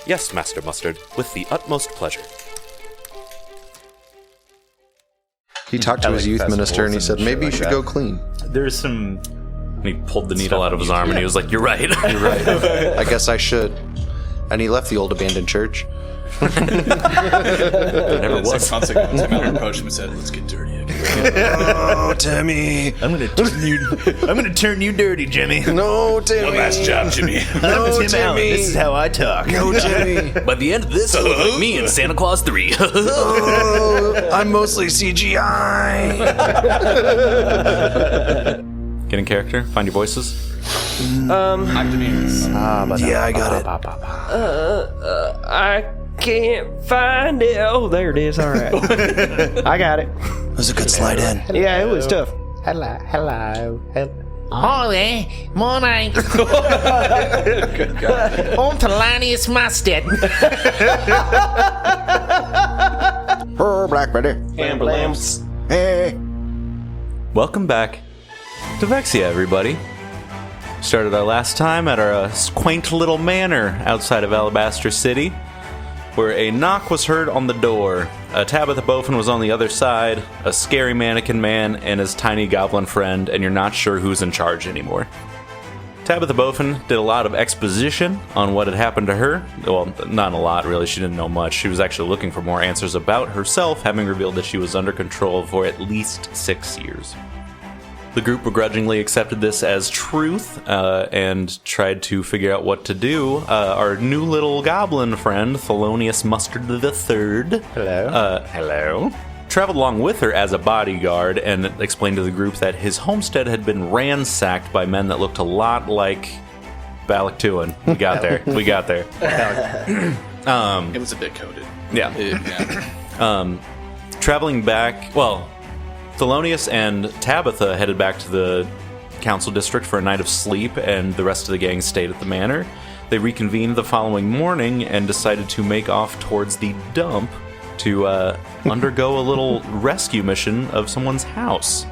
Yes, Master Mustard, with the utmost pleasure. He talked to his youth minister and he said, maybe you should go clean. There's some... And he pulled the needle out of his arm and he was like, you're right. You're right. I guess I should. And he left the old abandoned church. It never was. 6 months ago, Tim Allen approached him and said, let's get dirty again. Oh, Timmy. I'm gonna turn you dirty, Jimmy. No, Timmy. One last job, Jimmy. No, Tim Allen. Timmy. This is how I talk. No, Timmy. By the end of this, it looked like me and Santa Claus 3. Oh, I'm mostly CGI. Get in character, find your voices. I'm Demir's. Yeah, I got it. I can't find it. Oh, there it is. All right. I got it. It was a good slide in. Yeah, it was tough. Hello. Holy morning. I'm Thelonious Mustard. Oh, Blackberry. Ambulance. Hey. Welcome back to Vexia, everybody. Started our last time at our quaint little manor outside of Alabaster City, where a knock was heard on the door. Tabitha Bofin was on the other side, a scary mannequin man and his tiny goblin friend, and you're not sure who's in charge anymore. Tabitha Bofin did a lot of exposition on what had happened to her. Well, not a lot, really. She didn't know much. She was actually looking for more answers about herself, having revealed that she was under control for at least 6 years. The group begrudgingly accepted this as truth and tried to figure out what to do. Our new little goblin friend, Thelonious Mustard III, hello, traveled along with her as a bodyguard and explained to the group that his homestead had been ransacked by men that looked a lot like Balaktuan. We got there. It was a bit coded. Yeah. Yeah. Traveling back, well, Thelonious and Tabitha headed back to the council district for a night of sleep, and the rest of the gang stayed at the manor. They reconvened the following morning and decided to make off towards the dump to undergo a little rescue mission of someone's house.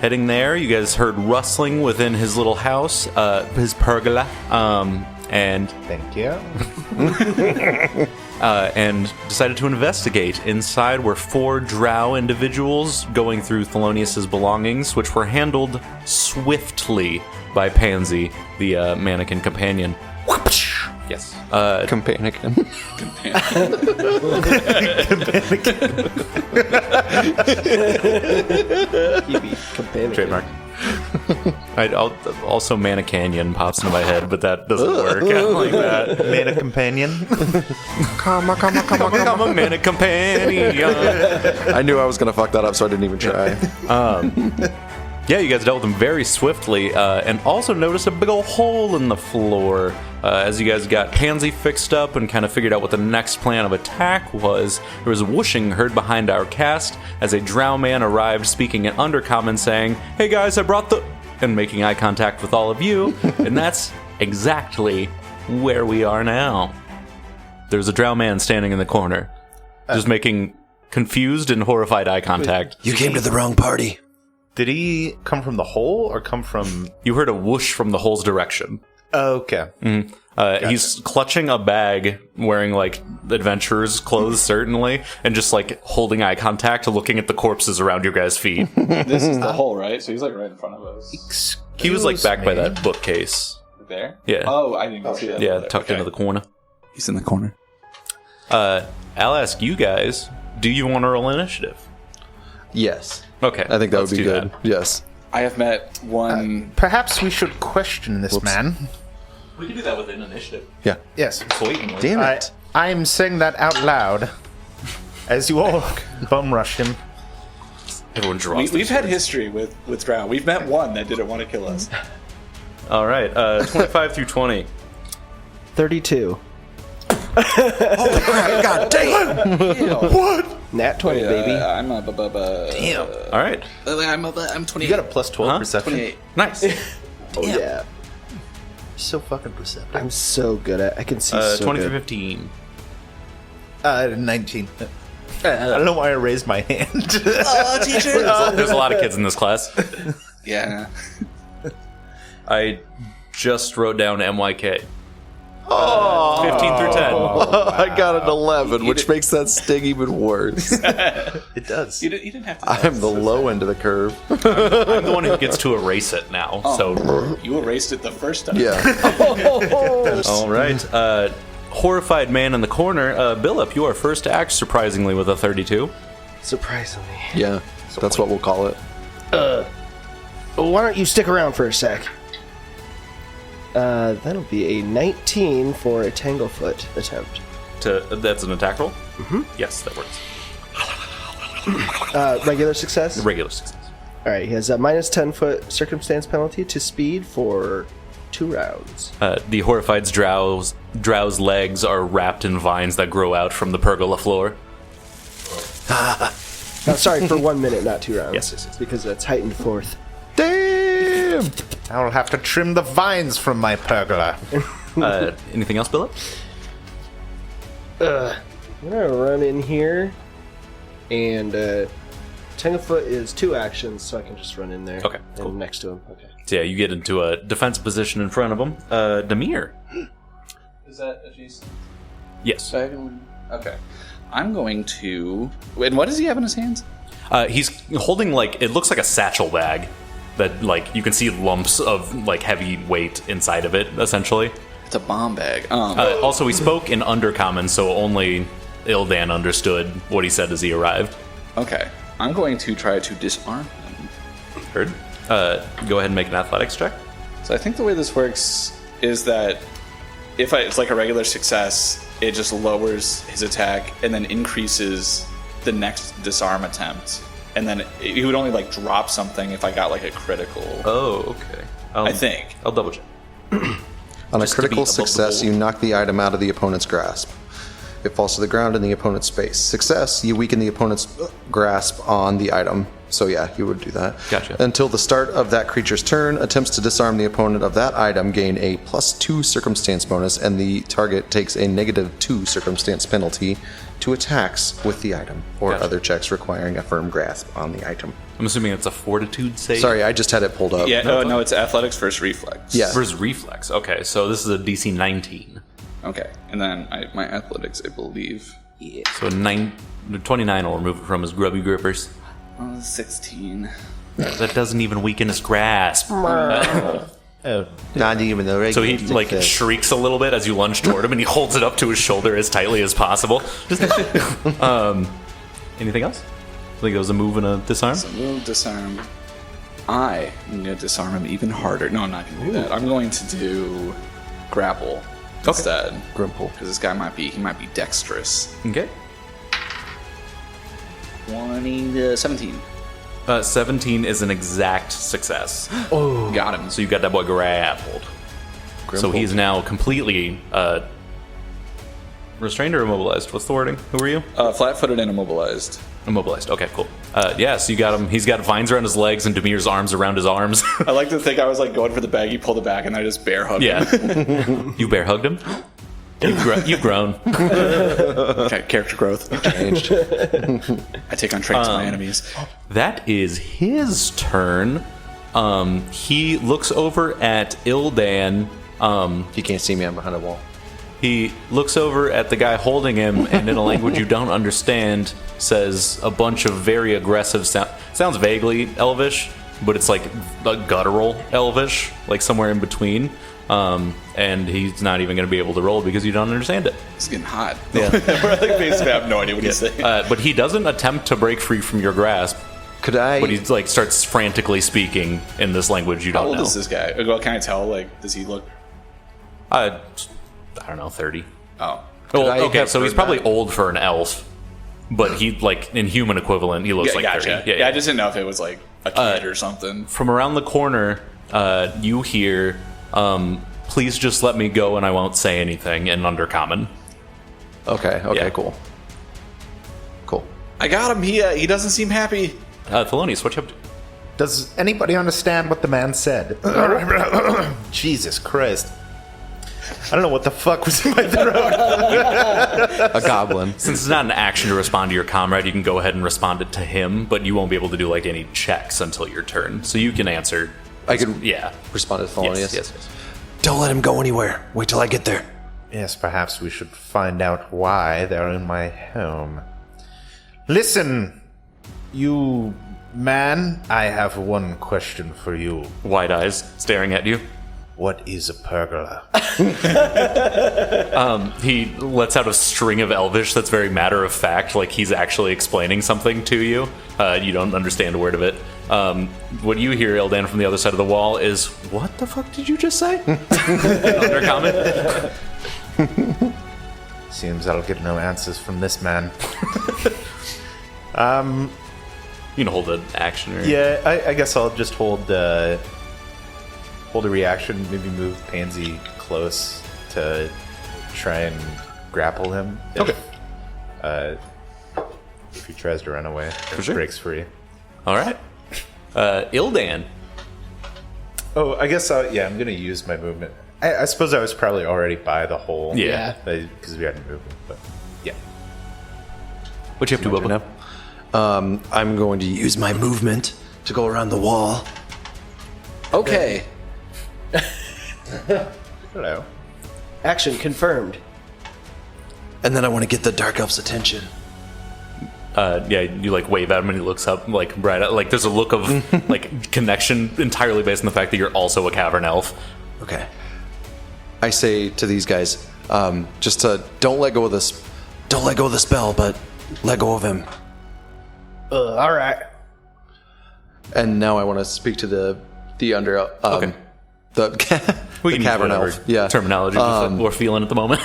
Heading there, you guys heard rustling within his little house, his pergola, and Thank you. and decided to investigate. Inside were 4 drow individuals going through Thelonious's belongings, which were handled swiftly by Pansy, the mannequin companion. Yes. Companion. Trademark. Also, Mannequinion pops into my head, but that doesn't work. I don't like that. Mana companion. Come on. I'm a Manic Companion. I knew I was going to fuck that up, so I didn't even try. Yeah, you guys dealt with them very swiftly, and also noticed a big old hole in the floor. As you guys got Pansy fixed up and kind of figured out what the next plan of attack was, there was whooshing heard behind our cast as a drow man arrived, speaking in Undercommon, saying, "Hey guys, I brought the..." and making eye contact with all of you, and that's exactly where we are now. There's a drow man standing in the corner, just making confused and horrified eye contact. You came to the wrong party. Did he come from the hole or come from... You heard a whoosh from the hole's direction. Oh, okay. He's clutching a bag, wearing, like, adventurer's clothes, certainly, and just, like, holding eye contact, looking at the corpses around your guys' feet. This is the hole, right? So he's like right in front of us. He was, like, back by that bookcase. There? Yeah. Oh, I didn't even see that. Yeah, tucked into the corner. He's in the corner. I'll ask you guys, do you want to roll initiative? Yes. Okay. I think that would let's be do good. that. Yes. I have met one... Perhaps we should question this man. We can do that with an initiative. Yeah. Yes. Blatantly. Damn it. I'm saying that out loud as you all bum rush him. Everyone draws. We've had history with drow. We've met one that didn't want to kill us. All right. 25 through 20. 32. Holy crap, god damn! What? Nat 20, baby. I'm a... Damn. All right. I'm 28. You got a plus 12 perception? 28. Nice. Oh, yeah. So fucking perceptive. I'm so good at I can see so 20 good. through 15. 19. I don't know why I raised my hand. Oh, teacher! There's a lot of kids in this class. Yeah. I just wrote down MYK. Oh, 15 through 10. I got an 11, which makes that sting even worse. It does. You didn't have to. I'm the low end of the curve. I'm the one who gets to erase it now. So, You erased it the first time. Yeah. all right. Horrified man in the corner. Billip, you are first to act, surprisingly, with a 32. Surprisingly. Yeah. That's what we'll call it. Why don't you stick around for a sec? That'll be a 19 for a Tanglefoot attempt. That's an attack roll? Mm-hmm. Yes, that works. Regular success? Regular success. Alright, he has a minus 10 foot circumstance penalty to speed for 2 rounds. The horrified's drow's legs are wrapped in vines that grow out from the pergola floor. Sorry, for 1 minute, not 2 rounds. Yes. Because that's heightened fourth. Damn! I'll have to trim the vines from my pergola. Anything else, Billip? I'm gonna run in here, and Tanglefoot is 2 actions, so I can just run in there. Okay, and cool. next to him. Okay. So yeah, you get into a defense position in front of him. Demir. Is that adjacent? Yes. Okay. I'm going to. And what does he have in his hands? He's holding, like, it looks like a satchel bag that, like, you can see lumps of, like, heavy weight inside of it, essentially. It's a bomb bag. Also, he spoke in Undercommon, so only Ildan understood what he said as he arrived. Okay. I'm going to try to disarm him. Heard? Go ahead and make an athletics check. So I think the way this works is that if it's like a regular success, it just lowers his attack and then increases the next disarm attempt. And then he would only like drop something if I got like a critical. Oh, okay. I think. I'll double check. On a Just to be critical above the success, bowl. you knock the item out of the opponent's grasp. It falls to the ground in the opponent's space. Success, you weaken the opponent's grasp on the item. So yeah, you would do that. Gotcha. Until the start of that creature's turn, attempts to disarm the opponent of that item gain a +2 circumstance bonus, and the target takes a -2 circumstance penalty to attacks with the item or Gotcha. other checks requiring a firm grasp on the item. I'm assuming it's a fortitude save. Sorry, I just had it pulled up. Yeah, no, it's athletics versus reflex. Yeah. Versus reflex. Okay, so this is a DC 19. Okay. And then my athletics, I believe. So 29 will remove it from his grubby grippers. 16. That doesn't even weaken his grasp. Not even the regular So he like success. shrieks a little bit as you lunge toward him, and he holds it up to his shoulder as tightly as possible. Anything else? I think it was a move and a disarm. So we'll disarm. I'm going to disarm him even harder. No, I'm not going to do that. I'm going to do grapple instead. Grimple. Because this guy might be dexterous. Okay. 17. 17 is an exact success. Got him. So you got that boy grappled. So he's now completely restrained or immobilized? What's the wording? Who are you? Flat-footed and immobilized. Immobilized. Okay, cool. Yeah, so you got him. He's got vines around his legs and Demir's arms around his arms. I like to think I was like going for the bag, he pulled it back, and I just bear hugged Yeah. him. You bear hugged him? You've grown. Okay, character growth. Changed. I take on traits of my enemies. That is his turn. He looks over at Ildan. If you can't see me, I'm behind a wall. He looks over at the guy holding him, and in a language you don't understand, says a bunch of very aggressive sounds vaguely Elvish, but it's like guttural Elvish, like somewhere in between. And he's not even going to be able to roll because you don't understand it. It's getting hot. Yeah. We're like basically I have no idea what he's saying. But he doesn't attempt to break free from your grasp. Could I? But he like starts frantically speaking in this language you How don't old know. is this guy? Well, can I tell? Like, does he look? I don't know, 30. Oh, Well, I okay, have so he's heard probably that? old for an elf, but he like in human equivalent, he looks yeah, like gotcha. 30. Yeah, I just didn't know if it was like a kid or something. From around the corner, you hear, "Please just let me go, and I won't say anything." In Undercommon. Okay, Yeah. cool. Cool. I got him. He doesn't seem happy. Thelonious, what you up to? Does anybody understand what the man said? Jesus Christ. I don't know what the fuck was in my throat. A goblin. Since it's not an action to respond to your comrade, you can go ahead and respond it to him, but you won't be able to do like any checks until your turn. So you can answer. I can Yeah. respond to Thelonious. Yes. Don't let him go anywhere. Wait till I get there. Yes, perhaps we should find out why they're in my home. Listen, you man, I have one question for you. Wide eyes staring at you. What is a pergola? He lets out a string of Elvish that's very matter of fact, like he's actually explaining something to you. You don't understand a word of it. What you hear, Ildan, from the other side of the wall is, "What the fuck did you just say?" Undercommon. Seems I'll get no answers from this man. You can hold an action. Or... Yeah, I guess I'll just hold a reaction, maybe move Pansy close to try and grapple him. If he tries to run away, or sure. breaks free. All right. Ildan. Oh, I guess I'm going to use my movement. I suppose I was probably already by the hole. Yeah. Because we hadn't moved, but yeah. What you have to open up? I'm going to use my movement to go around the wall. Okay. Hello. Action confirmed. And then I want to get the Dark Elf's attention. Yeah, you like wave at him and he looks up like right at, like there's a look of like connection entirely based on the fact that you're also a cavern elf. Okay. I say to these guys, just to don't let go of this. Don't let go of the spell, but let go of him. All right. And now I want to speak to the under Okay. the We the can cavern use whatever elf. Yeah. terminology we're feeling at the moment.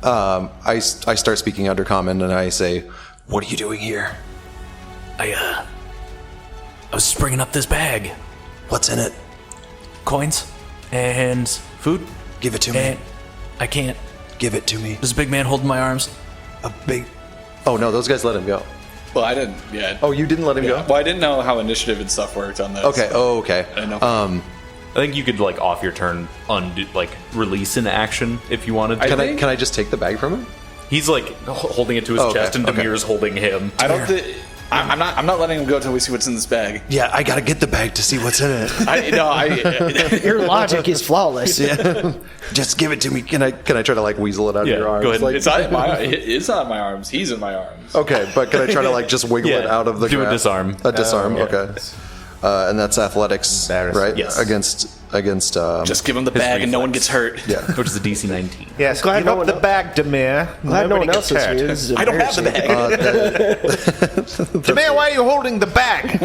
I start speaking Undercommon and I say, "What are you doing here? I was just bringing up this bag. What's in it? Coins and food. Give it to me. And I can't. Give it to me. There's a big man holding my arms. A big. Oh no, those guys let him go. Well, I didn't. Yeah. Oh, you didn't let him go? Well, I didn't know how initiative and stuff worked on this. Okay. Oh, okay. I know. I think you could like off your turn undo like release an action if you wanted to. Can I just take the bag from him? He's like holding it to his Oh, okay, chest and okay. Demir's holding him. I don't think. I'm not letting him go until we see what's in this bag. Yeah, I gotta get the bag to see what's in it. Your logic is flawless. Yeah. Just give it to me. Can I try to like weasel it out Yeah, of your arms? go ahead. Like, It's not in my. It's not in my arms. He's in my arms. okay, but can I try to like just wiggle it Yeah, out of the do a grasp? disarm. A disarm. yeah. Okay. And that's athletics, Embarrassing. right? Yes. Against. Just give him the bag and no one gets hurt. Yeah. Which is a DC 19. Yes, Glad give no up one the el- bag, Demir. Glad no Nobody one else gets is hurt. here. This is I don't have the embarrassing. bag. Demir, why are you holding the bag?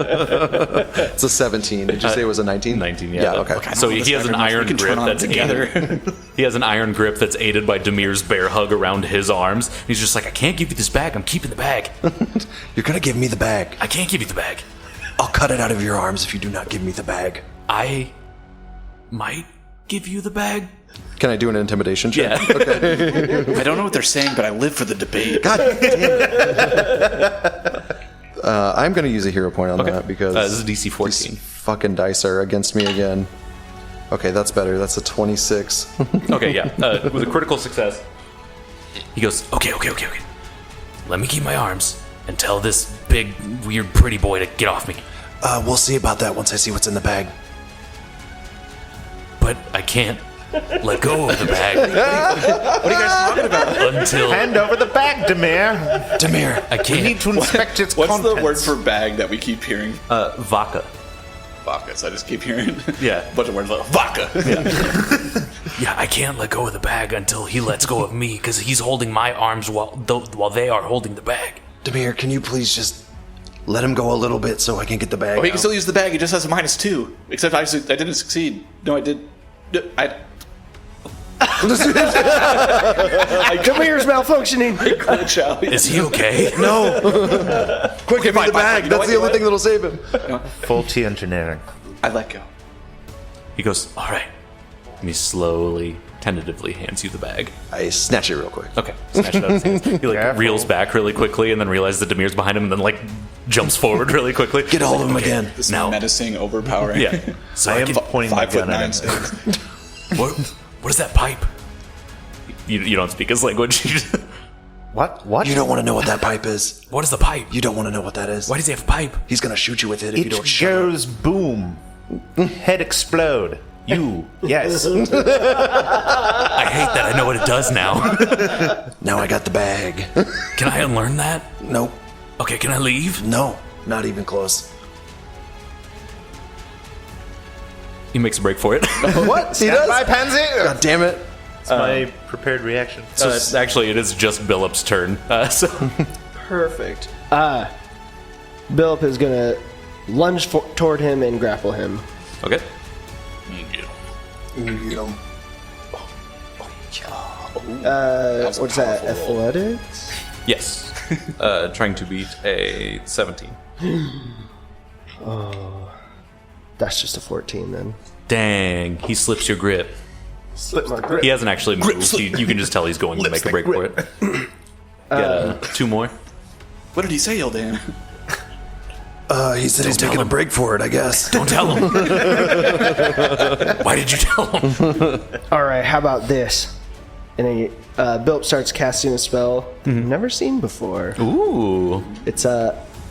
It's a 17. Did you say it was a 19? 19, yeah. Yeah. Okay. So know he this has an back iron we can grip turn on that's together. aided. He has an iron grip that's aided by Demir's bear hug around his arms. He's just like, I can't give you this bag. I'm keeping the bag. You're gonna give me the bag. I can't give you the bag. I'll cut it out of your arms if you do not give me the bag. I might give you the bag. Can I do an intimidation check? Yeah. I don't know what they're saying, but I live for the debate. God damn it. I'm gonna use a hero point on that because This is DC 14. these fucking dice are against me again. Okay, that's better. That's a 26. Okay, yeah. With a critical success. He goes, okay. Let me keep my arms and tell this big, weird, pretty boy to get off me. We'll see about that once I see what's in the bag. But I can't let go of the bag What are you guys talking about? until Hand over the bag, Demir. Demir, I We can't. need to inspect its What's contents. the word for bag that we keep hearing? Vodka. Vodka. So I just keep hearing Yeah. a bunch of words like vodka. Yeah, I can't let go of the bag until he lets go of me because he's holding my arms while they are holding the bag. Demir, can you please just let him go a little bit so I can get the bag? Oh, he can out? still use the bag. He just has a -2. Except I didn't succeed. No, I did. Demir's malfunctioning. Glitch out. Is he okay? No. Quick, give me the fine, bag. you know That's what, the only thing that'll save him. Faulty engineering. I let go. He goes, all right. And he slowly, tentatively hands you the bag. I snatch it real quick. Okay. Snatch it out of his hands. He like Careful. reels back really quickly and then realizes that Demir's behind him and then like jumps forward really quickly. Get all of them again. This Now- menacing, overpowering. Yeah. So I I am can. pointing my gun at 5'9" him. stakes. What is that pipe? You don't speak his language. What? What? You don't want to know what that pipe is. What is the pipe? You don't want to know what that is. Why does he have a pipe? He's gonna shoot you with it if you It don't shut up. goes boom. Head explode. You. Yes. I hate that I know what it does now. Now I got the bag. Can I unlearn that? Nope. Okay, can I leave? No. Not even close. He makes a break for it. What? He does? Bye, Pansy. God damn it. It's my prepared reaction. Actually, it is just Billup's turn. So Perfect. Billip is gonna lunge toward him and grapple him. okay. What's that? Athletics? Yes. Trying to beat a 17. That's just a 14 then. Dang, he slips your grip. Slip my grip. He hasn't actually moved. You can just tell he's going to make a break for it. Get 2 more. What did he say, Ildan? He said he's taking a break for it, I guess. Don't tell him. Why did you tell him? All right, how about this? And then Billip starts casting a spell never seen before. Ooh. It's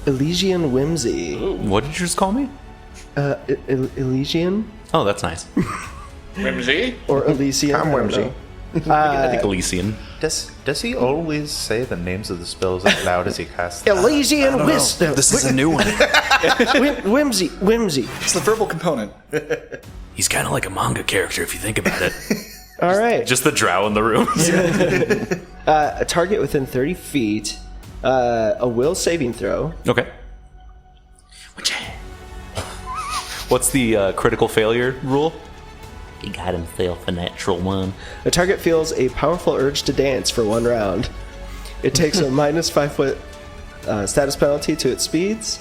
Elysian Whimsy. What did you just call me? Elysian Oh, that's nice. Whimsy? or Elysian? I'm I don't Whimsy. know. I think Elysian. Does he always say the names of the spells as loud as he casts? Elysian Wisdom. This is a new one. Whimsy. It's the verbal component. He's kind of like a manga character if you think about it. All right. Just the drow in the room. A target within 30 feet. A will saving throw. Okay. What's the critical failure rule? He got himself a natural 1. The target feels a powerful urge to dance for 1 round. It takes a minus 5 foot status penalty to its speeds.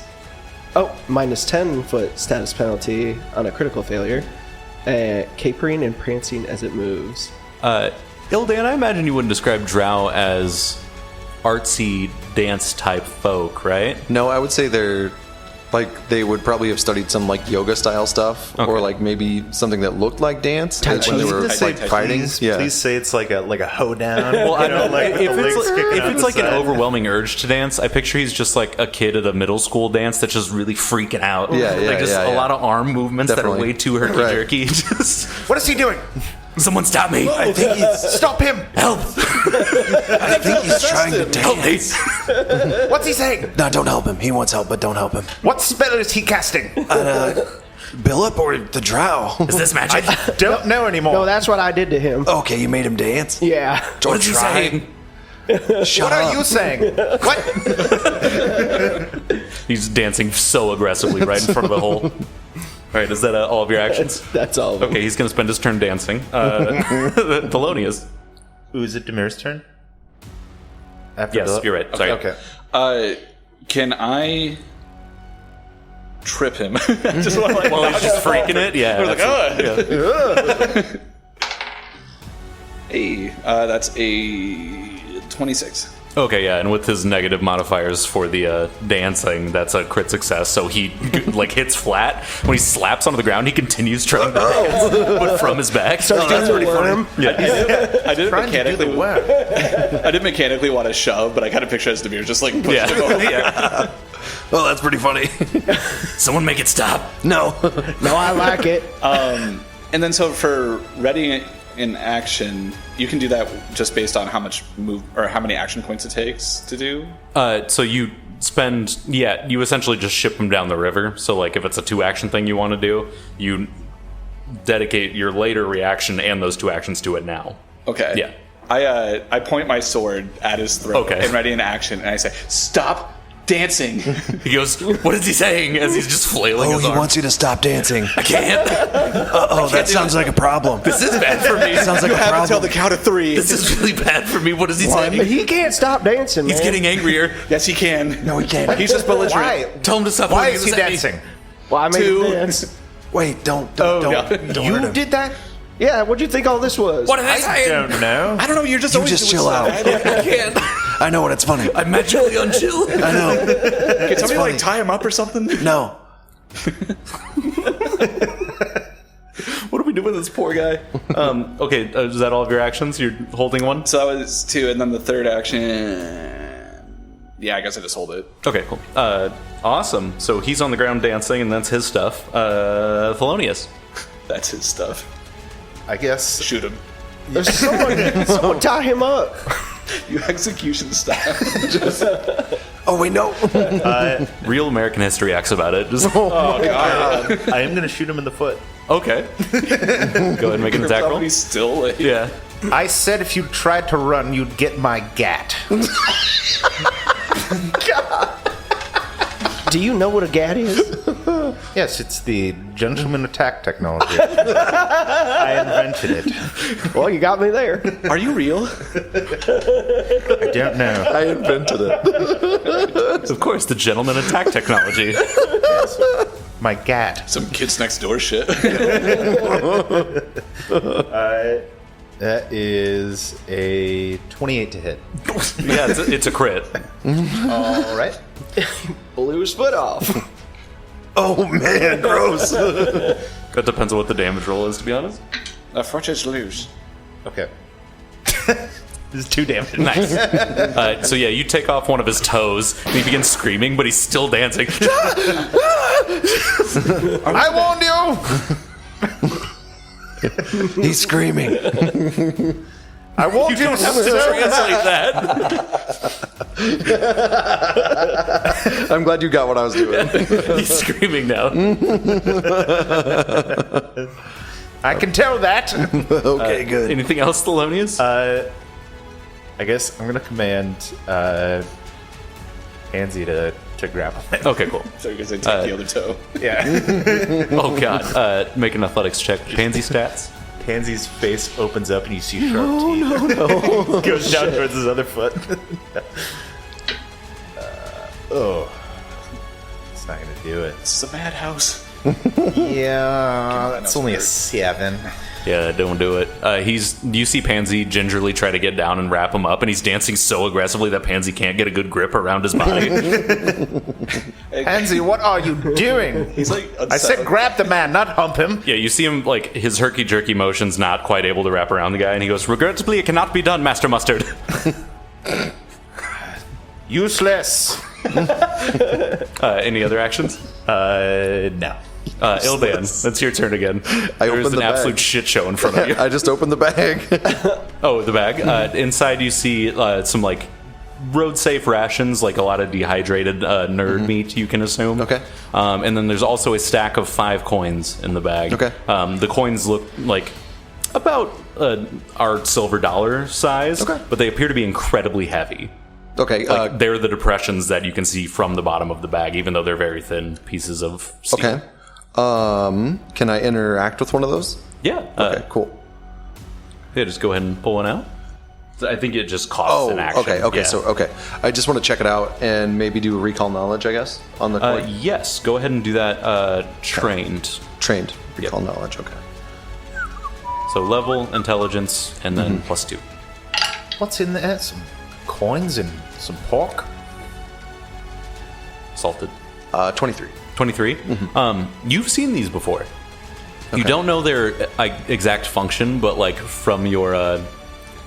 Oh, minus 10 foot status penalty on a critical failure. Capering and prancing as it moves. Ildan, I imagine you wouldn't describe drow as artsy dance type folk, right? No, I would say they're like they would probably have studied some like yoga style stuff, Okay. or like maybe something that looked like dance Tai when Chi. they were Just say, like fighting. Please, Yeah. please say it's like a hoedown. Well, I know, like with if the legs kicking if out it's the like an side. overwhelming urge to dance, I picture he's just like a kid at a middle school dance that's just really freaking out. Yeah, yeah, like just yeah, a yeah. lot of arm movements that Definitely. are way too herky jerky. Just What is he doing? Someone stop me. I think he's Stop him! Help. trying to Help me. What's he saying? No, don't help him. He wants help, but don't help him. What spell is he casting? Billip or the drow? Is this magic? Don't know anymore. No, that's what I did to him. Okay, you made him dance? Yeah. Or What is he try. saying? Shut what up. are you saying? What? he's dancing so aggressively right in front of the hole. All right, is that all of your actions? That's all of them. Okay, he's going to spend his turn dancing. Thelonious. Ooh, is it Demir's turn? After Yes, Philip? you're right. Sorry. Okay. Can I trip him? Just want to like, Well, he's just freaking it. Yeah. like, absolutely. Hey, that's a 26. Okay, yeah, and with his negative modifiers for the dancing, that's a crit success. So he like hits flat. When he slaps onto the ground, he continues trying to dance, but from his back. Starts doing the worm. I didn't Trying to do mechanically. the work. I didn't mechanically want to shove, but I kind of picture as Demir just like pushing Yeah. him over. Yeah. Oh, that's pretty funny. Someone make it stop. No. No, I like it. And then so for ready in action, you can do that just based on how much move or how many action points it takes to do. So you spend, you essentially just ship him down the river. So like if it's a 2-action thing you want to do, you dedicate your later reaction and those 2 actions to it now. Okay. Yeah. I point my sword at his throat Okay. and ready in action, and I say, "Stop dancing." He goes, "What is he saying?" As he's just flailing Oh, his he arm. wants you to stop dancing. I can't. Oh, that sounds like a problem. This is bad for me. Sounds like a Have until problem. the count of 3. This is really bad for me. What is he saying? But he can't stop dancing, He's man. getting angrier. Yes, he can. No, he can't. He's just belligerent. Why? Tell him to stop. Why pointing is he this at me. dancing? Well, I made 2. him dance. Wait, don't Oh, don't yeah. don't You hurt him. did that? Yeah, what'd you think all this was? What are they I saying? don't know. I don't know. You're just You always just doing chill stuff. out. I can't. I know what it's funny. I'm magically unchill. I know. Can somebody funny. like tie him up or something? No. What do we do with this poor guy? Okay, is that all of your actions? You're holding one? So that was 2, and then the third action. Yeah, I guess I just hold it. Okay, cool. Awesome. So he's on the ground dancing, and that's his stuff. Thelonious. That's his stuff. I guess. Shoot him. There's someone tie him up. You execution style. Oh, wait, no. Real American history acts about it. Just, Oh, God. I am going to shoot him in the foot. okay. Go ahead and make an attack roll. He's still like, Yeah. I said if you tried to run, you'd get my gat. Do you know what a gat is? Yes, it's the gentleman attack technology. I invented it. Well, you got me there. are you real? I don't know. I invented it. Of course, the gentleman attack technology. My gat. Some kids next door shit. That is a 28 to hit. Yeah, it's a crit. All right. Blew his foot off. Oh, man, gross. That depends on what the damage roll is, to be honest. Fortune's loose. Okay. This is 2 damage. Nice. So yeah, you take off one of his toes, and he begins screaming, but he's still dancing. I warned you! He's screaming. I warned you! Translate that. I'm glad you got what I was doing. He's screaming now. I can tell that. Okay, good. Anything else, Thelonious? I guess I'm going to command Pansy to grapple him. Okay, cool. So you're going to take the other toe. Yeah. Oh god. Make an athletics check. Pansy stats. Pansy's face opens up and you see sharp teeth. No. Goes down towards his other foot. It's not going to do it. This is a madhouse. Yeah, that's only a 7. Yeah, don't do it. You see Pansy gingerly try to get down and wrap him up, and he's dancing so aggressively that Pansy can't get a good grip around his body. Pansy, what are you doing? He's like, I said grab the man, not hump him. Yeah, you see him, like, his herky-jerky motion's not quite able to wrap around the guy, and he goes, "Regrettably, it cannot be done, Master Mustard." Useless. Any other actions? No. Ildan, that's your turn again. There's opened an the absolute bag. shit show in front of you. I just opened the bag. Oh, the bag. Inside you see some, like, road-safe rations, like a lot of dehydrated nerd meat, you can assume. Okay. And then there's also a stack of 5 coins in the bag. Okay. The coins look like about our silver dollar size, Okay. but they appear to be incredibly heavy. Okay. Like, they're the depressions that you can see from the bottom of the bag, even though they're very thin pieces of steel. Okay. Can I interact with one of those? Yeah. Okay, cool. Yeah, just go ahead and pull one out. I think it just costs an action. Okay. Yeah. So, okay. I just want to check it out and maybe do a recall knowledge, I guess, on the coin. Yes, go ahead and do that. Trained. Trained. Recall knowledge, okay. So level, intelligence, and then +2. What's in there? Some coins and some pork? Salted. 23. 23. You've seen these before. You don't know their exact function, but like from your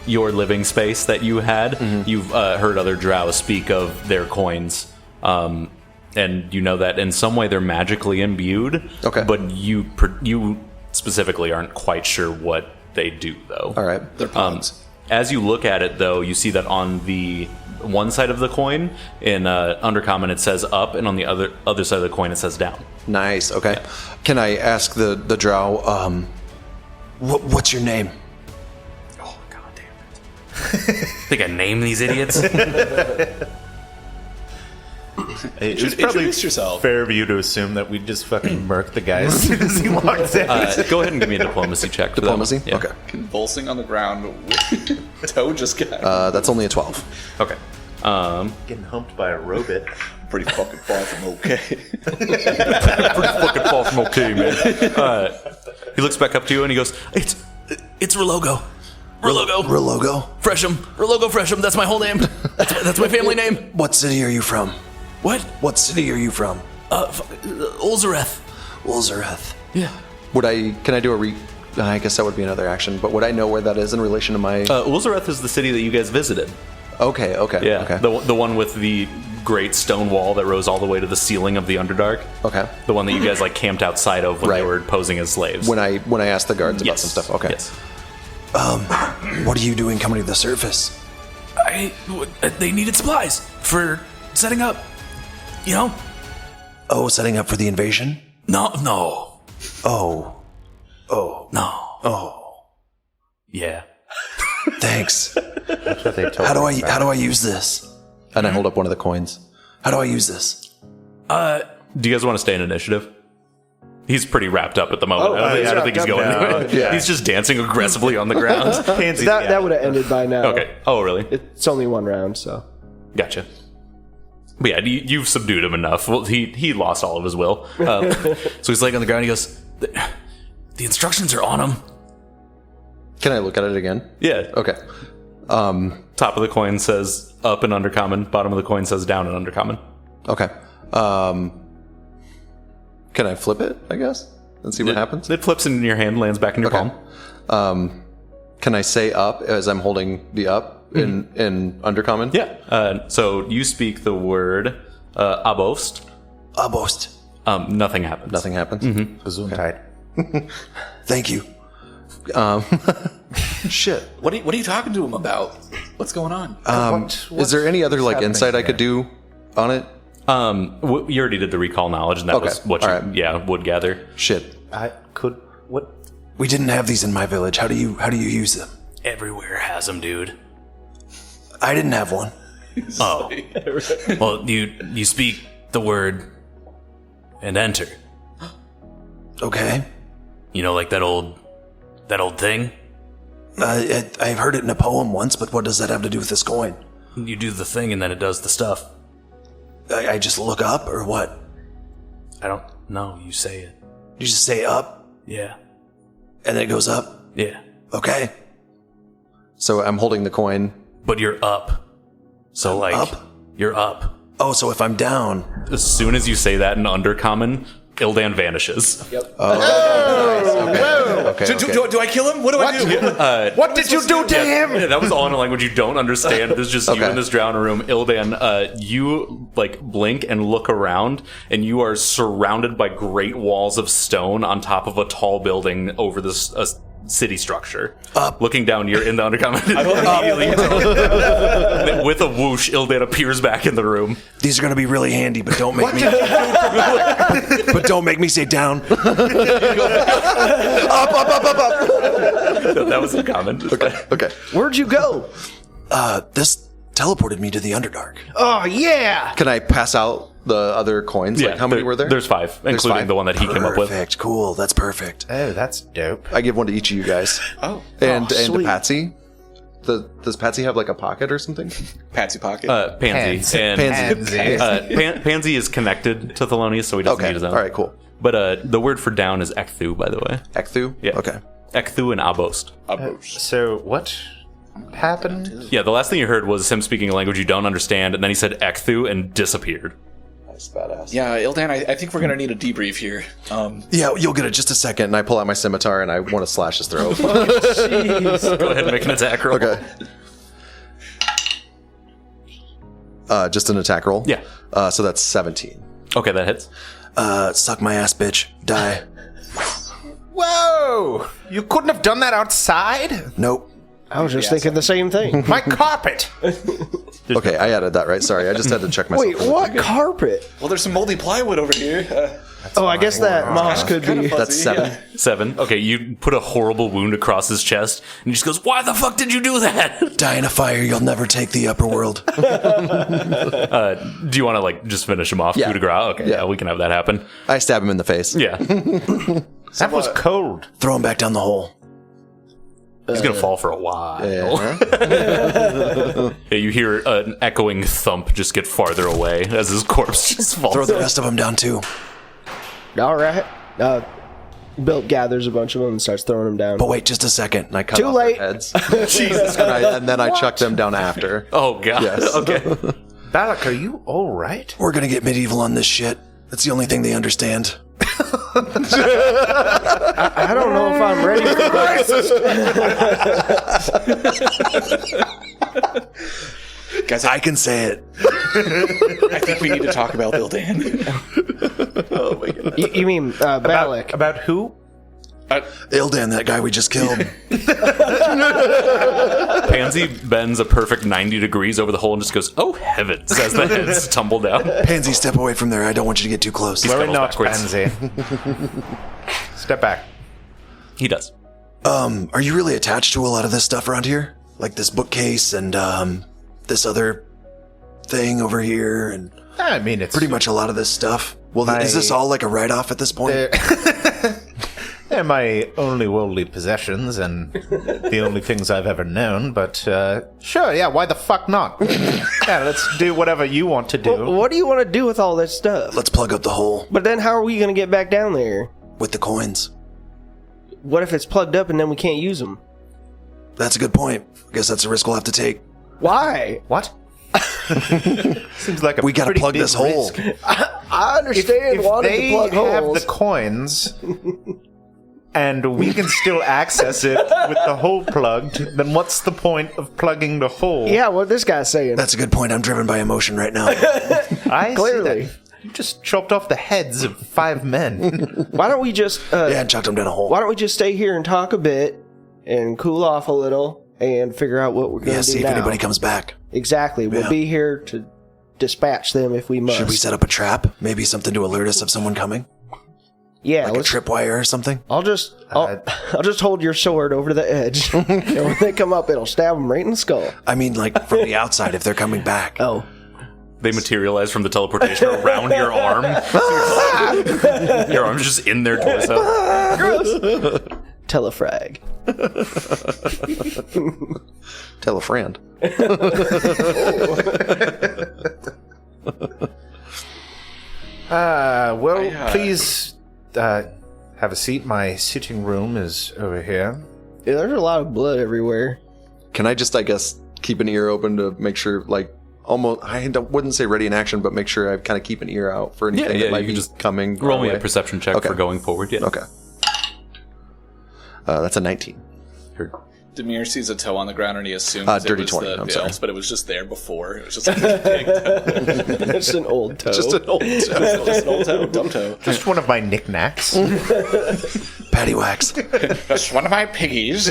living space that you had, you've heard other drow speak of their coins, and you know that in some way they're magically imbued. Okay. But you specifically aren't quite sure what they do, though. All right. They're pawns. As you look at it, though, you see that on the one side of the coin, in Undercommon, it says up, and on the other side of the coin, it says down. Nice, okay. Can I ask the drow, what's your name? Oh, god damn it. Think I named these idiots? It's probably Introduce yourself. fair of you to assume that we just fucking murk the guy as soon as he walks in. Go ahead and give me a diplomacy check. for that Diplomacy? one. Yeah. Okay. Convulsing on the ground. Toe just got That's only a 12. Okay. Getting humped by a robot. pretty fucking far from okay. Pretty fucking far from okay, man. He looks back up to you and he goes, It's Relogo. Relogo. Relogo? Fresham. Relogo Fresham. That's my whole name. That's my family name. What city are you from? What? What city are you from? Ulzareth. Ulzareth. Yeah. Can I do a I guess that would be another action, but would I know where that is in relation to my... Ulzareth is the city that you guys visited. Okay. Yeah, the one with the great stone wall that rose all the way to the ceiling of the Underdark. Okay. The one that you guys like camped outside of when they were posing as slaves. When I asked the guards about some stuff. Okay. Yes. What are you doing coming to the surface? They needed supplies for setting up. You know? Oh, setting up for the invasion? No. Oh. No. Oh. Yeah. Thanks. That's what they told How do me about. I use this? And I hold up one of the coins. How do I use this? Do you guys want to stay in initiative? He's pretty wrapped up at the moment. I don't think he's going anywhere. Yeah. He's just dancing aggressively on the ground. Pansy, That would have ended by now. Okay. Oh, really? It's only one round, so. Gotcha. But yeah, you've subdued him enough. Well, he lost all of his will. So he's laying on the ground. He goes, The instructions are on him. Can I look at it again? yeah. Okay. Top of the coin says up and undercommon. Bottom of the coin says down and undercommon. Okay. Can I flip it, I guess, and see what happens? It flips in your hand, lands back in your palm. Can I say up as I'm holding the up in undercommon? Yeah. So you speak the word abost. Abost. Nothing happens. Nothing happens? Gesundheit. Thank you. Shit. What are you talking to him about? What's going on? Is there any other like insight I could do on it? You already did the recall knowledge, and that Okay. was what you All right. would gather. Shit. What? We didn't have these in my village. How do you use them? Everywhere has them, dude. I didn't have one. Oh. Well, you speak the word and enter. Okay. You know, like that old thing? I've heard it in a poem once, but what does that have to do with this coin? You do the thing and then it does the stuff. I just look up, or what? I don't know. You say it. You just say up, Yeah. and then it goes up? Yeah. Okay. So I'm holding the coin. But you're up. So, like, up? you're up. Oh, so if I'm down... As soon as you say that in undercommon, Ildan vanishes. Okay. Do I kill him? What do I do? What did you do to him? Yeah, that was all in a language you don't understand. There's just you Okay. in this drowned room. Ildan, you like blink and look around, and you are surrounded by great walls of stone on top of a tall building over this city structure. Looking down, you're in the undercommon. With a whoosh, Ildan appears back in the room. These are going to be really handy, but don't make me... but don't make me say down. That was a comment. Okay. Where'd you go? This teleported me to the Underdark. Oh, yeah! Can I pass out the other coins? Like, how many were there? There's 5, including 5? the one that he came up with. Perfect. Cool. That's perfect. Oh, that's dope. I give one to each of you guys. Oh, And to sweet. Patsy. Does Patsy have like a pocket or something? Patsy pocket. Pansy. And Pansy. Pansy is connected to Thelonious, so he doesn't Okay. need his own. All right. Cool. But the word for down is Ekthu, by the way. Ekthu. Yeah. Okay. Ekthu and Abost. So what happened? Yeah, the last thing you heard was him speaking a language you don't understand, and then he said Ekthu and disappeared. Nice, badass. Yeah, Ildan, I think we're gonna need a debrief here. Yeah, you'll get it just a second, and I pull out my scimitar and I want to slash his throat. Go ahead and make an attack roll. Okay. Just an attack roll. Yeah. So that's 17. Okay, that hits. Suck my ass, bitch. Die. Whoa! You couldn't have done that outside? Nope. I was just thinking the same thing. My carpet! Okay, I added that right. Sorry, I just had to check myself. Wait, what carpet? Well, there's some moldy plywood over here. Oh, I guess that moss could be. That's 7. 7. Okay, you put a horrible wound across his chest, and he just goes, "Why the fuck did you do that?" Die in a fire. You'll never take the upper world. Do you want to like just finish him off? Yeah. Coup de grace? Okay, yeah, we can have that happen. I stab him in the face. Yeah, That was cold. Throw him back down the hole. he's gonna fall for a while. Yeah. Yeah, you hear an echoing thump just get farther away as his corpse just falls. Throw the rest of them down, too. All right. Bill gathers a bunch of them and starts throwing them down. But wait just a second. And I cut Too off late. their heads. Jesus. And then I chuck them down after. Oh god. Yes. Okay. Balak, are you all right? We're going to get medieval on this shit. That's the only thing they understand. I don't know if I'm ready for this. Guys, I can say it. I think we need to talk about Ildan. Oh my god. You mean Balak? About who? Ildan, that guy we just killed. Pansy bends a perfect 90 degrees over the hole and just goes, "Oh heavens!" as the heads tumble down. Pansy, step away from there. I don't want you to get too close. Worry scuttles not, backwards. Pansy. Step back. He does. Are you really attached to a lot of this stuff around here? Like this bookcase and this other thing over here, and I mean, it's pretty much a lot of this stuff. Well, is this all like a write-off at this point? They're my only worldly possessions and the only things I've ever known, but sure, yeah, why the fuck not? Yeah, let's do whatever you want to do. What do you want to do with all this stuff? Let's plug up the hole But then how are we going to get back down there? with the coins. What if it's plugged up and then we can't use them? That's a good point. I guess that's a risk we'll have to take. Why? What? Seems like a We gotta pretty plug big this hole. risk. I understand If wanting they to plug have holes. the coins and we can still access it with the hole plugged, then what's the point of plugging the hole? Yeah, what this guy's saying. That's a good point. I'm driven by emotion right now. I Clearly. see that. You just chopped off the heads of 5 men. Why don't we just Yeah, and chucked him down a hole. why don't we just stay here and talk a bit and cool off a little and figure out what we're going to Yeah, do see if now. anybody comes back. Exactly. We'll Yeah. be here to dispatch them if we must. Should we set up a trap? Maybe something to alert us of someone coming? Yeah, Like a let's- tripwire or something? I'll just hold your sword over to the edge, and when they come up, it'll stab them right in the skull. I mean, like, from the outside if they're coming back. Oh, They materialize from the teleportation around your arm. Your arm's just in their torso. telefrag. Tell a friend. Please have a seat. My sitting room is over here. Yeah, there's a lot of blood everywhere. Can I just, I guess, keep an ear open to make sure, like, almost, wouldn't say ready in action, but make sure I kind of keep an ear out for anything that might you be can just coming. Roll our me a way. perception check Okay. for going forward. Yeah. Okay. That's a 19. Demir sees a toe on the ground and he assumes Dirty it was 20, the I'm sorry. elves, but it was just there before. It was just like a big toe. It's an old toe. Just an old Just an old toe, dumb toe. Just one of my knickknacks. Patty wax. That's one of my piggies.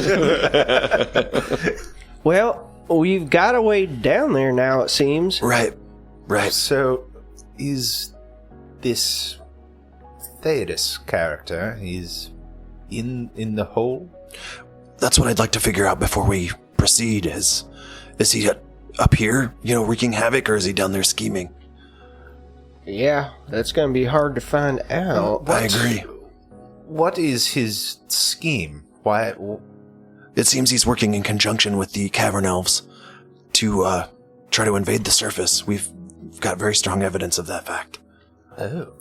Well, we've got a way down there now, it seems. Right. Right. So, is this Theodus character? He's in the hole? That's what I'd like to figure out before we proceed. Is he up here, wreaking havoc, or is he down there scheming? Yeah, that's going to be hard to find out. I agree. What is his scheme? Why? It seems he's working in conjunction with the cavern elves to try to invade the surface. We've got very strong evidence of that fact. Oh,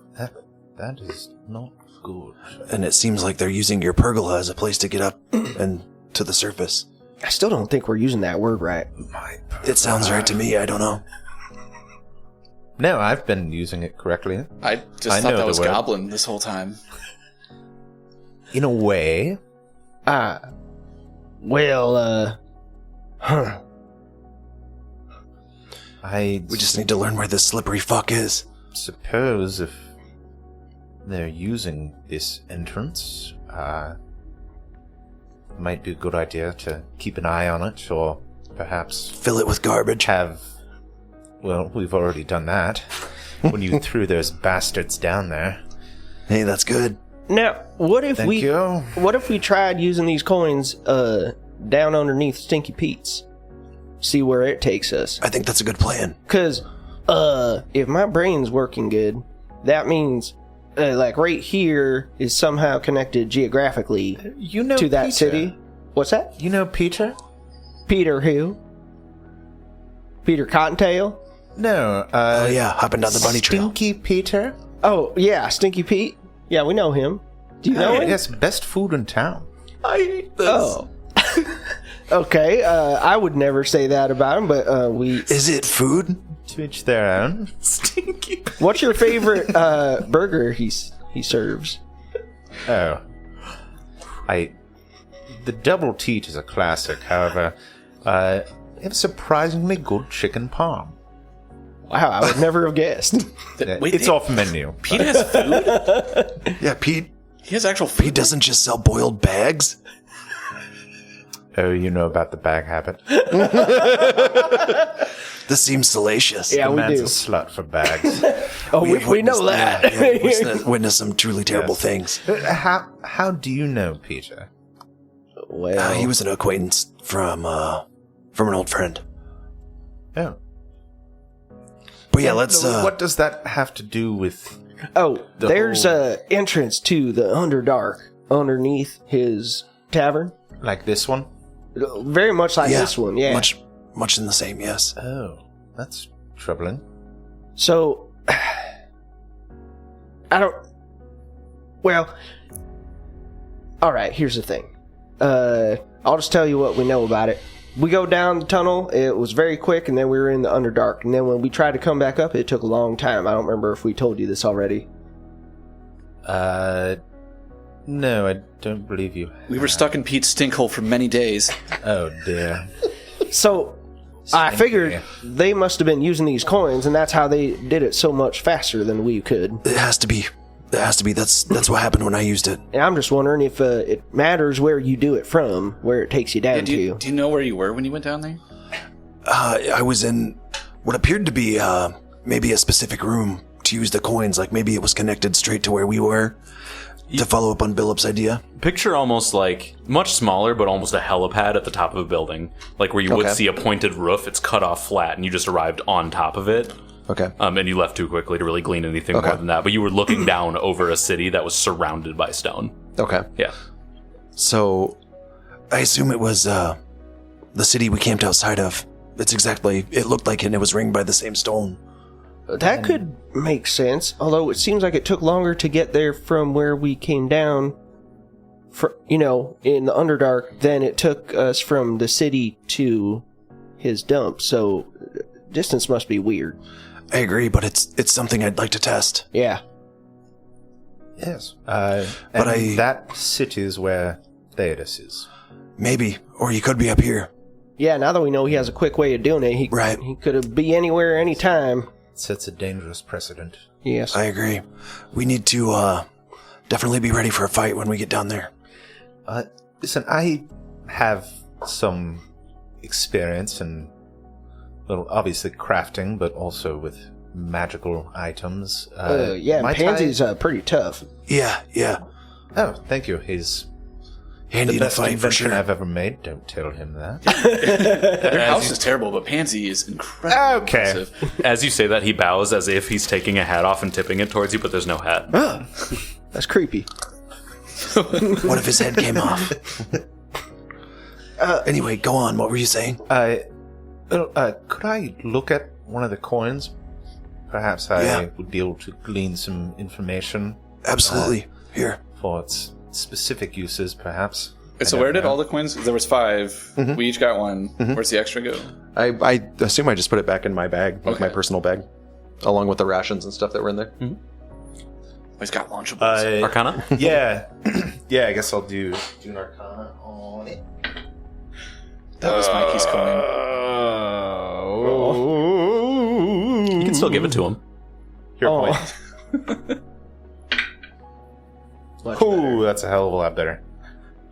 that is not good. And it seems like they're using your pergola as a place to get up and to the surface. I still don't think we're using that word right. It sounds right to me. I don't know. No, I've been using it correctly. I just I thought know that the was word. goblin this whole time. In a way. Well, I We just need to learn where this slippery fuck is. suppose if they're using this entrance, might be a good idea to keep an eye on it, or perhaps Fill it with garbage. well, we've already done that when you threw those bastards down there. Hey, that's good. now, what if Thank you. What if we tried using these coins down underneath Stinky Pete's? See where it takes us. I think that's a good plan. Because if my brain's working good, that means like right here is somehow connected geographically You know to that Peter. city. What's that? You know Peter? Peter who? Peter Cottontail? No. Oh yeah, hopping down the bunny trail. Stinky Peter? Oh yeah, Stinky Pete. Yeah, we know him. Do you know him? Yes, best food in town. I hate this. Oh. Okay, I would never say that about him, but we. Is it food? To each their own. Stinky. What's your favorite burger he serves? Oh. The double teat is a classic, however. have surprisingly good chicken parm. Wow, I would never have guessed. Wait, It's off menu. Pete has food? Yeah, Pete. He has actual food? Pete doesn't just sell boiled bags. Oh, you know about the bag habit. This seems salacious. Yeah, The we man's do. a slut for bags. Oh, we know witnessed- that. Yeah, witnessed some truly terrible things. How do you know, Peter? Well, He was an acquaintance from an old friend. Oh. But yeah, let's. What does that have to do with... there's a entrance to the Underdark underneath his tavern. Like this one? Very much like this one, yeah. Much in the same. Yes. Oh, that's troubling. So, I don't. Well, all right. Here's the thing. I'll just tell you what we know about it. We go down the tunnel. It was very quick, and then we were in the Underdark. And then when we tried to come back up, it took a long time. I don't remember if we told you this already. No, I don't believe you. We were stuck in Pete's stinkhole for many days. Oh, dear. So, I figured they must have been using these coins, and that's how they did it so much faster than we could. It has to be. It has to be. That's what happened when I used it. And I'm just wondering if it matters where you do it from, where it takes you down Do to. you know where you were when you went down there? I was in what appeared to be maybe a specific room to use the coins. Like maybe it was connected straight to where we were. To follow up on Billup's idea. Picture almost like much smaller, but almost a helipad at the top of a building, like where you would see a pointed roof. It's cut off flat, and you just arrived on top of it. Okay. And you left too quickly to really glean anything more than that. But you were looking down over a city that was surrounded by stone. Okay. Yeah. So, I assume it was the city we camped outside of. It's exactly. It looked like it, and it was ringed by the same stone. That could make sense, although it seems like it took longer to get there from where we came down, in the Underdark, than it took us from the city to his dump, so distance must be weird. I agree, but it's something I'd like to test. Yeah. Yes. That city is where Theodus is. Maybe, or he could be up here. Yeah, now that we know he has a quick way of doing it, he could be anywhere, anytime. Sets a dangerous precedent. Yes. I agree. We need to definitely be ready for a fight when we get down there. Listen, I have some experience in, well, obviously crafting, but also with magical items. Pansy's pretty tough. Yeah. Oh, thank you. He's handy the to best fight for invention sure. I've ever made. Don't tell him that. Your house is terrible, but Pansy is incredibly impressive. As you say that, he bows as if he's taking a hat off and tipping it towards you, but there's no hat. That's creepy. What if his head came off? Anyway, go on. What were you saying? Could I look at one of the coins? Perhaps I would be able to glean some information. Absolutely. Here. For its specific uses, perhaps. So where did all the coins? There was 5. We each got 1. Where's the extra go? I assume I just put it back in my bag, my personal bag, along with the rations and stuff that were in there. He's got Lunchables. Arcana? Yeah. Yeah, I guess I'll do an Arcana on it. That was Mikey's coin. You can still give it to him. Here, point. Ooh, that's a hell of a lot better.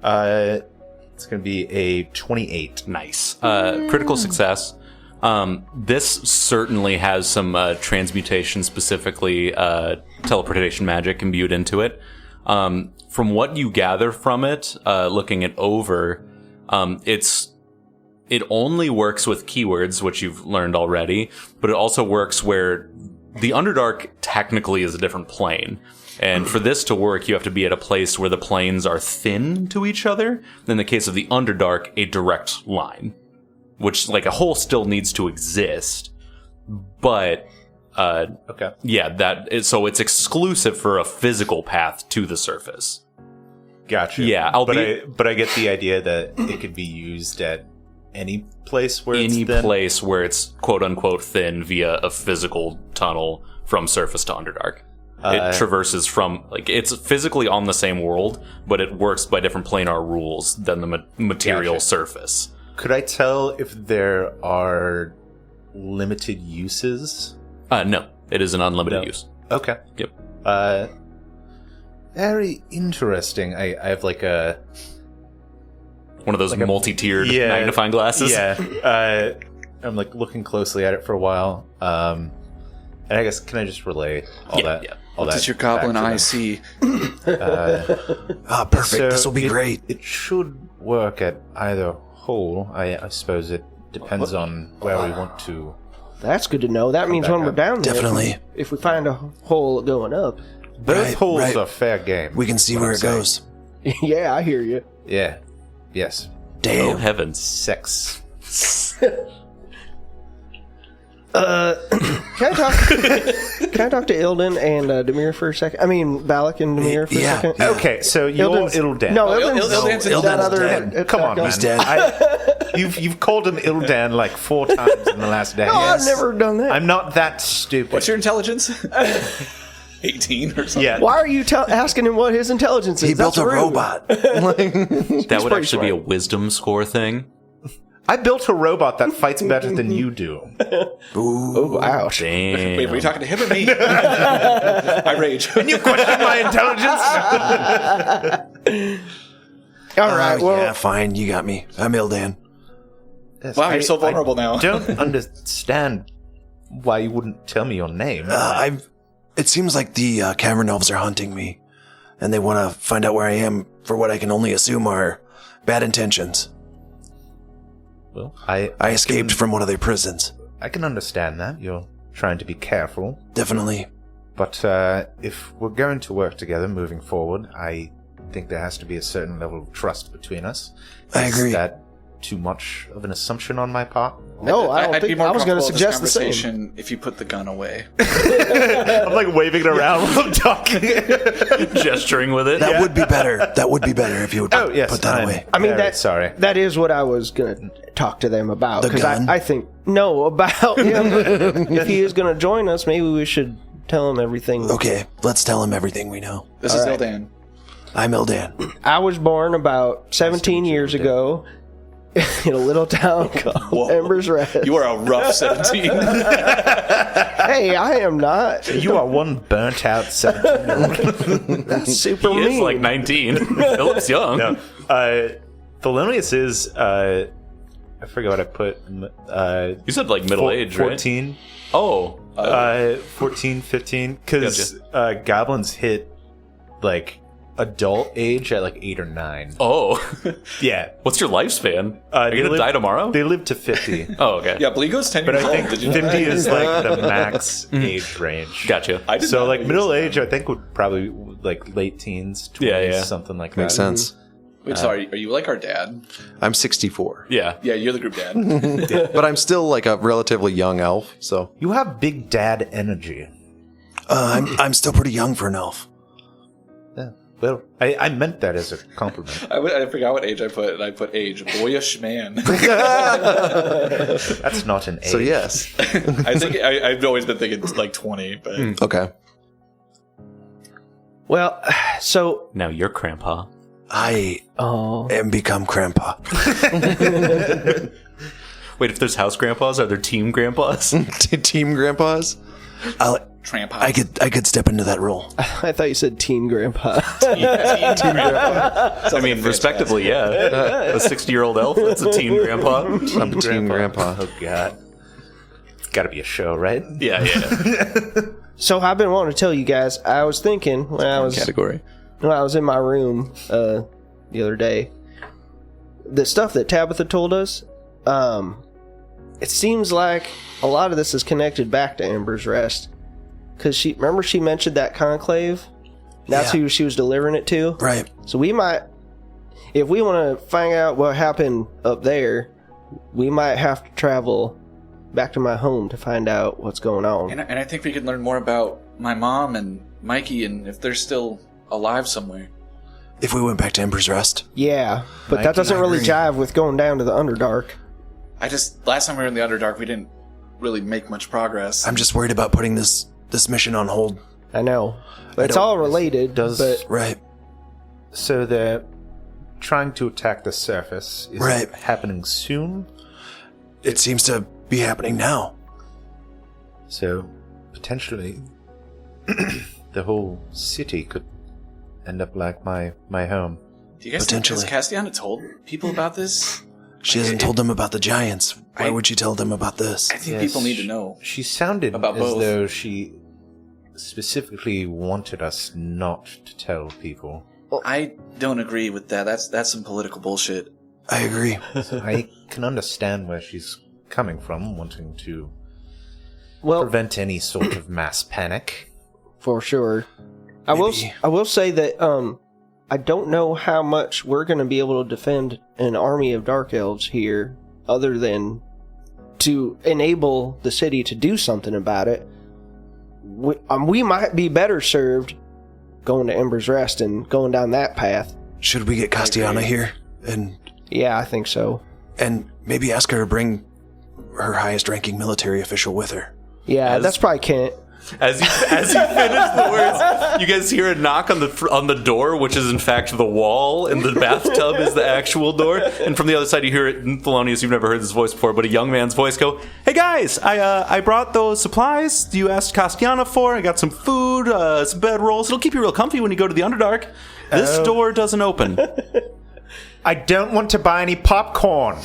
It's going to be a 28. Nice. Critical success. This certainly has some transmutation, specifically teleportation magic imbued into it. From what you gather from it, looking it over, it only works with keywords, which you've learned already, but it also works where the Underdark technically is a different plane. And for this to work, you have to be at a place where the planes are thin to each other. In the case of the Underdark, a direct line. Which, like, a hole still needs to exist. But, Okay. yeah, so it's exclusive for a physical path to the surface. Gotcha. Yeah, but I get the idea that it could be used at any place where it's thin. Place where it's quote-unquote thin via a physical tunnel from surface to Underdark. It traverses from, like, it's physically on the same world, but it works by different planar rules than the material surface. Could I tell if there are limited uses? No, it is an unlimited use. Okay. Yep. Very interesting. I have like a... One of those multi-tiered magnifying glasses. Yeah. I'm like looking closely at it for a while. And I guess, can I just relay all that? Yeah. All what that does your goblin back to eye them? see? Perfect. This will be great. It should work at either hole. I suppose it depends on where we want to. That's good to know. That means when we're down there, Definitely. if we find a hole going up. Both holes are fair game. We can see where it goes. Yeah, I hear you. Yeah. Yes. Oh, Damn. heavens. Sex. Can I talk to Ilden and Demir for a second? I mean, Balak and Demir for a second? Yeah. Okay, so you're Ildan. No, Ildan's that dead. other... Come on, man. He's dead. You've called him Ildan like 4 times in the last day. No, I've never done that. I'm not that stupid. What's your intelligence? 18 or something. Yeah. Why are you asking him what his intelligence is? He built That's a rude. robot. That would pretty actually be a wisdom score thing. I built a robot that fights better than you do. Oh, ouch. Damn. Wait, were you talking to him or me? I rage. You question my intelligence? All right, well... Yeah, fine. You got me. I'm Ildan. Wow, you're so vulnerable now. I don't understand why you wouldn't tell me your name. It seems like the cavern elves are hunting me, and they want to find out where I am for what I can only assume are bad intentions. Well, I escaped from one of their prisons. I can understand that. You're trying to be careful. Definitely. But if we're going to work together moving forward, I think there has to be a certain level of trust between us. I agree. Is that too much of an assumption on my part? No, I don't I'd be think... more I was going to comfortable with suggest this the same. conversation if you put the gun away. I'm like waving it around while I'm talking. Gesturing with it. That would be better. That would be better if you would Oh, yes. put that I'm away. I mean, very sorry. that is what I was going to talk to them about. The Because gun? I think... No, about him. If he is going to join us, maybe we should tell him everything. Okay, let's tell him everything we know. This is Ildan. I'm Ildan. I was born about 17 years ago in a little town called Ember's Rest. You are a rough 17. Hey, I am not. You are one burnt out 17-year-old. That's super He mean. is like 19. Philip's young. No. Thelonious is, I forget what I put. You said like middle age, right? 14. Oh. 14, 15. Because goblins hit, like, adult age at, like, 8 or 9. Oh. Yeah. What's your lifespan? Are you going to die tomorrow? They live to 50. Oh, okay. Yeah, Bleego's 10 But years I old. think Did you 50 know that? is, like, the max age range. Gotcha. I did So, not like, know middle he was age, I think, would probably, like, late teens, 20s, Yeah. something like Makes that. sense. Wait, sorry, are you like our dad? I'm 64. Yeah. Yeah, you're the group dad. But I'm still like a relatively young elf, so You have big dad energy. I'm still pretty young for an elf. Yeah. Well, I meant that as a compliment. I forgot what age I put, and I put age. Boyish man. That's not an age. so yes. I think I've always been thinking like 20, but Okay. Well, so... Now you're Grandpa. I Oh. am become grandpa. Wait, if there's house grandpas, are there team grandpas? Team grandpas? tramp I could step into that role. I thought you said teen grandpa. I mean, respectively, yeah. A 60-year-old elf, that's a teen grandpa. I'm a teen grandpa. Oh, God. It's got to be a show, right? Yeah, yeah. So I've been wanting to tell you guys, I was thinking when I was in my room the other day, the stuff that Tabitha told us, it seems like a lot of this is connected back to Ember's Rest. Because she mentioned that conclave? That's Yeah. who she was delivering it to? Right. So we might, if we want to find out what happened up there, we might have to travel back to my home to find out what's going on. And I think we could learn more about my mom and Mikey, and if they're still alive somewhere. If we went back to Ember's Rest. Yeah, but that doesn't really jive with going down to the Underdark. Last time we were in the Underdark, we didn't really make much progress. I'm just worried about putting this mission on hold. I know. But it's all related, but Right. So the trying to attack the surface. Is Right. it happening soon? It seems to be happening now. So, potentially, the whole city could end up like my home. Do you guys Potentially. Has Castiana told people about this? She hasn't told them about the giants. Why would she tell them about this? I think people need to know. She sounded About as both. though she specifically wanted us not to tell people. I don't agree with that. That's some political bullshit. I agree. I can understand where she's coming from, wanting to Well, prevent any sort of mass panic. for sure. I will say that I don't know how much we're going to be able to defend an army of dark elves here, other than to enable the city to do something about it. We might be better served going to Ember's Rest and going down that path. Should we get Castiana here Yeah, I think so. and maybe ask her to bring her highest-ranking military official with her? Yeah, that's probably Kent. As you finish the words, you guys hear a knock on the door, which is in fact the wall, and the bathtub is the actual door. And from the other side, you hear it. Thelonious, you've never heard this voice before, but a young man's voice go, "Hey guys, I brought those supplies you asked Castiana for. I got some food, some bedrolls. It'll keep you real comfy when you go to the Underdark. This door doesn't open." I don't want to buy any popcorn.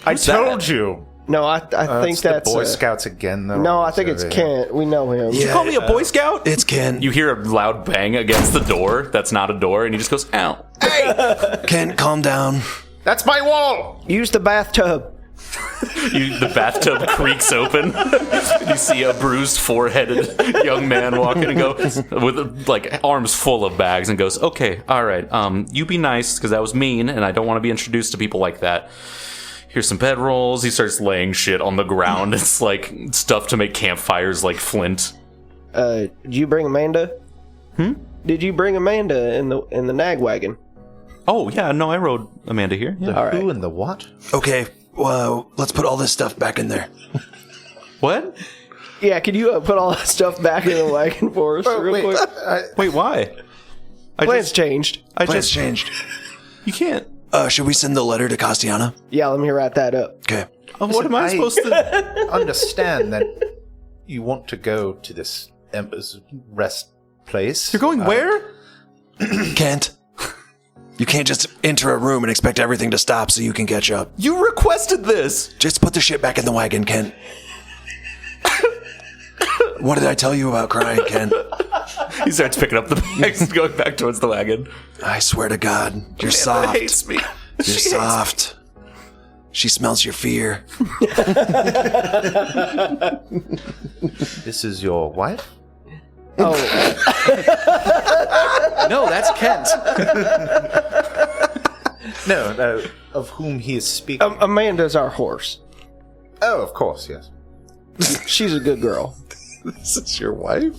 I told you. No, I think It's that's the Boy Scouts again, though. No, I think So, it's yeah. Kent. We know him. You call me a Boy Scout? It's Ken. You hear a loud bang against the door. That's not a door, and he just goes, "Ow." Ken, calm down. That's my wall! Use the bathtub. The bathtub creaks open. You see a bruised, four-headed young man walking and go with like arms full of bags and goes, "Okay, all right. You be nice because that was mean, and I don't want to be introduced to people like that. Here's some bedrolls." He starts laying shit on the ground. It's like stuff to make campfires, like flint. Did you bring Amanda? Did you bring Amanda in the Nag Wagon? Oh yeah, no, I rode Amanda here. Yeah. The All right. who and the what? Okay, well, let's put all this stuff back in there. What? Yeah, can you put all that stuff back in the wagon for us real quick? Wait, why? Plans changed. Plans changed. You can't. Should we send the letter to Castiana? Yeah, let me write that up. Okay. What am I supposed to? Understand that you want to go to this Ember's Rest place. You're going where? Kent, you can't just enter a room and expect everything to stop so you can catch up. You requested this. Just put the shit back in the wagon, Kent. What did I tell you about crying, Kent? He starts picking up the bags and going back towards the wagon. I swear to God, you're Amanda soft. hates me. You're soft. She smells your fear. This is your wife? Oh, No, that's Kent. No, of whom he is speaking. Amanda's our horse. Oh, of course, yes. She's a good girl. This is your wife?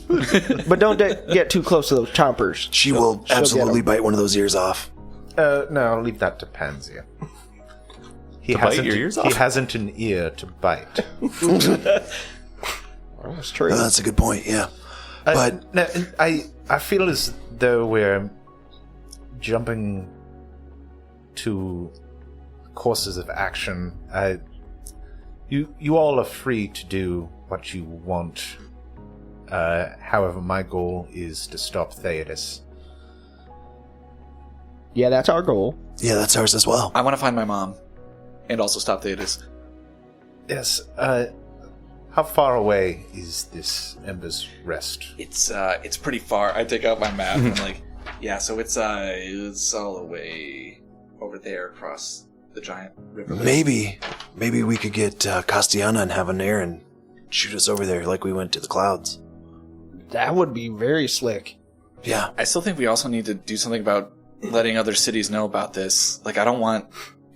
But don't get too close to those chompers. She will she'll absolutely get 'em. bite one of those ears off. No, I'll leave that to Pansy. He To bite your ears off? He hasn't an ear to bite. That's true. That's a good point, yeah. But No, I feel as though we're jumping to courses of action. You all are free to do what you want. However, my goal is to stop Theodus. Yeah, that's our goal. yeah, that's ours as well. I want to find my mom, and also stop Theodus. Yes. How far away is this Ember's Rest? It's pretty far. I take out my map and I'm like, yeah. So it's all the way over there across the giant river. Maybe we could get Castiana and have an air and shoot us over there like we went to the clouds. That would be very slick. Yeah. I still think we also need to do something about letting other cities know about this. Like, I don't want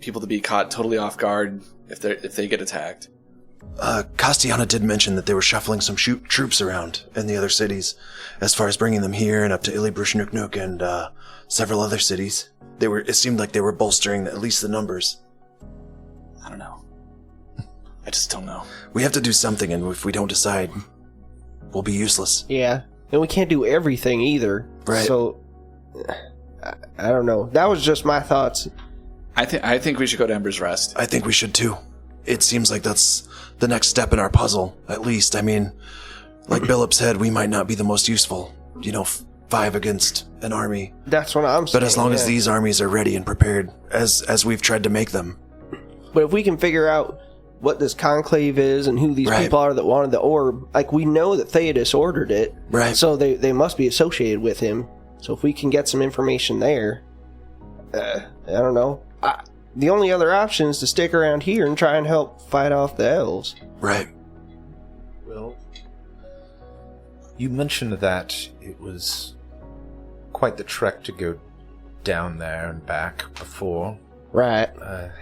people to be caught totally off guard if they get attacked. Castiana did mention that they were shuffling some troops around in the other cities, as far as bringing them here and up to Illibrushnuknuk and several other cities. It seemed like they were bolstering at least the numbers. I don't know. I just don't know. We have to do something, and if we don't decide, we'll be useless. Yeah, and we can't do everything either. Right. So, I don't know. That was just my thoughts. I think we should go to Ember's Rest. I think we should too. It seems like that's the next step in our puzzle, at least. I mean, like Billup said, we might not be the most useful. 5 against an army. That's what I'm saying. But as long as these armies are ready and prepared, as we've tried to make them. But if we can figure out what this conclave is and who these people are that wanted the orb, like, we know that Theodus ordered it. Right. So they must be associated with him. So if we can get some information there, I don't know. The only other option is to stick around here and try and help fight off the elves. Right. Well, you mentioned that it was quite the trek to go down there and back before. Right.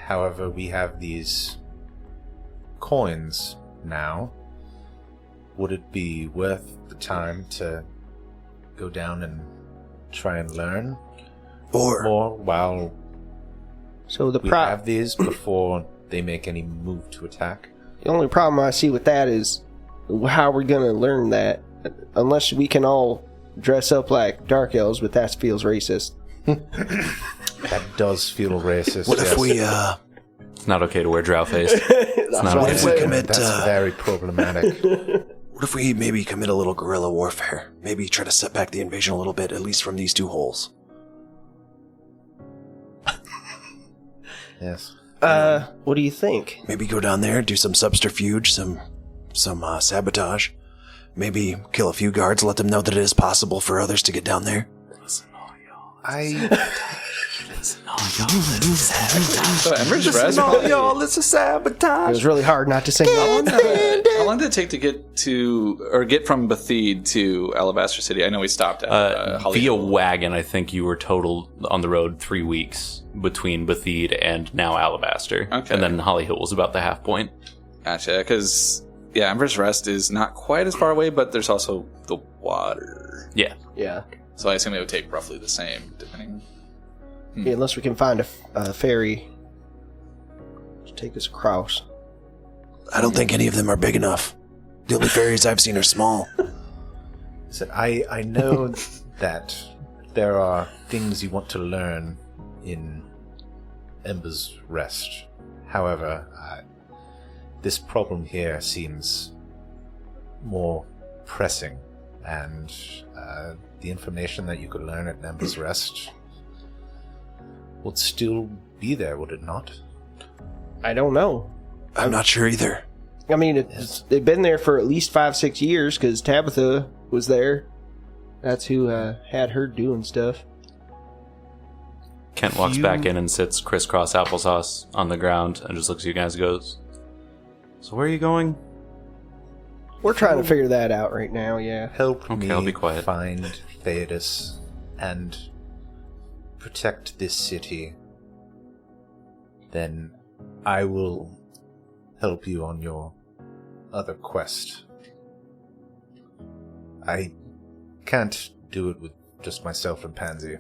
However, we have these coins now. Would it be worth the time to go down and try and learn more while so we have these before they make any move to attack? The only problem I see with that is how we're going to learn that. Unless we can all dress up like dark elves, but that feels racist. That does feel racist. What if we, It's not okay to wear drow face. It's not what if we okay. commit, That's very problematic. what if we maybe commit a little guerrilla warfare? Maybe try to set back the invasion a little bit, at least from these 2 holes. Yes. What do you think? Maybe go down there, do some subterfuge, some sabotage. Maybe kill a few guards, let them know that it is possible for others to get down there. Listen, all y'all. So Ember's Rest. Y'all, it's a sabotage. It was really hard not to sing. How long did it take to get from Bethede to Alabaster City? I know we stopped at Holly. Via wagon, I think you were total on the road 3 weeks between Bethede and now Alabaster. Okay. And then Holly Hill was about the half point. Gotcha, because Ember's Rest is not quite as far away, but there's also the water. Yeah. Yeah. So I assume it would take roughly the same, depending. Yeah, unless we can find a ferry to take us across. I don't think any of them are big enough. The only ferries I've seen are small. Listen, I know that there are things you want to learn in Ember's Rest. However, this problem here seems more pressing, and the information that you could learn at Ember's Rest would still be there, would it not? I don't know. I'm not sure either. I mean, they've been there for at least 5-6 years because Tabitha was there. That's who had her doing stuff. Kent walks back in and sits crisscross applesauce on the ground and just looks at you guys and goes, "So where are you going?" We're trying to figure that out right now, yeah. Help Okay, me I'll be quiet. find Theodus and protect this city. Then I will help you on your other quest. I can't do it with just myself and Pansy,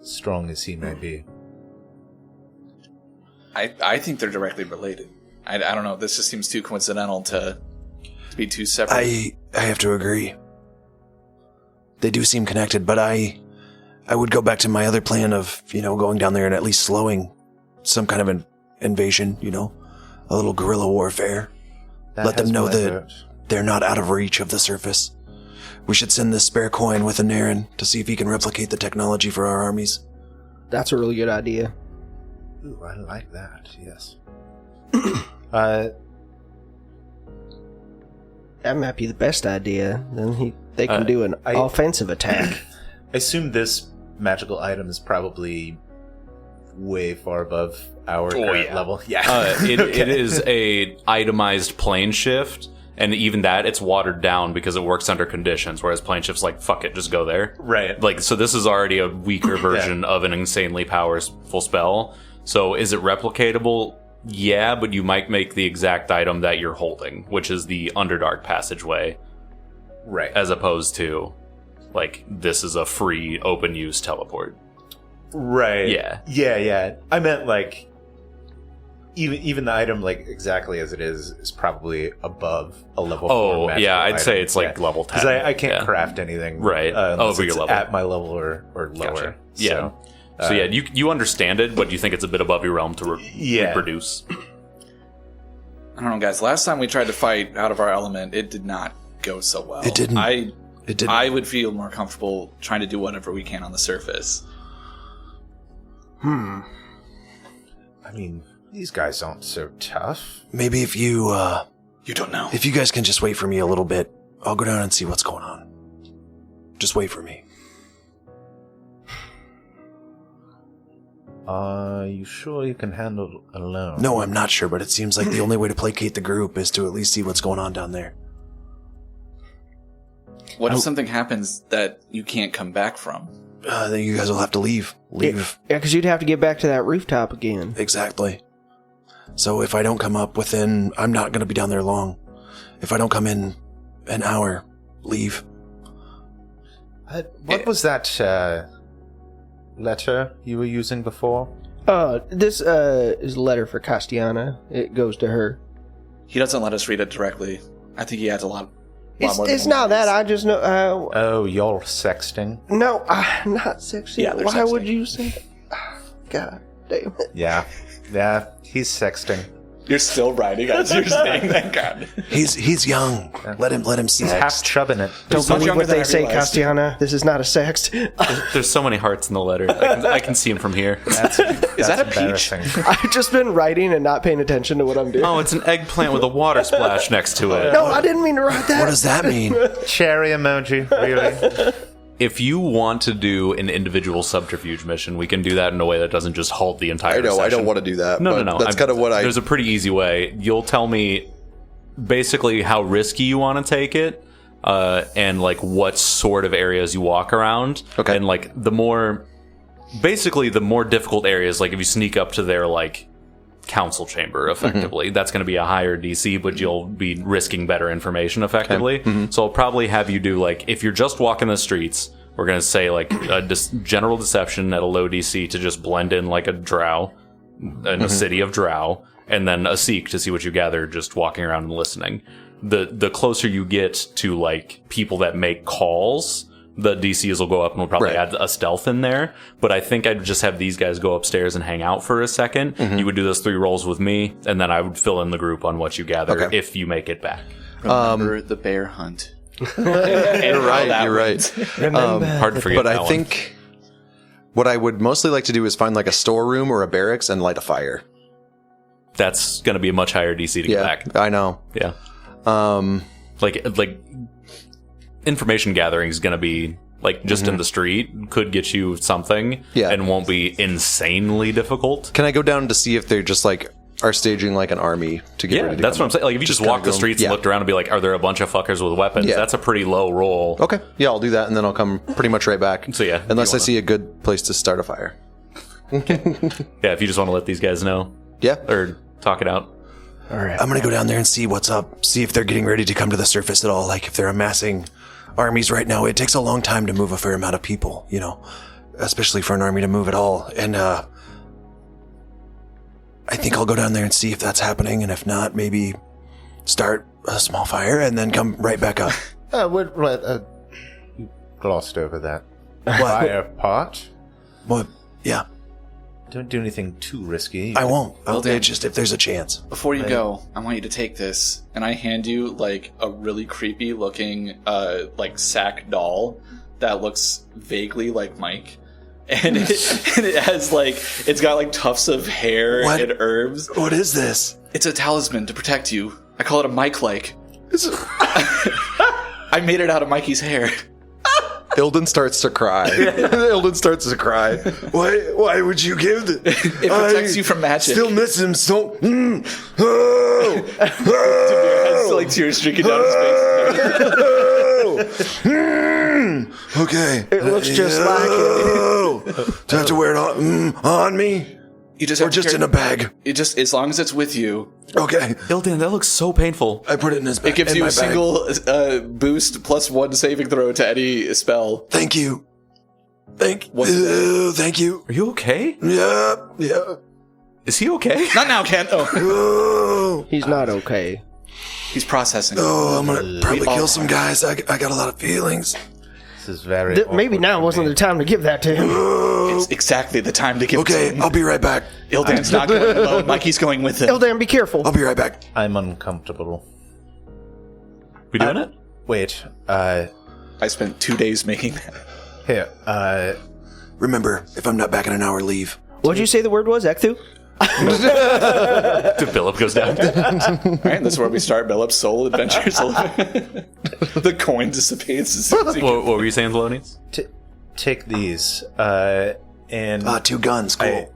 strong as he may be. I think they're directly related. I don't know. This just seems too coincidental to be two separate. I have to agree. They do seem connected, but I would go back to my other plan of, going down there and at least slowing some kind of an invasion, a little guerrilla warfare. Let them know that they're not out of reach of the surface. We should send this spare coin with Anarin to see if he can replicate the technology for our armies. That's a really good idea. Ooh, I like that, yes. That might be the best idea. Then they can do an offensive attack. I assume this magical item is probably way far above our current level. Yeah. It is a itemized plane shift, and even that, it's watered down because it works under conditions, whereas plane shift's like, fuck it, just go there. Right. So this is already a weaker version of an insanely powerful spell. So is it replicatable? Yeah, but you might make the exact item that you're holding, which is the Underdark passageway. Right. As opposed to, this is a free open use teleport. Right. Yeah. Yeah. I meant, even the item, exactly as it is probably above a level 4 magical yeah, I'd item. say it's, level 10. Because I can't craft anything. Right. Unless Over your it's level. at my level or lower. Gotcha. Yeah. So yeah, you understand it, but you think it's a bit above your realm to reproduce. I don't know, guys. Last time we tried to fight out of our element, it did not go so well. It didn't. I would feel more comfortable trying to do whatever we can on the surface. I mean, these guys aren't so tough. Maybe if you, You don't know. if you guys can just wait for me a little bit, I'll go down and see what's going on. Just wait for me. Are you sure you can handle it alone? No, I'm not sure, but it seems like the only way to placate the group is to at least see what's going on down there. What if something happens that you can't come back from? Then you guys will have to leave. Leave. Yeah, because you'd have to get back to that rooftop again. Exactly. So if I don't come up within... I'm not going to be down there long. If I don't come in an hour, leave. What was that letter you were using before? This is a letter for Castiana. It goes to her. He doesn't let us read it directly. I think he adds a lot more. It's not that. I just know... Oh, you're sexting? no, I'm not sexy. Yeah, they're Why sexting. would you say... God damn it. Yeah, he's sexting. You're still writing as you're saying that, God. He's young. Let him see. He's half chubbing it. Don't much believe younger what than they I say, realized. Castiana. This is not a sext. There's so many hearts in the letter. I can see them from here. That's that a peach? embarrassing. I've just been writing and not paying attention to what I'm doing. Oh, it's an eggplant with a water splash next to it. No, I didn't mean to write that. What does that mean? Cherry emoji, really? If you want to do an individual subterfuge mission, we can do that in a way that doesn't just halt the entire I know, session. I don't want to do that. No, but no. That's kind of what I... There's a pretty easy way. You'll tell me basically how risky you want to take it, and like what sort of areas you walk around. Okay. And like the more difficult areas, like if you sneak up to their like council chamber effectively, that's going to be a higher DC, but you'll be risking better information effectively. So I'll probably have you do like, if you're just walking the streets, we're going to say like a general deception at a low DC to just blend in like a drow in a city of drow, and then a seek to see what you gather just walking around and listening. The closer you get to like people that make calls, the DCs will go up, and we'll probably add a stealth in there. But I think I'd just have these guys go upstairs and hang out for a second. You would do those 3 rolls with me, and then I would fill in the group on what you gather if you make it back. Remember the bear hunt. You're right. Hard to forget. But that I one. think what I would mostly like to do is find like a storeroom or a barracks and light a fire. That's going to be a much higher DC to get back. I know. Yeah. Like information gathering is going to be like just in the street, could get you something, and won't be insanely difficult. Can I go down to see if they're just like are staging like an army to get ready to That's come what I'm saying. Like if you just walk the streets and looked around and be like, are there a bunch of fuckers with weapons? Yeah. That's a pretty low roll. Okay, yeah, I'll do that, and then I'll come pretty much right back. So yeah, unless you I see a good place to start a fire. Yeah, if you just want to let these guys know. Yeah. Or talk it out. All right. I'm going to go down there and see what's up. See if they're getting ready to come to the surface at all. Like if they're amassing armies right now. It takes a long time to move a fair amount of people, you know, especially for an army to move at all. And I think I'll go down there and see if that's happening. And if not, maybe start a small fire and then come right back up. You glossed over that fire part. Well, yeah, Don't do anything too risky. I won't. Well, Dan, Just if there's a chance. Before you go, I want you to take this, and I hand you like a really creepy looking like sack doll that looks vaguely like Mike. And it has like, it's got like tufts of hair What? and herbs. What is this? It's a talisman to protect you. I call it a Mike-like. I made it out of Mikey's hair. Ilden starts to cry. Ilden starts to cry. Why would you give it? It protects you from magic. Still miss him so. Has like tears streaking down his face. Okay. It looks just like it. Do I have to wear it on me? You just Or have to just carry- in a bag? It just, as long as it's with you, Okay. Ildan, that looks so painful. I put it in his bag. it gives in you my a bag. single boost plus 1 saving throw to any spell. Thank you. Thank What's you. Thank you. Are you okay? Yeah. Is he okay? Not now, Ken. Oh, Oh, He's not okay. he's processing. I'm gonna probably kill some guys. I got a lot of feelings. This is very Maybe awkward now for wasn't me. the time to give that to him. It's exactly the time to give it to Okay, him. I'll be right back. Ildan's not going alone. Mikey's going with him. Ildan, be careful. I'll be right back. I'm uncomfortable. We doing it? Wait, I spent 2 days making that. here, Remember, if I'm not back in an hour, leave. What'd you say the word was, Ekthu? Philip goes down. All right, this is where we start Billups' solo adventures. The coin dissipates as soon as he What were you saying, Thelonious? take these, and 2 guns, cool.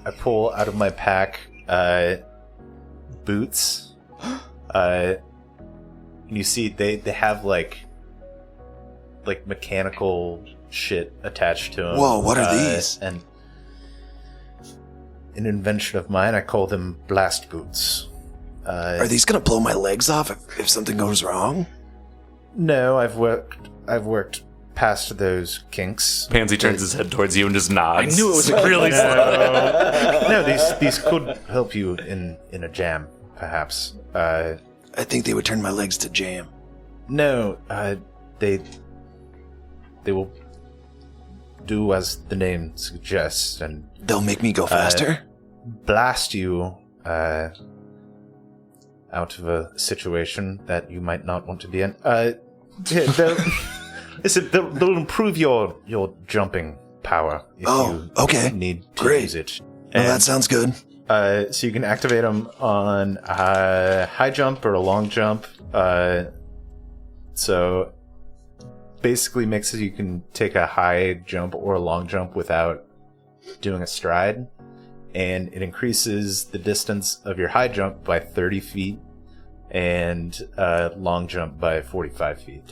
I pull out of my pack boots. And you see they have like mechanical shit attached to them. Whoa, what are these? And an invention of mine, I call them blast boots. Are these gonna blow my legs off if something goes wrong? No, I've worked past those kinks. Pansy turns his head towards you and just nods. I knew it was a really No, these could help you in a jam, perhaps. I think they would turn my legs to jam. No, they will do as the name suggests and They'll make me go faster? blast you out of a situation that you might not want to be in. They'll improve your jumping power if you okay. need to Great. use it. Well, that sounds good. So you can activate them on a high jump or a long jump. So basically makes it you can take a high jump or a long jump without doing a stride. And it increases the distance of your high jump by 30 feet and long jump by 45 feet.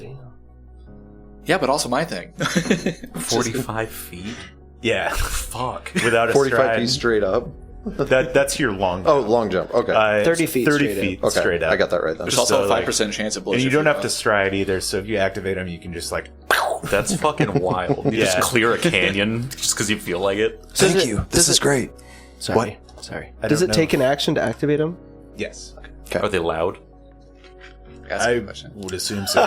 Yeah, but also my thing. 45 feet? Yeah. Fuck. Without a 45 stride. feet straight up. That's your long jump. Oh, long jump. Okay. 30 feet 30 straight feet Okay. straight up. I got that right then. There's also a like- 5% chance it blows And you your don't feet have to off. stride either, so if you activate them, you can just like... That's fucking wild. You just Yeah. clear a canyon just because you feel like it. Thank you. This is great. Sorry. What? Sorry. I Does don't it take know. an action to activate him? Yes. Are they loud? That's a I good question. would assume so.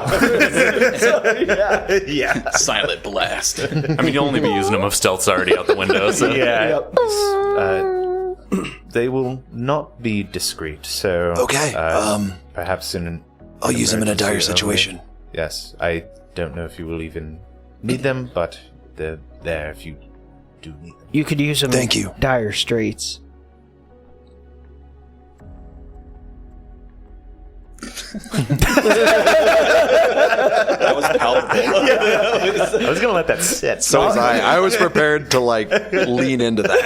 yeah. Silent blast. I mean, you'll only be using them if stealth's already out the window. So. Yeah. They will not be discreet, so... Okay, perhaps in an I'll use them in a dire emergency only. situation. Yes, I don't know if you will even need them, but they're there if you do need them. You could use them Thank in you. dire straits. That was palatable. I was gonna let that sit. So was I. I was prepared to lean into that.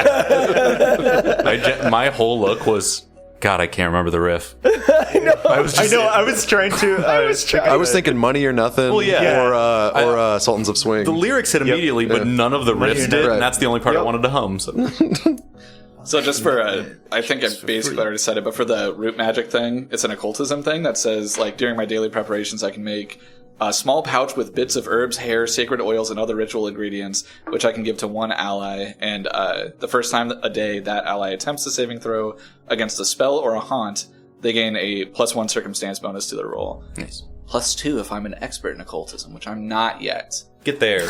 My whole look was, God, I can't remember the riff. I was trying to. I was thinking Money or Nothing, Well, yeah. or Sultans of Swing. The lyrics hit immediately, but none of the riffs did, Right. and that's the only part I wanted to hum. So. So just for, I think I basically already said it, but for the root magic thing, it's an occultism thing that says, like, during my daily preparations, I can make a small pouch with bits of herbs, hair, sacred oils, and other ritual ingredients, which I can give to one ally. And the first time a day that ally attempts a saving throw against a spell or a haunt, they gain a +1 circumstance bonus to their roll. Nice. +2 if I'm an expert in occultism, which I'm not yet. Get there.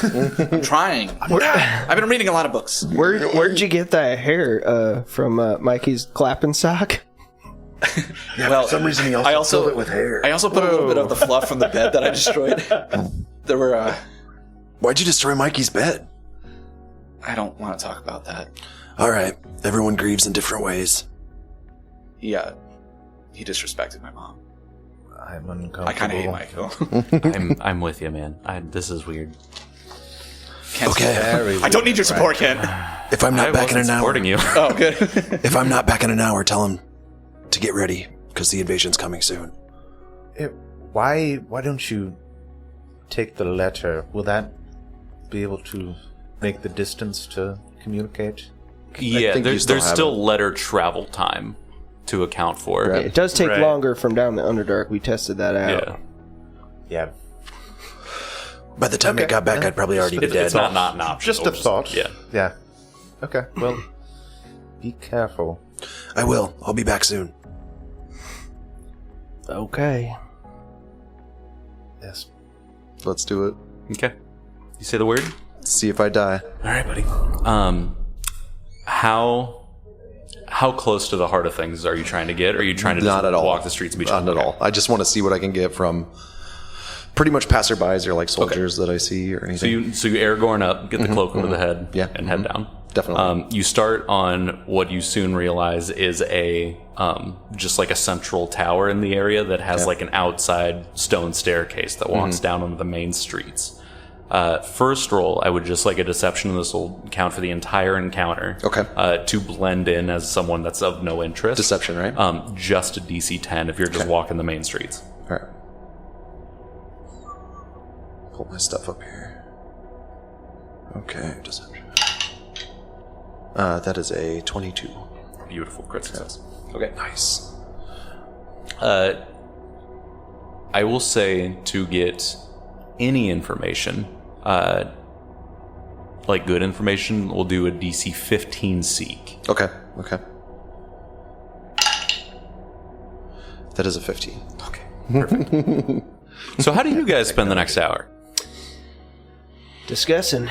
I'm trying. I've been reading a lot of books. Where'd you get that hair from Mikey's clapping sock? Well, For some reason, he also, I also filled it with hair. I also put a little bit of the fluff from the bed that I destroyed. There were, Why'd you destroy Mikey's bed? I don't want to talk about that. All right. Everyone grieves in different ways. He disrespected my mom. I'm uncomfortable. I kind of hate Michael. I'm with you, man. This is weird. Kent's Okay. Very I don't need your support, Kent. If I'm not I back in wasn't an hour, supporting you. Oh, good. if I'm not back in an hour, tell him to get ready because the invasion's coming soon. Why don't you take the letter? Will that be able to make the distance to communicate? Yeah, think you there's still have still letter travel time to account for. Right. It does take Right. longer from down the Underdark. We tested that out. Yeah. Yeah. By the time it got back, I'd probably already be dead. It's not an option. Just a thought. Yeah. Yeah. Okay. Well, be careful. I will. I'll be back soon. Okay. Yes. Let's do it. Okay. You say the word? See if I die. All right, buddy. How close to the heart of things are you trying to get? Or are you trying to Not just at all. walk the streets and be Not at all. I just want to see what I can get from pretty much passerbys or like soldiers that I see or anything. So you Aragorn up, get the cloak over the head, Yeah. and head down. Definitely. You start on what you soon realize is a just like a central tower in the area that has like an outside stone staircase that walks down onto the main streets. First roll, I would just like a deception, and this will count for the entire encounter. Okay. To blend in as someone that's of no interest. Deception, right? Just a DC 10 if you're just walking the main streets. All right. Pull my stuff up here. Okay, deception. That is a 22. Beautiful crit success. Okay. Nice. I will say to get any information, like good information, we'll do a DC 15 seek. Okay. That is a 15. Okay, perfect. So how do you guys spend the next hour? Discussing.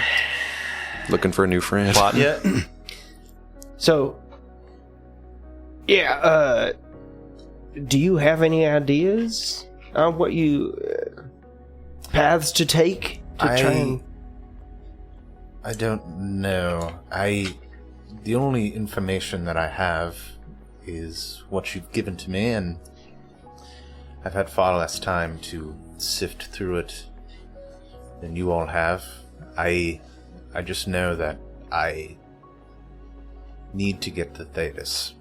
Looking for a new friend. Plotting? Yeah. So, yeah, do you have any ideas on what you paths to take to try and... I don't know. The only information that I have is what you've given to me, and I've had far less time to sift through it than you all have. I just know that I need to get to Theodus.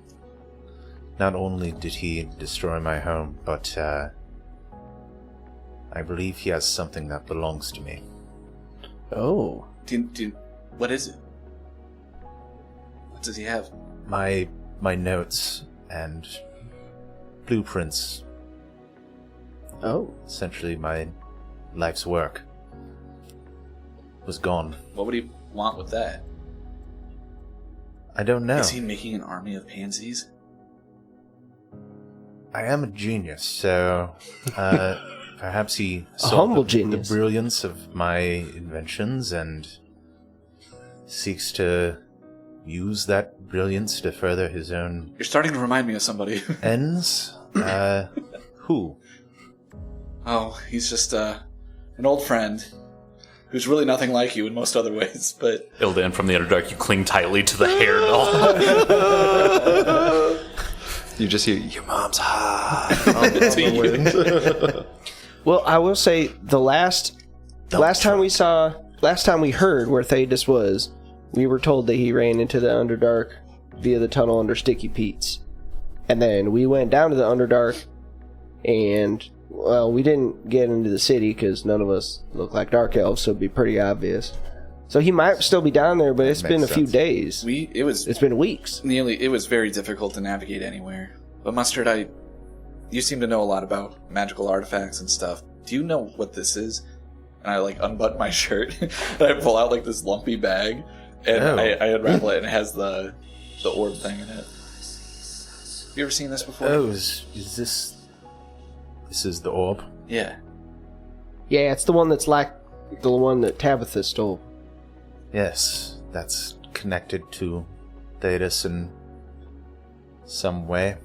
Not only did he destroy my home, but I believe he has something that belongs to me. Oh. What is it? What does he have? My notes and blueprints. Oh. Essentially my life's work was gone. What would he want with that? I don't know. Is he making an army of pansies? I am a genius, so perhaps he saw humble the genius. brilliance of my inventions and seeks to use that brilliance to further his own You're starting to remind me of somebody. ends. Who? Oh, he's just an old friend who's really nothing like you in most other ways, but... Ildan from the Underdark, you cling tightly to the hair doll. You just hear, your mom's hot. Well, I will say the last time we heard where Theodus was, we were told that he ran into the Underdark via the tunnel under Sticky Pete's. And then we went down to the Underdark, and, well, we didn't get into the city because none of us look like Dark Elves, so it'd be pretty obvious. So he might still be down there, but it's been a few days. It's been weeks. It was very difficult to navigate anywhere. But Mustard, you seem to know a lot about magical artifacts and stuff. Do you know what this is? And I unbutton my shirt and I pull out this lumpy bag and I unravel it and it has the orb thing in it. Have you ever seen this before? Oh, is this is the orb? Yeah. Yeah, it's the one that's like the one that Tabitha stole. Yes, that's connected to Theodus in some way,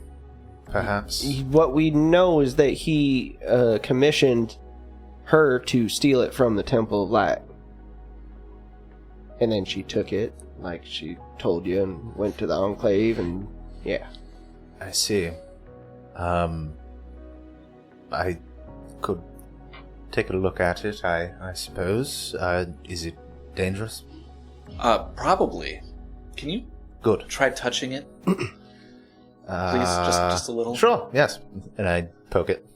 perhaps. What we know is that he commissioned her to steal it from the Temple of Light. And then she took it, like she told you, and went to the Enclave, and yeah. I see. I could take a look at it, I suppose. Is it dangerous? Probably. Can you Good. try touching it? Please, just a little. Sure, yes. And I poke it.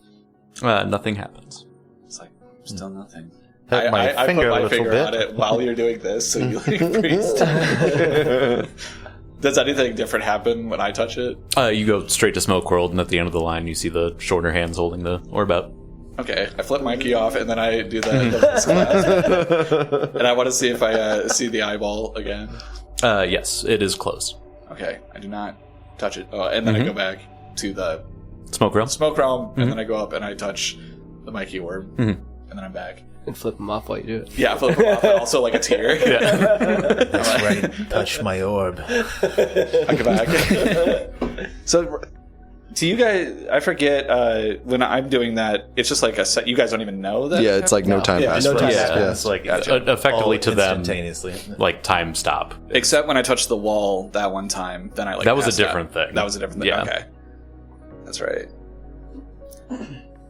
Nothing happens. It's still nothing. Hurt my I finger put a my little finger bit. on it while you're doing this, so you freeze. Does anything different happen when I touch it? You go straight to Smoke World, and at the end of the line, you see the shorter hands holding the orb out. Okay, I flip Mikey off, and then I do the class. And I want to see if I see the eyeball again. Yes, it is closed. Okay, I do not touch it. Oh, and then I go back to the Smoke Realm? smoke realm, and then I go up and I touch the Mikey orb, and then I'm back. And flip them off while you do it. Yeah, flip them off. And also like a tear. That's right. Touch my orb. I go back. So, to you guys, I forget when I'm doing that. It's just like a set. You guys don't even know that. Yeah, it's like no time Yeah, passed. no time first. passed. Yeah. It's like Effectively all to them, instantaneously. like time stop. Except when I touched the wall that one time, then I like That was a passed out. different thing. That was a different thing. Yeah. Okay, that's right.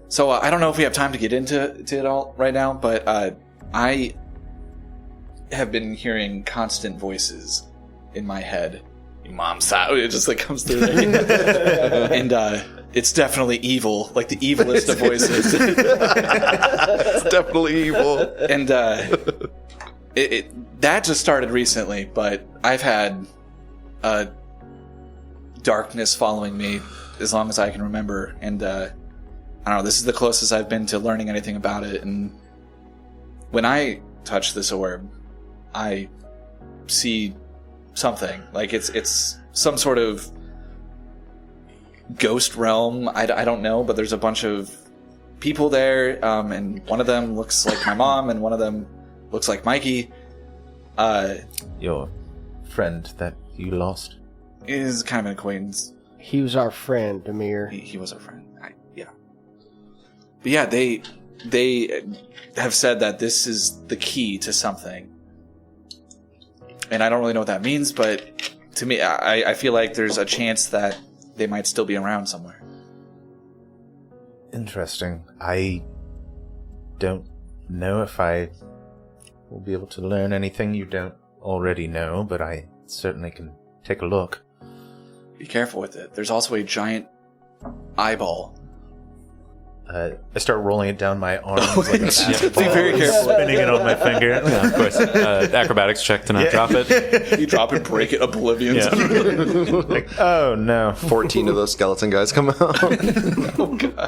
So I don't know if we have time to get into it all right now, but I have been hearing constant voices in my head. Your mom's side. It just like comes through, and it's definitely evil, like the evilest of voices. It's definitely evil. And that just started recently, but I've had darkness following me as long as I can remember, and I don't know, this is the closest I've been to learning anything about it, and when I touch this orb, I see something. Like it's some sort of ghost realm. I don't know, but there's a bunch of people there, and one of them looks like my mom, and one of them looks like Mikey. Your friend that you lost? Is kind of an acquaintance. He was our friend, Amir. He was our friend. Yeah. But yeah, they have said that this is the key to something. And I don't really know what that means, but to me, I feel like there's a chance that they might still be around somewhere. Interesting. I don't know if I will be able to learn anything you don't already know, but I certainly can take a look. Be careful with it. There's also a giant eyeball. I start rolling it down my arm. Like Be very careful. Spinning it on my finger. Yeah, of course. Acrobatics check to not drop it. You drop it, break it, oblivion. Like, oh no. 14 of those skeleton guys come out.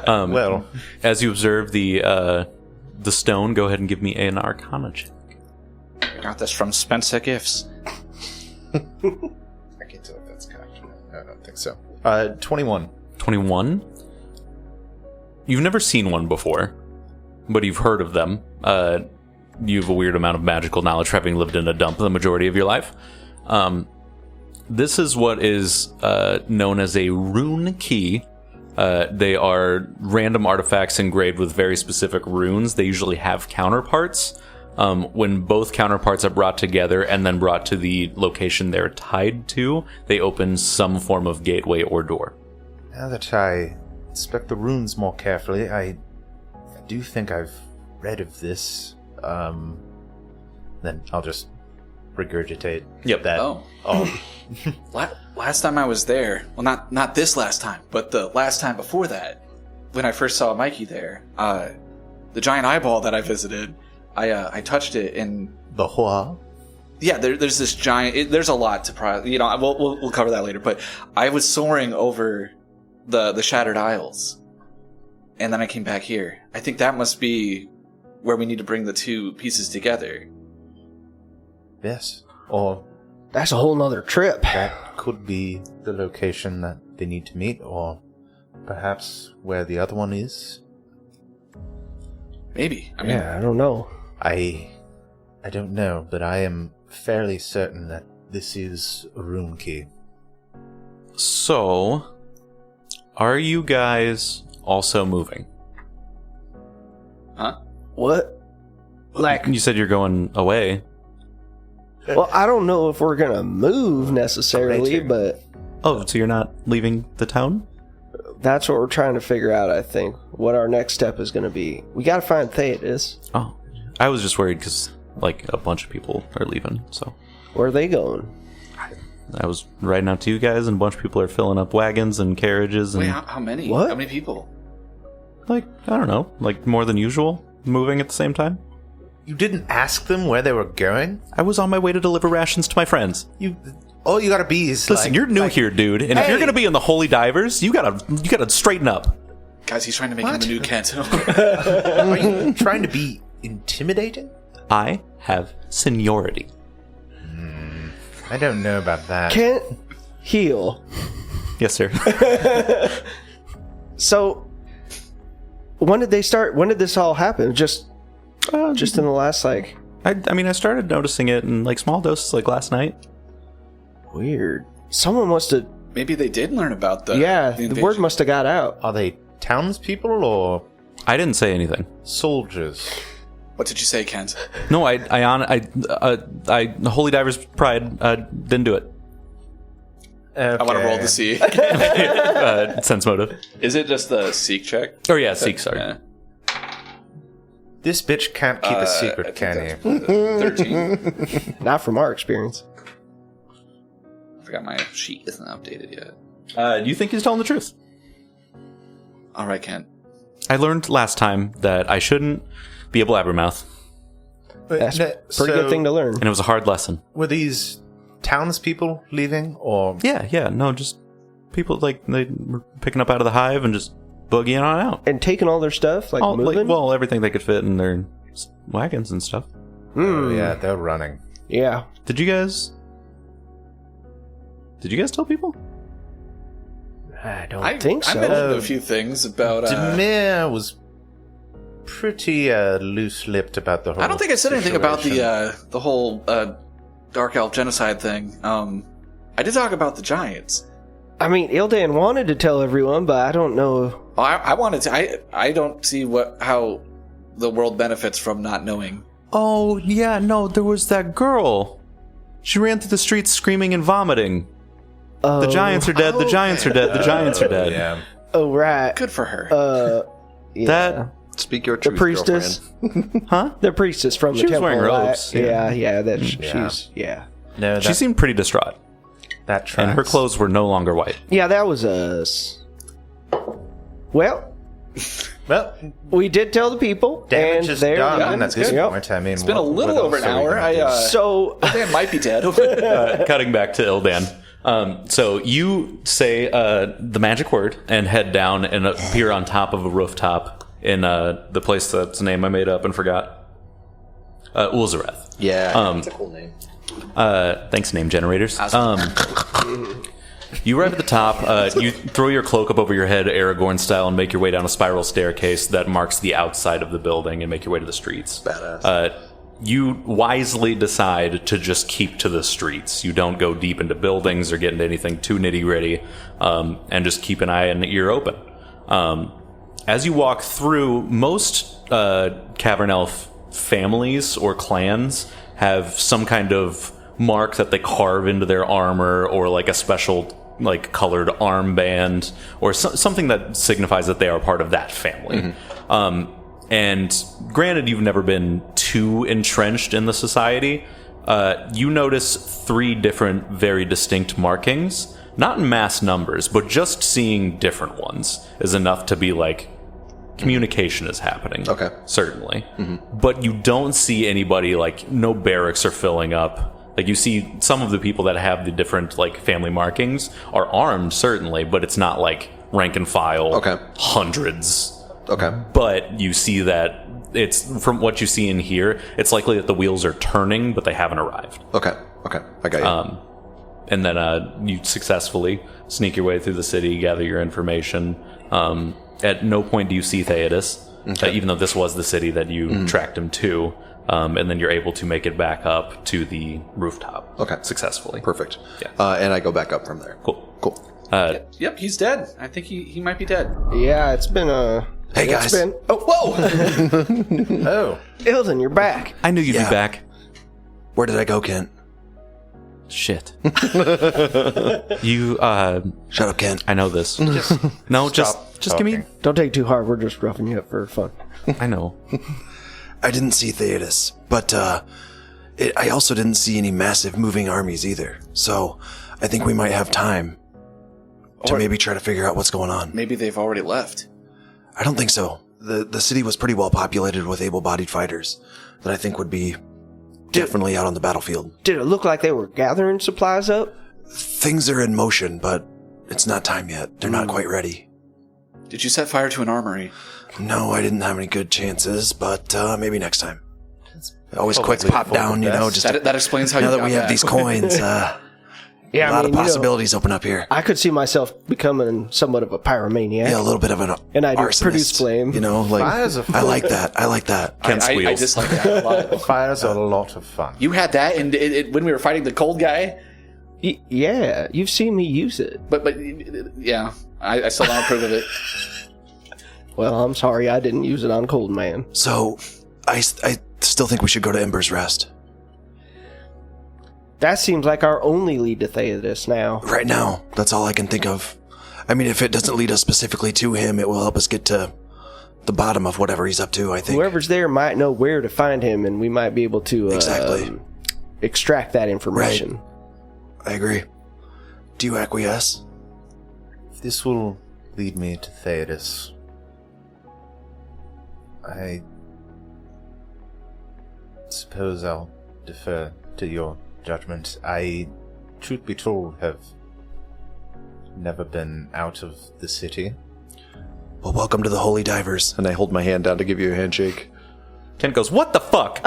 Well, As you observe the stone, go ahead and give me an Arcana check. I got this from Spencer Gifts. I can't tell if that's correct. No, I don't think so. 21. 21. You've never seen one before, but you've heard of them. You have a weird amount of magical knowledge for having lived in a dump the majority of your life. This is what is known as a rune key. They are random artifacts engraved with very specific runes. They usually have counterparts. When both counterparts are brought together and then brought to the location they're tied to, they open some form of gateway or door. Now that I inspect the runes more carefully, I do think I've read of this. Then I'll just regurgitate that. Oh. Last time I was there, well, not this last time, but the last time before that, when I first saw Mikey there, the giant eyeball that I visited, I touched it, and The Hua? yeah, there's this giant. There's a lot to probably, we'll cover that later. But I was soaring over the Shattered Isles, and then I came back here. I think that must be where we need to bring the two pieces together. Yes. Or That's a whole nother trip. that could be the location that they need to meet, or perhaps where the other one is. Maybe. I mean, Yeah, I don't know. I don't know, but I am fairly certain that this is a rune key. So, are you guys also moving? huh? What? Like, You said you're going away. well, I don't know if we're gonna move necessarily, Right. but Oh, so you're not leaving the town? that's what we're trying to figure out, I think. What our next step is gonna be. We gotta find Theodus. Oh, I was just worried because, like, a bunch of people are leaving, so... Where are they going? I was riding out to you guys, and a bunch of people are filling up wagons and carriages, and Wait, how many? What? How many people? like, I don't know, like more than usual, moving at the same time. You didn't ask them where they were going? I was on my way to deliver rations to my friends. All you gotta be is Listen, you're new here, dude, and if you're Hey! gonna be in the Holey Divers, you gotta straighten up. Guys, he's trying to make him the new Kent. Are you trying to be intimidating? I have seniority. I don't know about that. Can't heal. Yes, sir. So, when did they start? When did this all happen? Just Just in the last, like... I mean, I started noticing it in like small doses, like last night. Weird. Someone must have... Maybe they did learn about the... Yeah, the the word must have got out. Are they townspeople or I didn't say anything. soldiers? What did you say, Kent? No, Holey Divers Pride didn't do it. I want to roll to see. Sense motive. Is it just the seek check? Oh yeah, seek. Sorry. Yeah. This bitch can't keep a I secret, think can that's you? 13. Not from our experience. I forgot my sheet isn't updated yet. Do you think he's telling the truth? All right, Kent. I learned last time that I shouldn't be a blabbermouth, That's a pretty good thing to learn. and it was a hard lesson. Were these townspeople leaving, or Yeah, no, just people like they were picking up out of the hive and just boogieing on out. And taking all their stuff, like moving? Everything they could fit in their wagons and stuff. oh, yeah, they're running? Yeah. Did you guys tell people? I don't think so. I mentioned a few things about... Demir was pretty loose-lipped about the whole I don't think I said anything about situation. the whole Dark Elf genocide thing. I did talk about the giants. I mean, Ildan wanted to tell everyone, but I don't know. I wanted to. I don't see how the world benefits from not knowing. Oh yeah, no, there was that girl. She ran through the streets screaming and vomiting. The giants are dead. The giants are dead. The giants are dead. Yeah. Oh, right. Good for her. Yeah. That Speak your The truth, priestess. girlfriend. huh? The priestess from She the was temple. wearing right? robes, Yeah, yeah. she's... Yeah. No, She seemed pretty distraught, that tracks. and her clothes were no longer white. Yeah, that was us. Well, Well, we did tell the people, damage and is they're done at this Yep. point. I mean, It's been a little over an hour. So, Dan might be dead. Cutting back to Ildan. So you say the magic word and head down and appear on top of a rooftop in the place that's a name I made up and forgot. Ulzareth. Yeah, that's a cool name. Thanks, name generators. You arrive at the top. You throw your cloak up over your head, Aragorn style, and make your way down a spiral staircase that marks the outside of the building and make your way to the streets. Badass. You wisely decide to just keep to the streets. You don't go deep into buildings or get into anything too nitty-gritty, and just keep an eye and an ear open. As you walk through, most Cavern Elf families or clans have some kind of mark that they carve into their armor, or like a special like colored armband, or something that signifies that they are part of that family. And granted, you've never been too entrenched in the society. You notice 3 different, very distinct markings. Not in mass numbers, but just seeing different ones is enough to be like, communication is happening. Okay. Certainly. But you don't see anybody, like, no barracks are filling up. Like, you see some of the people that have the different, like, family markings are armed, certainly, but it's not like rank and file. Okay. Hundreds. Okay. But you see that it's, from what you see in here, it's likely that the wheels are turning, but they haven't arrived. Okay. I got you. And then you successfully sneak your way through the city, gather your information. At no point do you see Theodus, even though this was the city that you tracked him to. And then you're able to make it back up to the rooftop. Okay. Successfully. Perfect. Yeah. And I go back up from there. Cool. Yep, he's dead. I think he might be dead. yeah, it's been a... Hey, it's guys. been... Oh, whoa! Oh, Ildan, you're back. I knew you'd Yeah. be back. Where did I go, Kent? Shit. You, Shut up, Kent. I know this. No, just give me... talking. Don't take it too hard. We're just roughing you up for fun. I know. I didn't see Theodus, but I also didn't see any massive moving armies either. So I think we might have time to maybe try to figure out what's going on. Maybe they've already left. I don't think so. The city was pretty well populated with able-bodied fighters that I think would be definitely out on the battlefield. Did it look like they were gathering supplies up? Things are in motion, but it's not time yet. They're not quite ready. Did you set fire to an armory? No, I didn't have any good chances, but maybe next time. Always probably quick pop for the down, you know, best. just That explains how now you that got we have back. these coins, Yeah, A lot of possibilities open up here. I could see myself becoming somewhat of a pyromaniac. Yeah, a little bit of an And I do arsonist, produce flame. You know, like Fires are I like that. I like that. Ken I squeals. dislike that a lot. Fires are a lot of fun. You had that, and when we were fighting the cold guy. Yeah, you've seen me use it. But yeah, I still don't approve of it. Well, I'm sorry I didn't use it on Cold Man. So, I still think we should go to Ember's Rest. That seems like our only lead to Theodus now. Right now, that's all I can think of. I mean, if it doesn't lead us specifically to him, it will help us get to the bottom of whatever he's up to, I think. Whoever's there might know where to find him, and we might be able to Exactly. extract that information. I agree. Do you acquiesce? If this will lead me to Theodus, I suppose I'll defer to your judgment. I, truth be told, have never been out of the city. Well, welcome to the Holey Divers. And I hold my hand down to give you a handshake. Ken goes, "What the fuck?"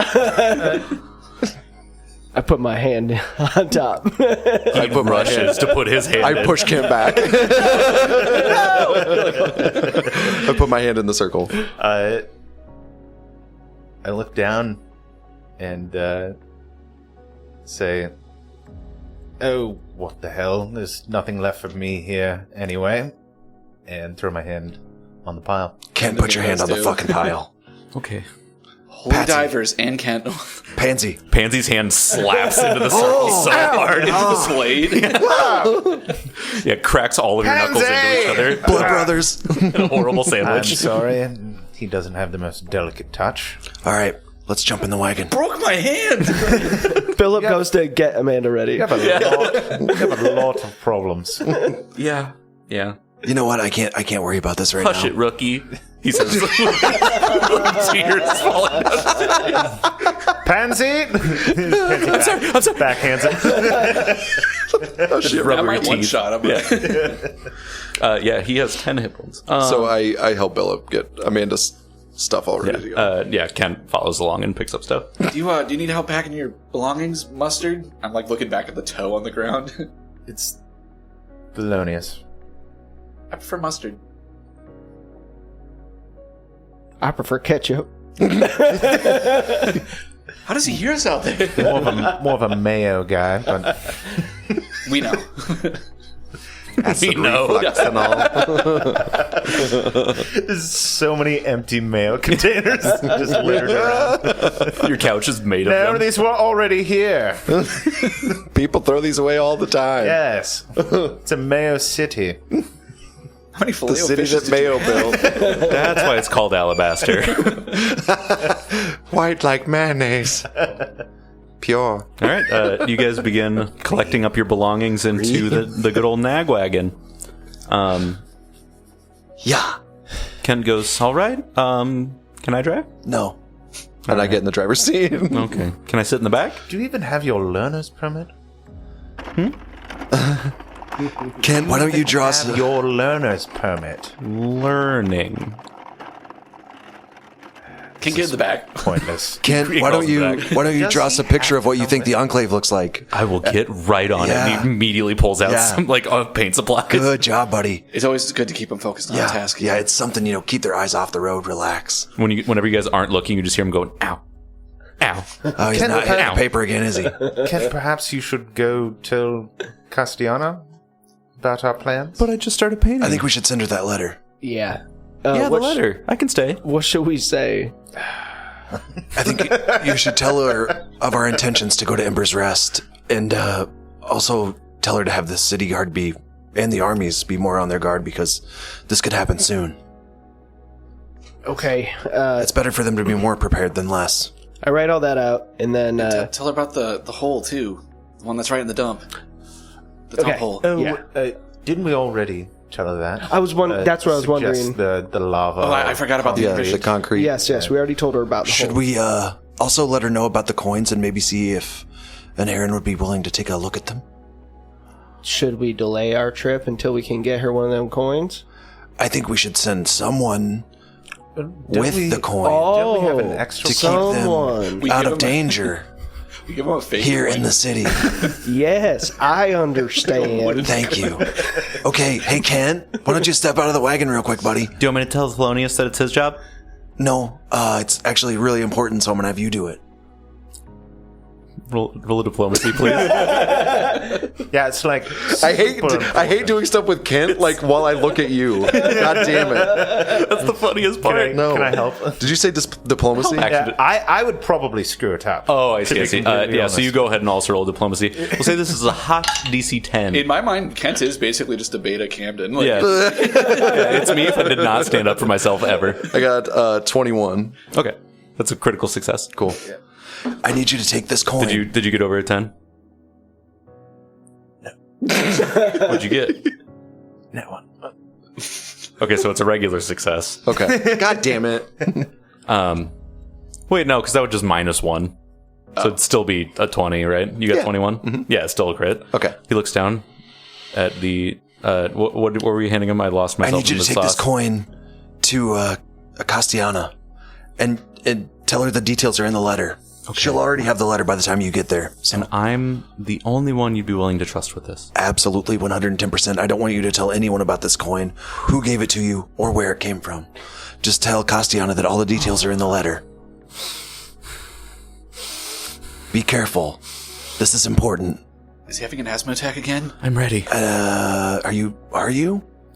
I put my hand on top. He rushes to put his hand I in. push Kent back. I put my hand in the circle. I look down and say, "Oh, what the hell? There's nothing left for me here anyway." And throw my hand on the pile. Can't put your hand on the do. fucking pile. Okay. Holy Patsy. Divers and Kent. Pansy. Pansy's hand slaps into the circle so hard. It's the blade. Yeah, cracks all of your knuckles into each other. Blood Brothers. In a horrible I'm sandwich. sorry, he doesn't have the most delicate touch. All right, let's jump in the wagon. Broke my hand. Philip goes to get Amanda ready. You have a lot of problems. Yeah. Yeah. You know what? I can't worry about this right Hush now. it, rookie. He says, tears falling down. Pansy! I'm sorry. Backhands it. Oh, shit. I Rubbery might one teeth. shot him. Yeah, he has 10 hit points. So I help Bella get Amanda's stuff all ready to go. Yeah, Ken follows along and picks up stuff. Do you need help packing your belongings, Mustard? I'm like looking back at the toe on the ground. It's Thelonious. I prefer mustard. I prefer ketchup. How does he hear us out there? More of a mayo guy, but We know. Acid know. reflux and all. there's so many empty mayo containers just littered around. Your couch is made of No, them. these were already here. People throw these away all the time. Yes. It's a mayo city. How many The filet city fishes that did you Mayo have? built. That's why it's called Alabaster. White like mayonnaise. Pure. All right, you guys begin collecting up your belongings into the good old Nag Wagon. Yeah. Ken goes, all right, can I drive? No. And I get in the driver's seat. Okay. Can I sit in the back? Do you even have your learner's permit? Ken, why don't you draw us? Have your learner's permit. Learning. Can get in the back. Pointless. Ken, He why don't calls you back. draw us a picture of what you think the Enclave looks like? I will get right on it. And Yeah. he immediately pulls out Yeah. some paint supplies. Good job, buddy. It's always good to keep them focused on Yeah, the task. yeah, it's something, keep their eyes off the road, relax. Whenever you guys aren't looking, you just hear him going, ow, ow. Oh, he's not hitting the paper again, is he? Ken, perhaps you should go tell Castiana about our plans? But I just started painting. I think we should send her that letter. Yeah. yeah, the what letter. I can stay. What should we say? I think you should tell her of our intentions to go to Ember's Rest, and also tell her to have the city guard and the armies be more on their guard, because this could happen soon. Okay. It's better for them to be more prepared than less. I write all that out, and then Tell her about the hole, too. The one that's right in the dump. The dump Okay. hole. Oh, Yeah. Didn't we already tell her that? I was that's what I was Suggest wondering. The lava. Oh, I forgot about the Yeah, provisions. the concrete. Yes, we already told her about the Should whole. we also let her know about the coins and maybe see if an Aaron would be willing to take a look at them? Should we delay our trip until we can get her one of them coins? I think we should send someone with the coin Oh, Don't we have an extra to keep them someone. We out give of them a- danger. You give him a fake here coin. in the city. Yes, I understand. Thank you. Okay, hey Ken, why don't you step out of the wagon real quick, buddy? Do you want me to tell Thelonious that it's his job? No, it's actually really important, so I'm gonna have you do it. Roll a diplomacy, please. Yeah, it's like I hate doing stuff with Kent, like, while I look at you. God damn it. That's the funniest part. No. Can I help? Did you say diplomacy? Yeah, I would probably screw it up. Oh, I see. to I be see. completely Yeah, so honest. you go ahead and also roll diplomacy. We'll say this is a hot DC 10. In my mind, Kent is basically just a beta Camden. Like, Yeah. Yeah, it's me if I did not stand up for myself ever. I got 21. Okay. That's a critical success. Cool. I need you to take this coin. Did you get over a 10? No. What'd you get? No one. Okay, so it's a regular success. Okay. God damn it. Wait, no, because that would just -1. So it'd still be a 20, right? You got 21? Yeah, it's still a crit. Okay. He looks down at the... what were we handing him? I lost I myself need you in to the take this sauce. coin to Castiana and tell her the details are in the letter. She'll already have the letter by the time you get there. So And I'm the only one you'd be willing to trust with this. absolutely 110%. I don't want you to tell anyone about this coin, who gave it to you, or where it came from. Just tell Castiana that all the details are in the letter. Be careful. This is important. is he having an asthma attack again? I'm ready. Are you?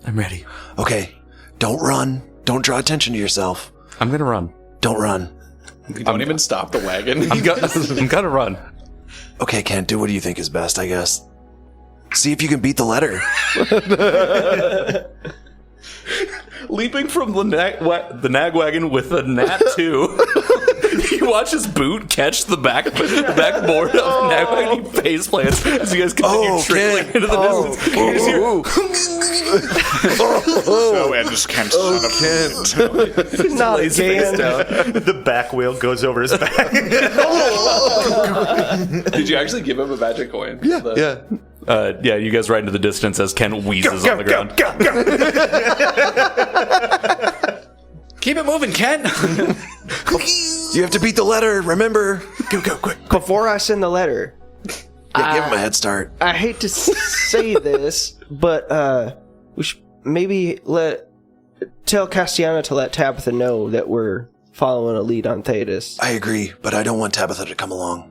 I'm ready. Okay. Don't run. Don't draw attention to yourself. I'm gonna run. Don't run. Don't even stop the wagon. I'm gonna run. Okay, Kent, do what do you think is best, I guess. See if you can beat the letter. Leaping from the Nag Wagon with a nat 2. You watch his boot catch the backboard of the Nag Wagon. He face plants as you guys continue trickling into the distance. So ends Kent, son of Kent. Not Lays face again. down. The back wheel goes over his back. Did you actually give him a magic coin? Yeah. Yeah, you guys ride into the distance as Ken wheezes on the ground. Keep it moving, Kent. You have to beat the letter, remember? Go, quick. Before I send the letter, Yeah, give him a head start. I hate to say this, but we should maybe tell Castiana to let Tabitha know that we're following a lead on Theodus. I agree, but I don't want Tabitha to come along.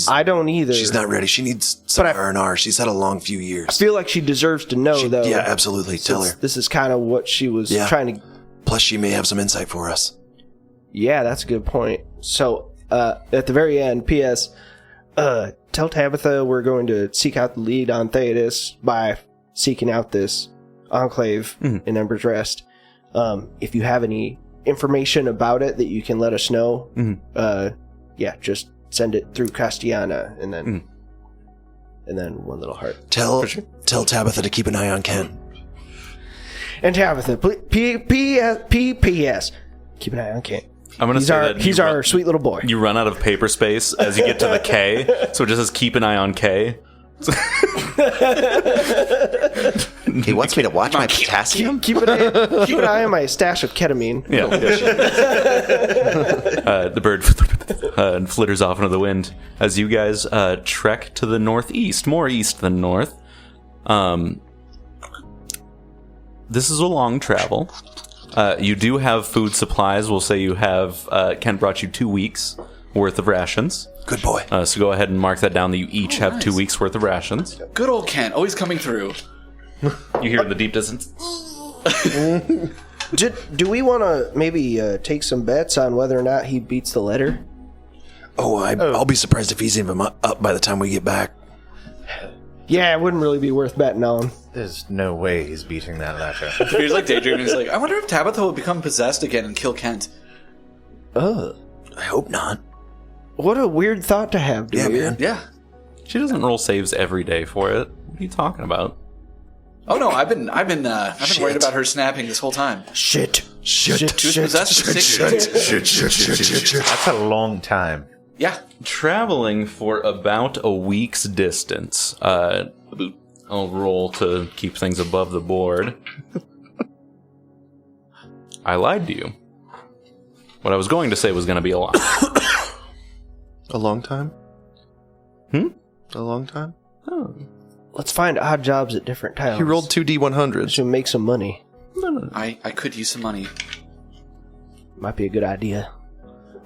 I don't either. She's not ready. She needs some R&R. She's had a long few I years. feel like she deserves to know, though. Yeah, absolutely. Tell since her. This is kind of what she was trying to... Plus, she may have some insight for us. Yeah, that's a good point. So, at the very end, P.S., tell Tabitha we're going to seek out the lead on Theodus by seeking out this enclave in Ember's Rest. If you have any information about it that you can let us know, just send it through Castiana, and then one little heart. Tell Tabitha to keep an eye on Ken. And Tabitha, P.S. Keep an eye on Ken. I'm gonna say that he's our sweet little boy. You run out of paper space as you get to the K, so it just says keep an eye on K. He wants me to watch my potassium? Keep an eye on my stash of ketamine. Yeah. The bird flitters off into the wind as you guys trek to the northeast, more east than north. This is a long travel. You do have food supplies. We'll say you have... Kent brought you 2 weeks worth of rations. Good boy. So go ahead and mark that down that you each have 2 weeks worth of rations. Good old Kent, always coming through. You hear in the deep distance. Do we want to maybe take some bets on whether or not he beats the letter? I'll be surprised if he's even up by the time we get back. Yeah, it wouldn't really be worth betting on. There's no way he's beating that letter. He's like daydreaming. He's like, I wonder if Tabitha will become possessed again and kill Kent. I hope not. What a weird thought to have, dude. Yeah, man. Yeah. She doesn't roll saves every day for it. What are you talking about? Oh no, I've been worried about her snapping this whole time. Shit. She was possessed for 6 years. That's a long time. Yeah. Traveling for about a week's distance. I'll roll to keep things above the board. I lied to you. What I was going to say was going to be a lot. A long time? A long time. Let's find odd jobs at different towns. He rolled 2 D100s. to make some money. I could use some money. Might be a good idea.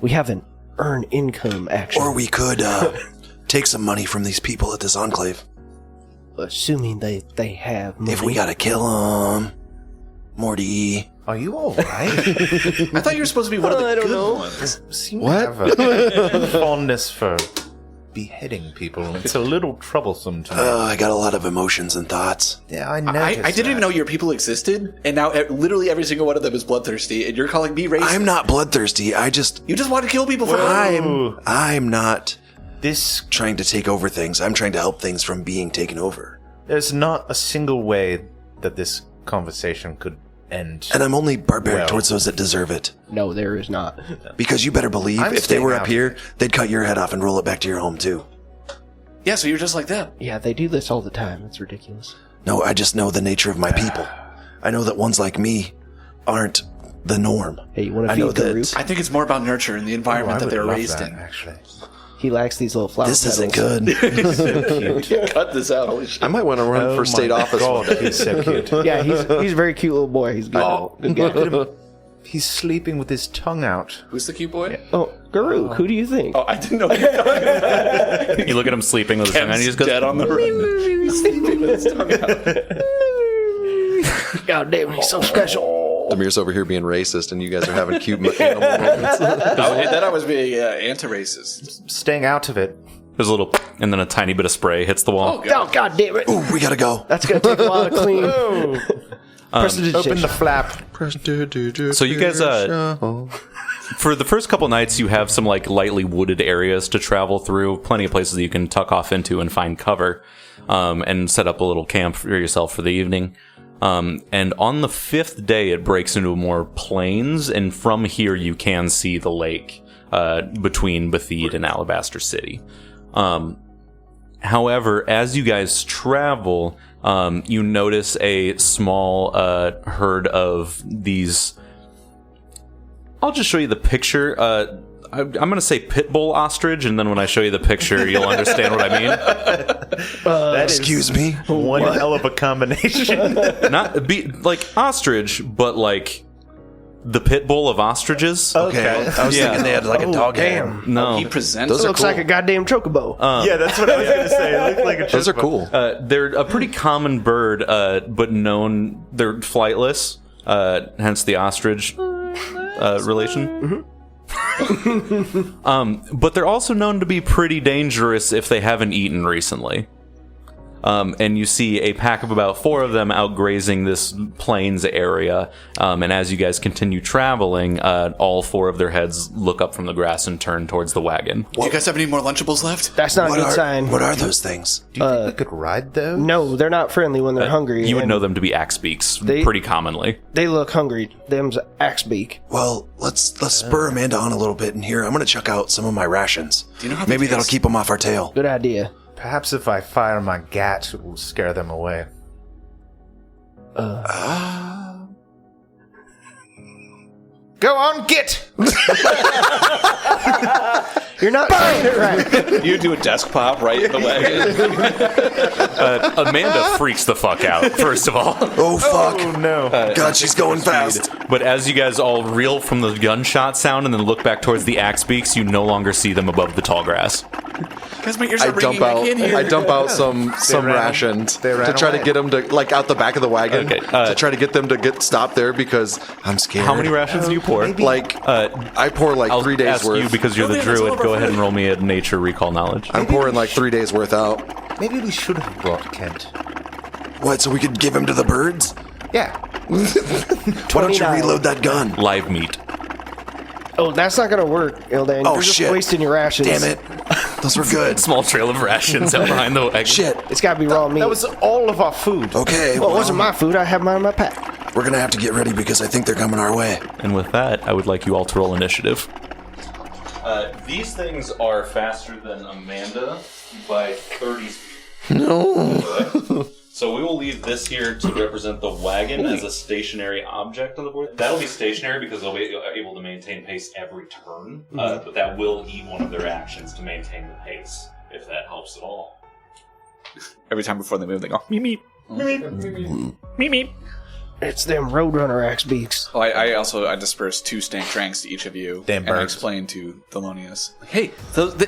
We have an earn income action. Or we could take some money from these people at this enclave. Assuming they have money. If we gotta kill them. Morty. Are you all right? I thought you were supposed to be one of the I don't good know. ones. Seem to have a fondness for beheading people. It's a little troublesome to me. I got a lot of emotions and thoughts. Yeah, I noticed I didn't even know your people existed, and now literally every single one of them is bloodthirsty, and you're calling me racist. I'm not bloodthirsty. You just want to kill people for I'm not This trying to take over things. I'm trying to help things from being taken over. There's not a single way that this conversation could end. And I'm only barbaric Well. towards those that deserve it. No, there is not. Because you better believe I'm if they were staying up out. here, they'd cut your head off and roll it back to your home too. Yeah, so you're just like them. Yeah, they do this all the time. It's ridiculous. No, I just know the nature of my people. I know that ones like me aren't the norm. Hey, you want to I know feed that Karuk? I think it's more about nurture and the environment that they're raised in. Actually. He lacks these little flower This isn't petals. good. Cut this out, holy shit. I might want to run for state office. God, he's so cute. Yeah, he's a very cute little boy. He's good. Good guy. Look at him. He's sleeping with his tongue out. Who's the cute boy? Oh, Karuk, who do you think? Oh, I didn't know. He was You look at him sleeping with his tongue, and he just goes, dead on the run. He's sleeping with his tongue out. God damn, he's so special. Demir's over here being racist, and you guys are having cute animal moments. Then I was being anti-racist. Staying out of it. There's a little, and then a tiny bit of spray hits the wall. Oh, God damn it. Ooh, we gotta go. That's going to take a while to clean. Open the flap. So you guys, for the first couple nights, you have some like lightly wooded areas to travel through. Plenty of places that you can tuck off into and find cover, and set up a little camp for yourself for the evening. And on the 5th day, it breaks into more plains, and from here you can see the lake between Bethede and Alabaster City. However, as you guys travel, you notice a small herd of these. I'll just show you the picture. I'm going to say pit bull ostrich, and then when I show you the picture, you'll understand what I mean. Excuse me? One hell of a combination. Not be like ostrich, but like the pit bull of ostriches. Okay. I was thinking they had like a dog Damn. No, He presents. Those are Looks cool. like a goddamn chocobo. Yeah, that's what I was going to say. It looked like a Those are cool. they're a pretty common bird, but known they're flightless. Hence the ostrich relation. But they're also known to be pretty dangerous if they haven't eaten recently. And you see a pack of about 4 of them out grazing this plains area. And as you guys continue traveling, all 4 of their heads look up from the grass and turn towards the wagon. Do you guys have any more Lunchables left? That's not a good sign. What are those things? Do you think we could ride those? No, they're not friendly when they're hungry. You would and know them to be axbeaks They- pretty commonly. They look hungry. Them's Axbeak. Well, let's spur Amanda on a little bit in here. I'm gonna chuck out some of my rations. Do you know how they Maybe that'll taste? keep them off our tail. Good idea. Perhaps if I fire my gat, it will scare them away. Go on, get! You're not saying it right. You do a desk pop right in the wagon. Amanda freaks the fuck out, first of all. Oh fuck! Oh no. God, she's going fast. But as you guys all reel from the gunshot sound and then look back towards the axe beaks, you no longer see them above the tall grass. Guys, my ears I are ringing. I can't hear. I dump out some ran- rations they ran to try away. to get them to like out the back of the wagon Okay, to try to get them to get stopped there because I'm scared. How many rations do you pour? like I pour like I'll 3 days ask worth. you because you're the Oh, yeah, that's all druid. of Go our ahead and food. roll me a nature recall knowledge. I'm pouring like 3 days worth out. Maybe we should have brought Kent. What? So we could give him to the birds? Yeah. Why don't you 29. reload that gun? Live meat. Oh, that's not going to work, Ildan. Oh, You're just shit. wasting your rations. Damn it! Those were good. Small trail of rations out behind the wagon. Shit. It's got to be raw meat. That was all of our food. Okay. well, it wasn't my food. I have mine in my pack. We're gonna have to get ready because I think they're coming our way. And with that, I would like you all to roll initiative. These things are faster than Amanda by 30 speed. No. So we will leave this here to represent the wagon as a stationary object on the board. That'll be stationary because they'll be able to maintain pace every turn, but that will eat one of their actions to maintain the pace. If that helps at all. Every time before they move, they go, meep, meep. Meep, meep. It's them Roadrunner axe beaks. Oh, I dispersed 2 stank drinks to each of you. Damn and I birds. explained to Thelonious, hey,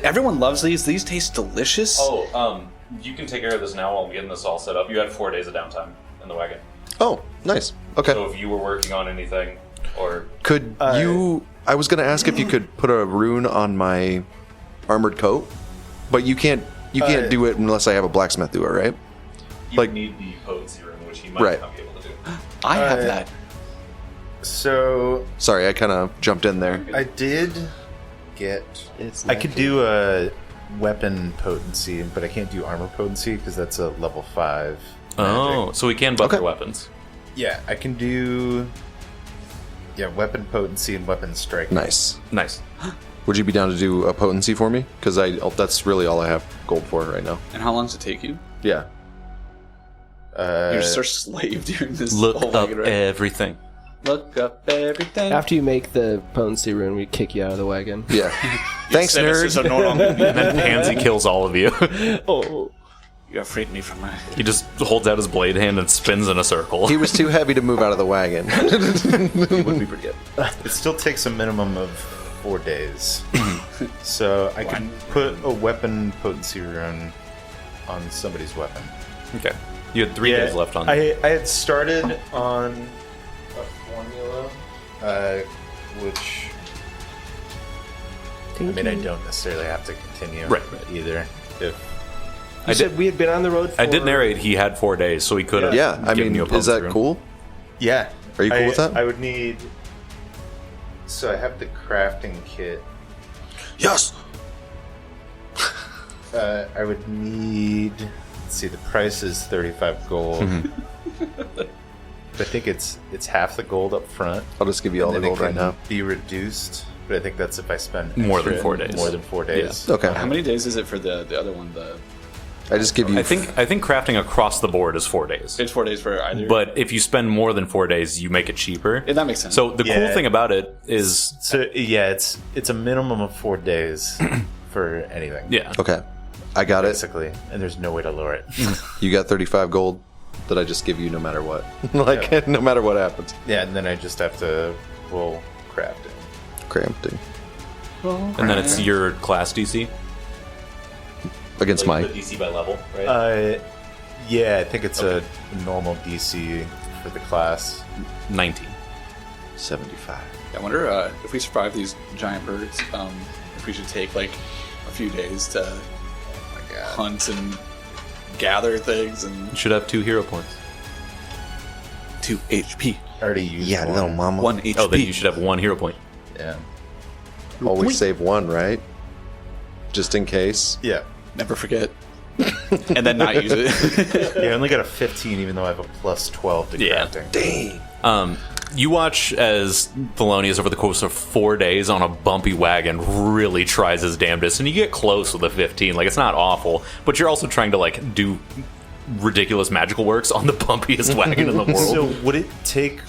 everyone loves these. These taste delicious. Oh, you can take care of this now while I'm getting this all set up. You had 4 days of downtime in the wagon. Oh, nice. Okay. So if you were working on anything, or... Could you... I was going to ask if you could put a rune on my armored coat, but you can't do it unless I have a blacksmith do it, right? You need the potency rune, which he might not be able to do. I have that. So Sorry, I kind of jumped in there. I did get. I could do a weapon potency, but I can't do armor potency because that's a level 5. Oh, magic. so we can buff your weapons. Yeah, I can do. Yeah, weapon potency and weapon strike. Nice. Nice. Would you be down to do a potency for me? Because that's really all I have gold for right now. And how long does it take you? Yeah. You're just our slave during this Look whole up wagon ride. everything. Look up everything. After you make the potency rune, we kick you out of the wagon. Yeah. Thanks, This nerd. is no longer And then Pansy kills all of you. Oh. You freed me from my... He just holds out his blade hand and spins in a circle. He was too heavy to move out of the wagon. It would be pretty good. It still takes a minimum of 4 days. So I can put a weapon potency rune on somebody's weapon. Okay. You had 3 days left on. I had started on a formula, which I mean I don't necessarily have to continue Right. either. If You said we had been on the road for... I did narrate he had 4 days, so he could have. Yeah, I mean, you a is potency that rune. cool? yeah, Are you cool with that? I would need. So I have the crafting kit. Yes! I would need. Let's see, the price is 35 gold. I think it's half the gold up front. I'll just give you all the and then gold it right can now. be reduced, but I think that's if I spend More than extra- 4 days. More than 4 days. Okay. How many days is it for the other one? I just give you... I think crafting across the board is 4 days. It's 4 days for either. But if you spend more than 4 days, you make it cheaper. Yeah, that makes sense. So the cool Yeah. thing about it is, So yeah, it's a minimum of 4 days for anything. yeah, Okay. I got it. basically, and there's no way to lower it. You got 35 gold that I just give you no matter what. Like, no matter what happens. Yeah, and then I just have to roll crafting. Cramping. and then it's your class DC. Against Like Mike. the DC by level, right? Yeah, I think it's a normal DC for the class. 19. 75. I wonder if we survive these giant birds, if we should take like a few days to hunt and gather things and... You should have 2 hero points. 2 HP. I already used Yeah, one. little mama. 1 HP. Oh, then you should have 1 hero point. Yeah. Always save one, right? Just in case. Yeah. Never forget. And then not use it. Yeah, I only got a 15 even though I have a plus 12 to Yeah. crafting. You watch as Thelonious, over the course of 4 days on a bumpy wagon, really tries his damnedest, and you get close with a 15. Like, it's not awful, but you're also trying to, like, do ridiculous magical works on the bumpiest wagon in the world. So would it take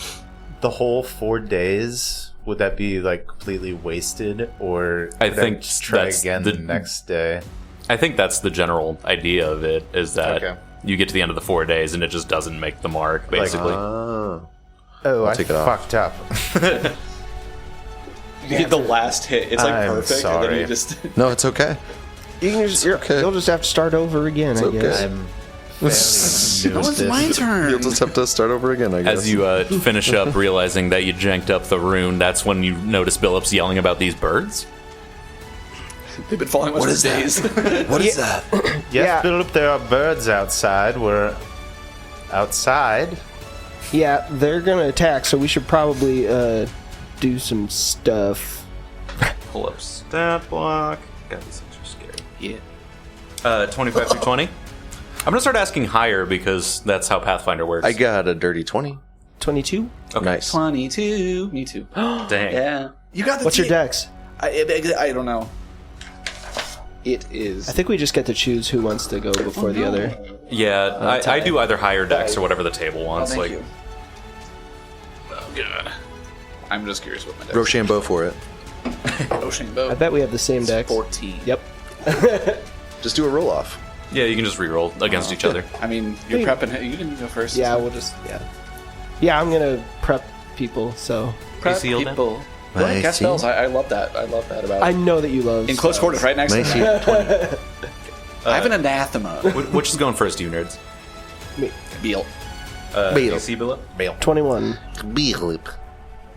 the whole 4 days? Would that be like completely wasted, or I would think just try that's again the next day? I think that's the general idea of it, is that Okay. you get to the end of the 4 days and it just doesn't make the mark, basically. Oh, I take it off. fucked up. You get the last hit. It's like I'm perfect. And sorry. then you just... No, it's okay. You can just, okay. You'll just have to start over again, I okay. guess. I'm failing It's my turn. You'll just have to start over again, I guess. As you finish up realizing that you janked up the rune, that's when you notice Billups yelling about these birds. They've been following us for days. What is that? Yes, Yeah. Philip, there are birds outside. We're outside. Yeah, they're gonna attack, so we should probably do some stuff. Pull up stat block. God, these things are scary. Yeah. 25 through 20. I'm going to start asking higher because that's how Pathfinder works. I got a dirty 20. 22? Nice. 22. Me too. Dang. Yeah. You got the What's your dex? I don't know. It is... I think we just get to choose who wants to go before the other. Yeah, I do either higher dex or whatever the table wants. Thank like, you. Oh, God. I'm just curious what my dex Rochambeau for it. Rochambeau. I bet we have the same dex. 14. Yep. Just do a roll off. Yeah, you can just re-roll against each other. I mean, you're prepping. You can go first. Yeah, we'll just Yeah, I'm gonna prep people. So Prep AC heal people. Go ahead, cast spells. I love that. I love that about I it. know that you love In close quarters, right next to Nice. me. I have an anathema. Which is going first, you nerds? Beal. AC Billa? 21.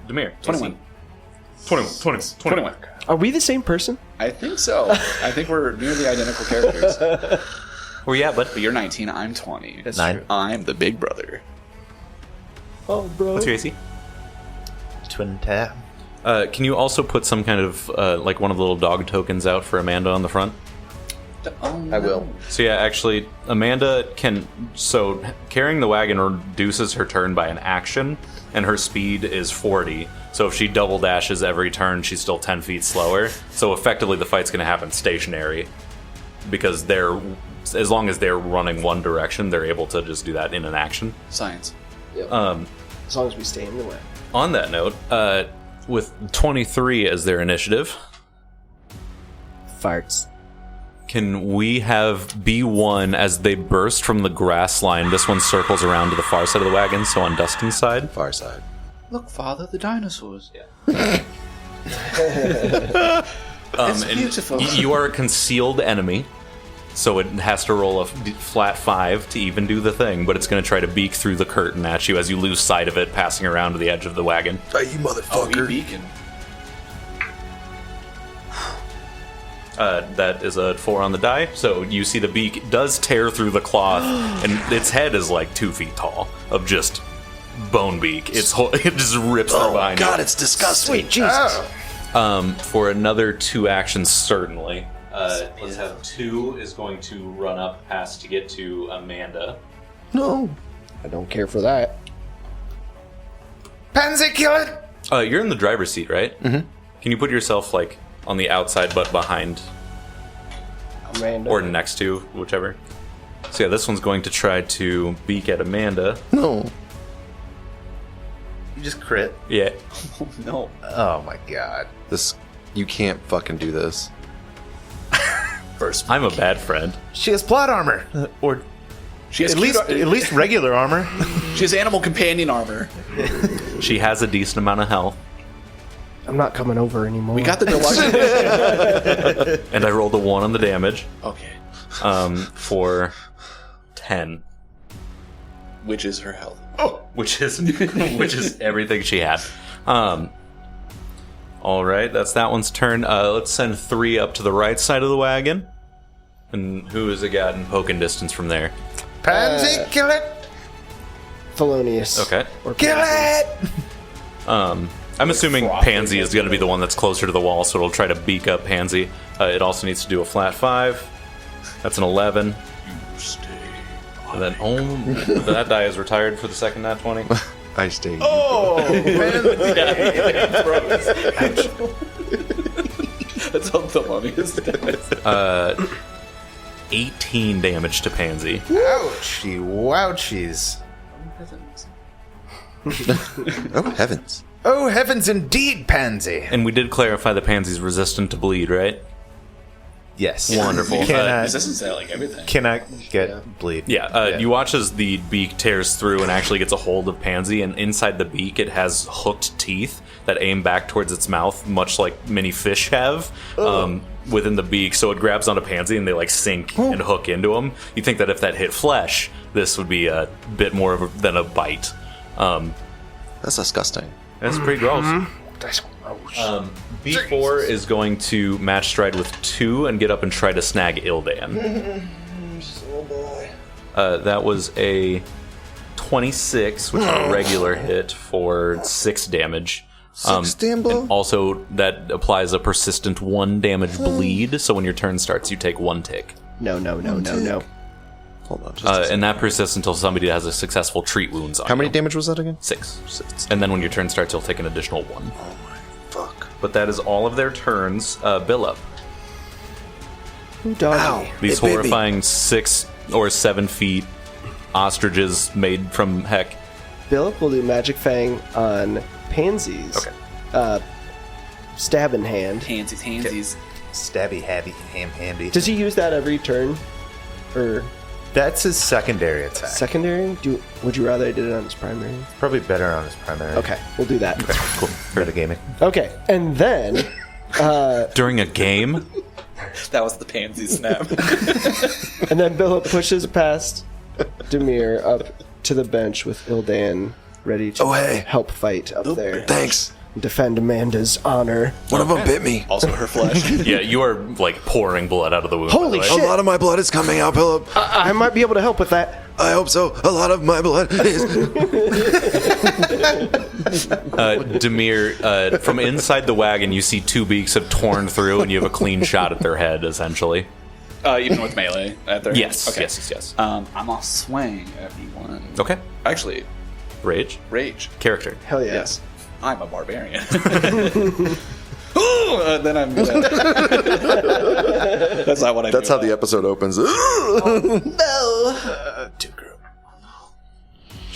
Demir. 21. 21. Are we the same person? I think so. I think we're nearly identical characters. Where you at, bud? But you're 19, I'm 20. That's 9. true. I'm the big brother. Oh, bro. What's your AC? Twin tap. Can you also put some kind of, like one of the little dog tokens out for Amanda on the front? I will. So yeah, actually, Amanda can... So, carrying the wagon reduces her turn by an action, and her speed is 40. So if she double dashes every turn, she's still 10 feet slower. So effectively, the fight's going to happen stationary. Because as long as they're running one direction, they're able to just do that in an action. Science. As long as we stay in the way. On that note, with 23 as their initiative, Farts. can we have B1 as they burst from the grass line? This one circles around to the far side of the wagon, so on Dustin's side. Far side. Look, Father, the dinosaurs. It's beautiful. You are a concealed enemy, so it has to roll a flat 5 to even do the thing, but it's going to try to beak through the curtain at you as you lose sight of it, passing around to the edge of the wagon. Hey, you motherfucker. beacon. That is a 4 on the die, so you see the beak does tear through the cloth, and its head is like 2 feet tall of just bone beak. It just rips through behind God, you. it's disgusting. Sweet Jesus. For another 2 actions, certainly. Let's have 2 is going to run up past to get to Amanda. No. I don't care for that. Pansy, kill it! You're in the driver's seat, right? Mm-hmm. Can you put yourself, like, on the outside but behind? Amanda. Or next to, whichever. So yeah, this one's going to try to beak at Amanda. No. You just crit. Yeah. No. Oh my god. This. You can't fucking do this. First. I'm a bad friend. She has plot armor. Or She has at least regular armor. She has animal companion armor. She has a decent amount of health. I'm not coming over anymore. We got the deluxe. And I rolled a 1 on the damage. Okay. For 10. Which is her health. Which is everything she had. Alright, that's that one's turn. Let's send 3 up to the right side of the wagon. And who has it got in poking distance from there? Pansy, kill it! Thelonious. Okay. Or Kill Pansy. it! I'm assuming Pansy is going to be the one that's closer to the wall, so it'll try to beak up Pansy. It also needs to do a flat 5. That's an 11. And then, that die is retired for the second nat 20. I stay. That's how Thelonious does. 18 damage to Pansy. Ouchie, wouchies. Oh, heavens. Oh, heavens indeed, Pansy. And we did clarify that Pansy's resistant to bleed, right? Yes. Wonderful. Resistance to like everything. Cannot get bleed. Yeah, you watch as the beak tears through and actually gets a hold of Pansy, and inside the beak it has hooked teeth that aim back towards its mouth, much like many fish have within the beak. So it grabs onto Pansy and they like sink and hook into him. You think that if that hit flesh, this would be a bit more than a bite. That's disgusting. That's pretty gross. That's gross. B4 is going to match stride with 2 and get up and try to snag Ildan. That was a 26, which is a regular hit for 6 damage. And also, that applies a persistent 1 damage bleed, so when your turn starts, you take 1 tick. No. Hold on. Just a second. And that persists until somebody has a successful treat wounds on How many you. damage was that again? 6. And then when your turn starts, you'll take an additional 1. Oh my fuck. But that is all of their turns. Bill up. Ooh, doggy. These Hey, baby. horrifying 6 or 7 feet ostriches made from heck. Philip will do Magic Fang on Pansy's. Okay. Stab in hand. Handsies. stabby, handy. Does he use that every turn? Or That's his secondary attack. secondary? Would you rather I did it on his primary? Probably better on his primary. Okay, we'll do that. Cool. Metagaming. Okay, and then During a game? That was the pansy snap. Billup pushes past Demir up to the bench with Ildan ready to help fight up there. Thanks. Defend Amanda's honor. One of them bit me. Also her flesh. Yeah, you are like pouring blood out of the wound. Holy by the way. shit. A lot of my blood is coming out, Philip. I might be able to help with that. I hope so. A lot of my blood is. Demir, from inside the wagon, you see two beaks have torn through, and you have a clean shot at their head, essentially. Even with melee at their Yes, okay. yes. I'm off swing, everyone. Okay. Actually, Rage. Character. Hell yeah. yes. I'm a barbarian. Ooh, then I'm gonna... That's not what I That's do. how the episode opens.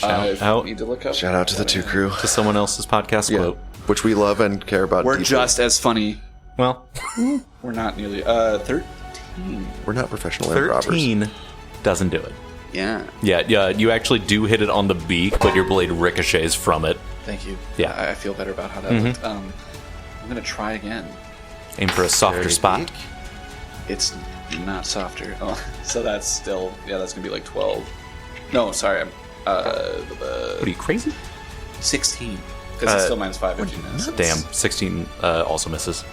Out. Need to look up. Shout out to the two crew. To someone else's podcast Yeah. quote. Which we love and care about. We're deeply. just as funny. Well, We're not nearly 13. We're not professional improvers. 13 doesn't do it. Yeah. Yeah, you actually do hit it on the beak, but your blade ricochets from it. Thank you. Yeah. I feel better about how that looked. I'm gonna try again. Aim for a softer spot. It's not softer. Oh, so that's still that's gonna be like 12. No, sorry. I'm What are you, crazy? 16 because it's still -5 if you miss. Damn, 16 also misses.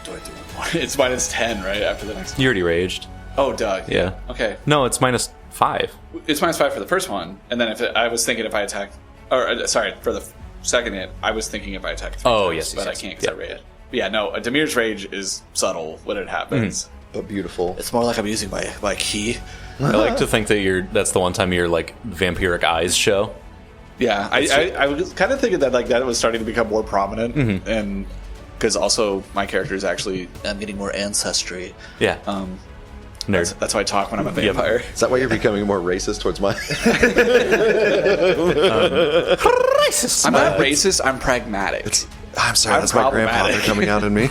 Do I do one more? It's -10 right after the next. You already raged. Oh, Doug. Yeah. Okay. No, it's -5. It's -5 for the first one, and then I was thinking if I attacked, or sorry, for the second hit, I was thinking if I attacked 3 Oh, times, yes, but yes, I can't yes. because I rage. But yeah, no, Demir's rage is subtle when it happens. But beautiful. It's more like I'm using my key. I like to think that that's the one time your like vampiric eyes show. Yeah, I was kind of thinking that like that was starting to become more prominent, and because also my character is actually I'm getting more ancestry. Yeah. Nerd. that's how I talk when I'm a vampire. Is that why you're becoming more racist towards my... Racist. I'm not racist. I'm pragmatic. I'm sorry, I'm that's my grandfather problematic. coming out in me.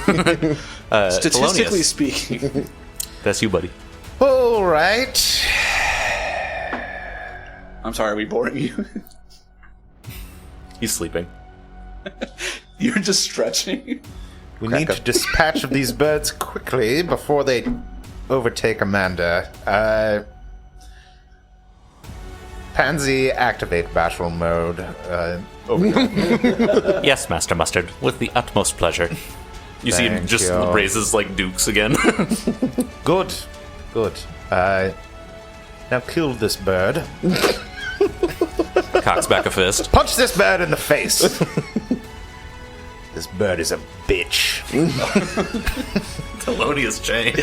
Statistically Thelonious. speaking. That's you, buddy. All right. I'm sorry, are we boring you? He's sleeping. You're just stretching. We need to dispatch of these birds quickly before they overtake Amanda. Pansy, activate battle mode. Yes, Master Mustard, with the utmost pleasure. You see him Thank just you. raises like dukes again. Good. Now kill this bird. Cocks back a fist. Punch this bird in the face. This bird is a bitch. Thelonious chain.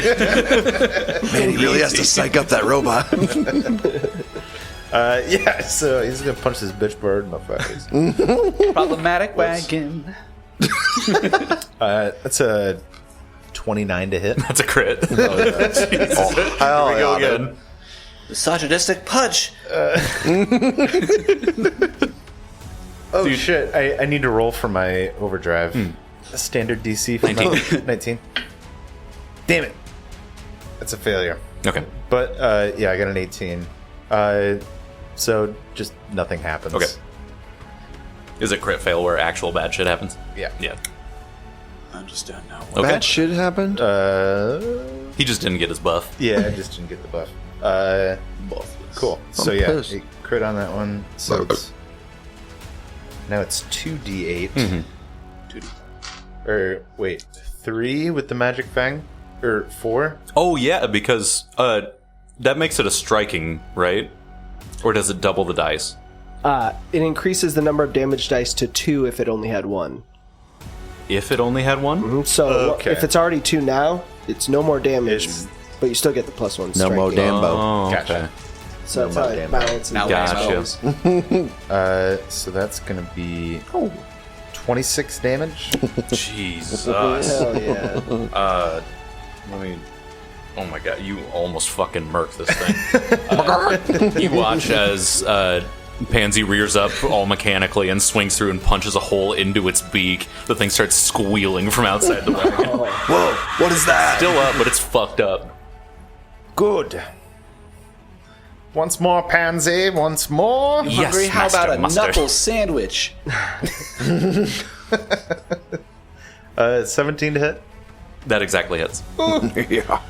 Man, he really has to psych up that robot. Yeah, so he's gonna punch this bitch bird in the face. Problematic wagon. That's a 29 to hit. That's a crit. Hell Here we go yeah, again. Misogynistic punch. Oh shit! I need to roll for my overdrive. A standard DC for 19. 19. Damn it! That's a failure. Okay. But yeah, I got an 18. So just nothing happens. Okay. Is it crit fail where actual bad shit happens? Yeah. Yeah. I'm just done now. Okay. Bad shit happened? He just didn't get his buff. Yeah, I just didn't get the buff. Cool. So yeah, pissed. a crit on that one. So it's now it's 2d8. Or wait, 3 with the magic fang, or 4? Oh yeah, because that makes it a striking, right? Or does it double the dice? It increases the number of damage dice to 2 if it only had 1. If it only had one? So Okay. if it's already 2 now, it's no more damage, It's- but you still get the +1 No mo striking. Dambo. Oh, Gotcha. okay. So that's how it balances. Now Gotcha. So that's gonna be 26 damage. Jesus. Hell yeah. Let me. Oh my god, you almost fucking murked this thing. You watch as Pansy rears up all mechanically and swings through and punches a hole into its beak. The thing starts squealing from outside the wagon. Whoa, what is that? Still up, but it's fucked up. Good. Once more, Pansy. Once more. Yes, Hungry? How Master about a Mustard. knuckle sandwich? 17 to hit. That exactly hits. Yeah.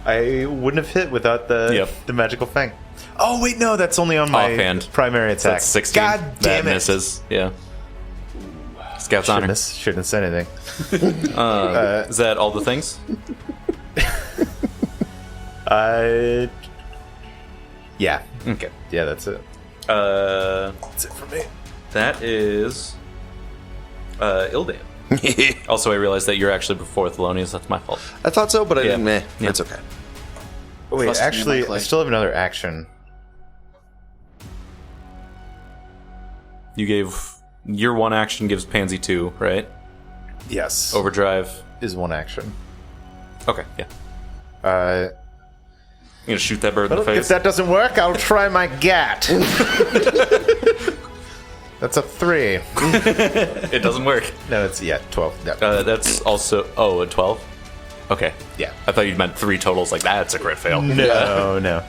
I wouldn't have hit without the magical fang. Oh wait, no, that's only on my Offhand. primary So attack. that's 16. God damn that it! misses. Yeah. Scout's honor. Shouldn't have said anything. Is that all the things? Yeah, Okay. yeah, that's it. That's it for me. That is Ildan. Also, I realized that you're actually before Thelonious. That's my fault. I thought so, but I didn't. Meh. Yeah. It's okay. Oh, wait, Trust me, actually, Michael. I still have another action. You gave your one action gives Pansy 2, right? Yes. Overdrive. is one action. Okay, yeah. Uh, You gonna shoot that bird in the Well, face? if that doesn't work, I'll try my gat. That's a 3. It doesn't work. No, it's 12. No. That's also a 12. Okay. Yeah. I thought you meant 3 totals. Like that's a crit fail. No.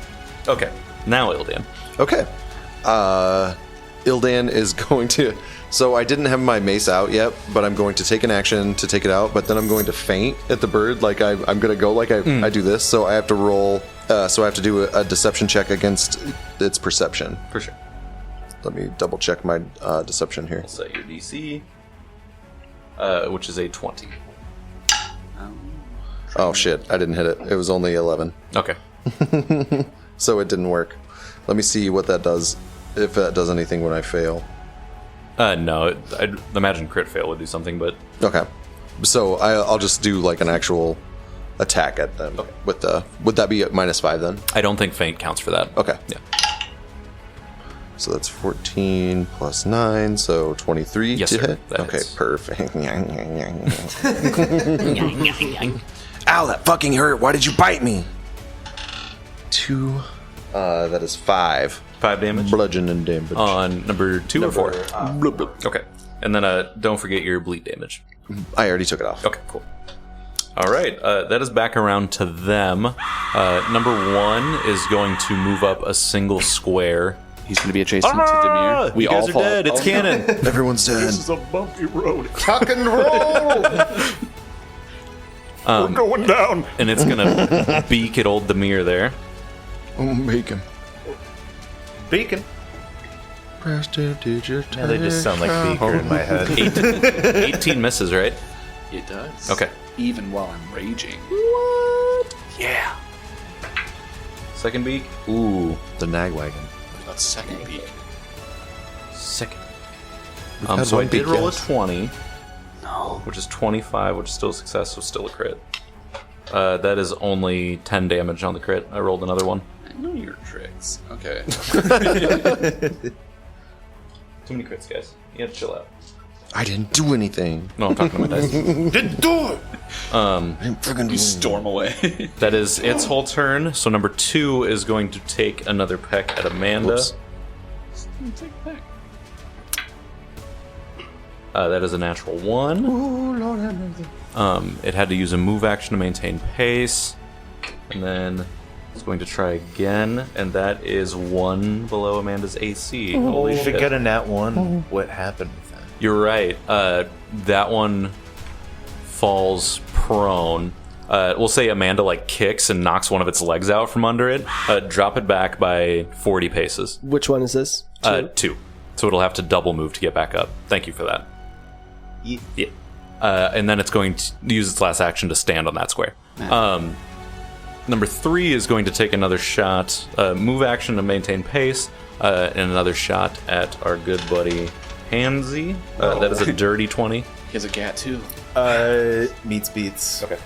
Okay. Now Ildan. Okay. Ildan is going to... So I didn't have my mace out yet, but I'm going to take an action to take it out, but then I'm going to feint at the bird. Like I'm going to go like I do this, so I have to roll... so I have to do a deception check against its perception. For sure. Let me double check my deception here. Set your DC, which is a 20. Oh shit, I didn't hit it. It was only 11. Okay. So it didn't work. Let me see what that does, if that does anything when I fail. No, I'd imagine crit fail would do something, but Okay. So I'll just do like an actual attack at them. Okay. With the... Would that be at -5 then? I don't think feint counts for that. Okay. Yeah. So that's 14 plus 9, so 23 Yes, to sir. hit? That Okay, hits. perfect. Ow, that fucking hurt. Why did you bite me? 2. That is 5. 5 damage Bludgeoning damage. on number 2 or 4. Blub, blub. Okay, and then don't forget your bleed damage. I already took it off. Okay, cool. All right, that is back around to them. Number 1 is going to move up a single square. He's going to be adjacent to Demir. We you all guys are fall. dead. It's canon. Everyone's dead. Tuck and roll! We're going down. And it's gonna beak at old Demir there. Bacon. Beacon. Now Now they just sound like Beaker in my head. 18 misses, right? It does. Okay. Even while I'm raging. Yeah. Second beak. Ooh, The Nag Wagon. That's second beak. second. had So I one did beak, roll yes. a 20, No. which is 25, which is still a success, so still a crit. That is only 10 damage on the crit. I rolled another one. I know your tricks. Okay. Too many crits, guys. You have to chill out. I didn't do anything. No, I'm talking to my dice. Didn't do it! I didn't friggin' do You storm away. That is its whole turn. So number 2 is going to take another peck at Amanda. Whoops. That is a natural 1. It had to use a move action to maintain pace. And then it's going to try again. And that is 1 below Amanda's AC. Holy If you shit. get a nat 1, what happened with that? You're right. That one falls prone. We'll say Amanda like kicks and knocks one of its legs out from under it. Drop it back by 40 paces. Which one is this? 2. So it'll have to double move to get back up. Thank you for that. Yeah. And then it's going to use its last action to stand on that square. Number 3 is going to take another shot, move action to maintain pace, and another shot at our good buddy Pansy. That is a dirty 20. He has a gat too. Meets beats. Okay.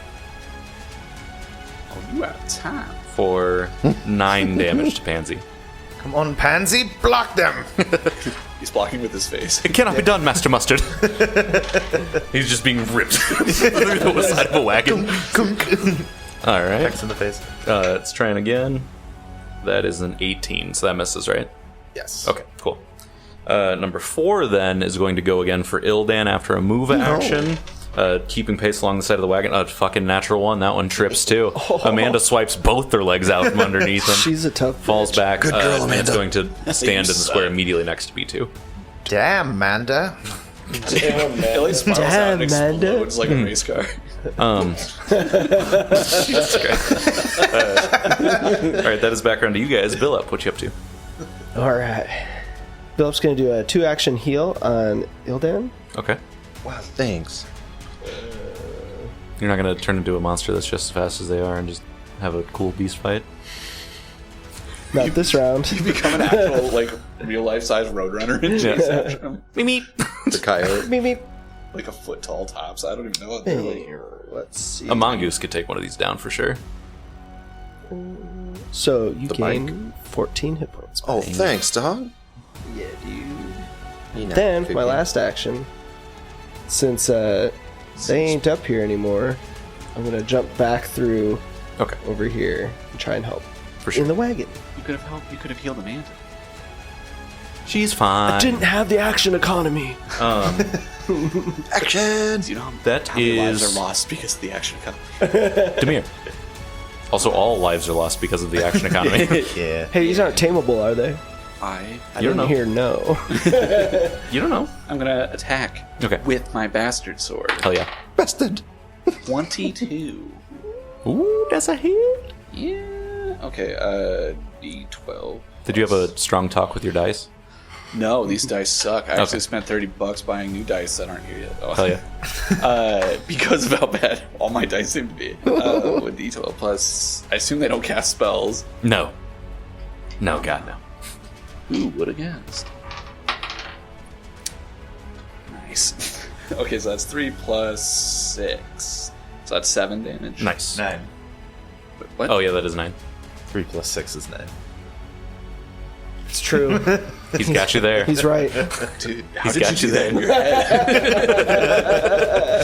Oh, you out of time. For 9 damage to Pansy. Come on, Pansy, block them! He's blocking with his face. It cannot be done, Master Mustard. He's just being ripped through the side of a wagon. All right. Text in the face. It's trying again. That is an 18, so that misses, right? Yes. Okay, cool. Number 4 then is going to go again for Ildan after a move action. Keeping pace along the side of the wagon. Fucking natural one. That one trips too. Amanda swipes both their legs out from underneath him. She's a tough Falls bitch. back. Good girl, and it's Amanda. going to stand in the square immediately next to B2. Damn, Amanda. It like spirals out and explodes like a race car. Jesus Christ. All right, that is background to you guys. Bill up. What you up to? All right. Philip's going to do a 2-action heal on Ildan. Okay. Wow, thanks. You're not going to turn into a monster that's just as fast as they are and just have a cool beast fight? Not this round. You become an actual, like, real-life size roadrunner and chase after him. Meep. The coyote. Beep, beep. Like a foot tall tops. I don't even know what they're like. Let's see. A mongoose could take one of these down for sure. So you The gain 14 hit points. Oh, thanks, dog. Yeah, dude. You know, Then, my 15. last action, since they ain't up here anymore, I'm going to jump back through Okay, over here and try and help for sure. in the wagon. You could have helped. You could have healed Amanda. She's fine. Didn't have the action economy. Action! You know That how many lives is- are lost because of the action economy. Demir. Also, all lives are lost because of the action economy. Yeah. Hey, these aren't tameable, are they? I I You don't didn't know. hear no. You don't know. I'm gonna attack Okay. with my bastard sword. Hell yeah. Bested! 22. Ooh, that's a hit. Yeah. Okay. D12. Did you have a strong talk with your dice? No, these dice suck. I Okay. actually spent $30 buying new dice that aren't here yet. Oh. Hell yeah. Because of how bad all my dice seem to be. With D12 plus, I assume they don't cast spells. No. No, God, no. Ooh, what against? Nice. Okay, so that's 3 plus 6. So that's 7 damage. Nice. 9. Wait, what? Oh, yeah, that is 9. 3 plus 6 is 9. It's true. He's got you there. He's right. Dude, how He's did got you you do that in your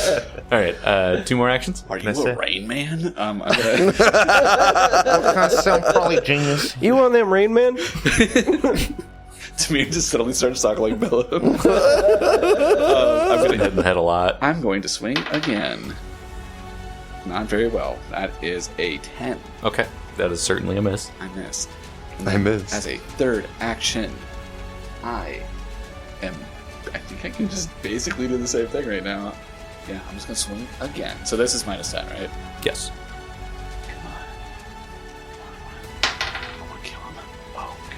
head? All right, 2 more actions. Are you That's a it. Rain Man? I'm gonna... I sound probably genius. You on them, Rain Man? Tamir just suddenly starts talking like Bella. I'm Hit in the head a lot. I'm going to swing again. Not very well. That is a 10. Okay, that is certainly a miss. I missed. I missed. As a third action, I think I can just basically do the same thing right now. Yeah, I'm just gonna swing again. So this is minus 10, right? Yes. Come on. I want to kill him. Oh, okay.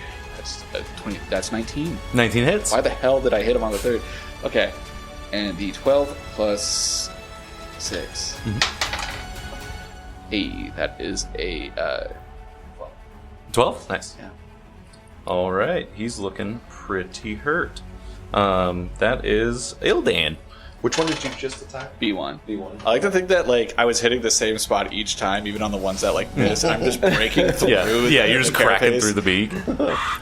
That's 20. That's 19. 19 hits. Why the hell did I hit him on the third? Okay. And the 12 plus 6. Hey, that is a 12? Nice. Yeah. All right, he's looking pretty hurt. That is Ildan. Which one did you just attack? B1. B1. I like to think that like I was hitting the same spot each time, even on the ones that like miss. I'm just breaking through. Yeah, you're just the cracking carapace. through the beak.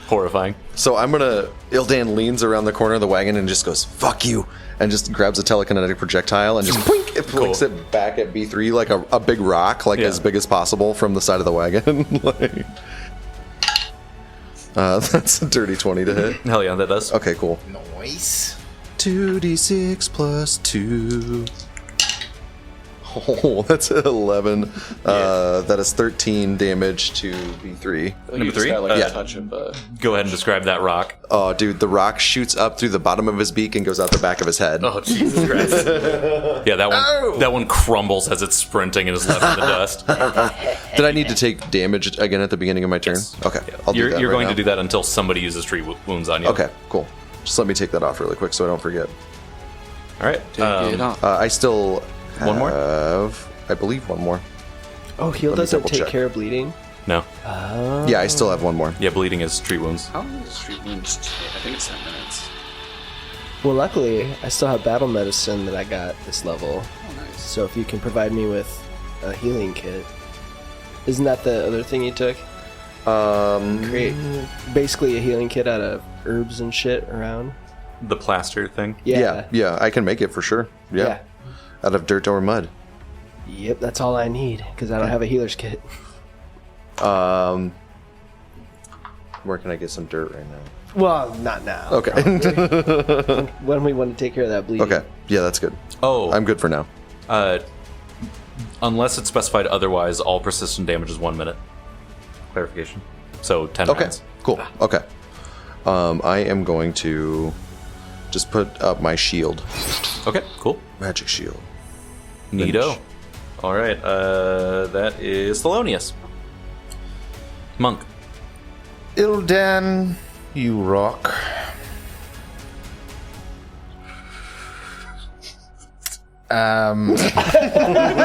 Horrifying. So I'm gonna. Ildan leans around the corner of the wagon and just goes, "Fuck you," and just grabs a telekinetic projectile and just boink, it blinks it back at B3 like a big rock, like Yeah. as big as possible from the side of the wagon. Like, that's a dirty 20 to hit. Hell yeah, that does. Okay, cool. Nice. 2d6 plus 2. Oh, that's 11. That is 13 damage to B3. Like Number you just 3? got, like, Yeah. a touch of. Go ahead and describe that rock. Oh, dude, the rock shoots up through the bottom of his beak and goes out the back of his head. Oh, Jesus Christ. Yeah, that one crumbles as it's sprinting and is left in the dust. Did I need to take damage again at the beginning of my turn? Okay, I'll do You're that right going now. to do that until somebody uses tree wounds on you. Okay, cool. Just let me take that off really quick so I don't forget. All right. Take it off. I still One more? have, I believe, one more. Oh, heal Let me doesn't double take check. care of bleeding. No. Yeah, I still have one more. Yeah, bleeding is treat wounds. How long does street wounds take? I think it's 10 minutes. Well, luckily, I still have battle medicine that I got this level. Oh, nice. So if you can provide me with a healing kit. Isn't that the other thing you took? Create basically a healing kit out of herbs and shit around. The plaster thing. Yeah, I can make it for sure. Yeah. Out of dirt or mud. Yep, that's all I need, because I don't have a healer's kit. Where can I get some dirt right now? Well, not now. Okay. When we want to take care of that bleeding. Okay. Yeah, that's good. Oh, I'm good for now. unless it's specified otherwise, all persistent damage is 1 minute. Clarification. So 10 Okay. rounds. Cool. Okay. I am going to just put up my shield. Okay, cool. Magic shield. Neato. All right, that is Thelonious. Monk. Ildan, you rock.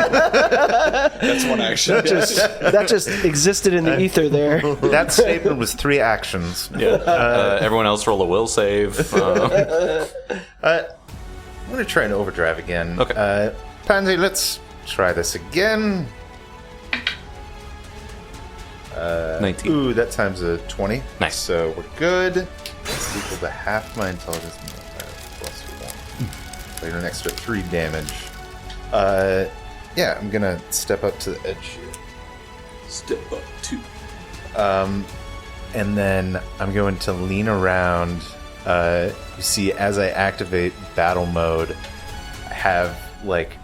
That's one action. That just existed in the ether there. That statement was 3 actions. Yeah. Everyone else roll a will save. I'm going to try and overdrive again. Okay. Pansy, let's try this again. 19. Ooh, that time's a 20. Nice. So we're good. It's equal to half my intelligence modifier plus 1. So you're an extra 3 damage. Yeah, I'm going to step up to the edge here. Step up 2. And then I'm going to lean around. You see, as I activate battle mode, I have like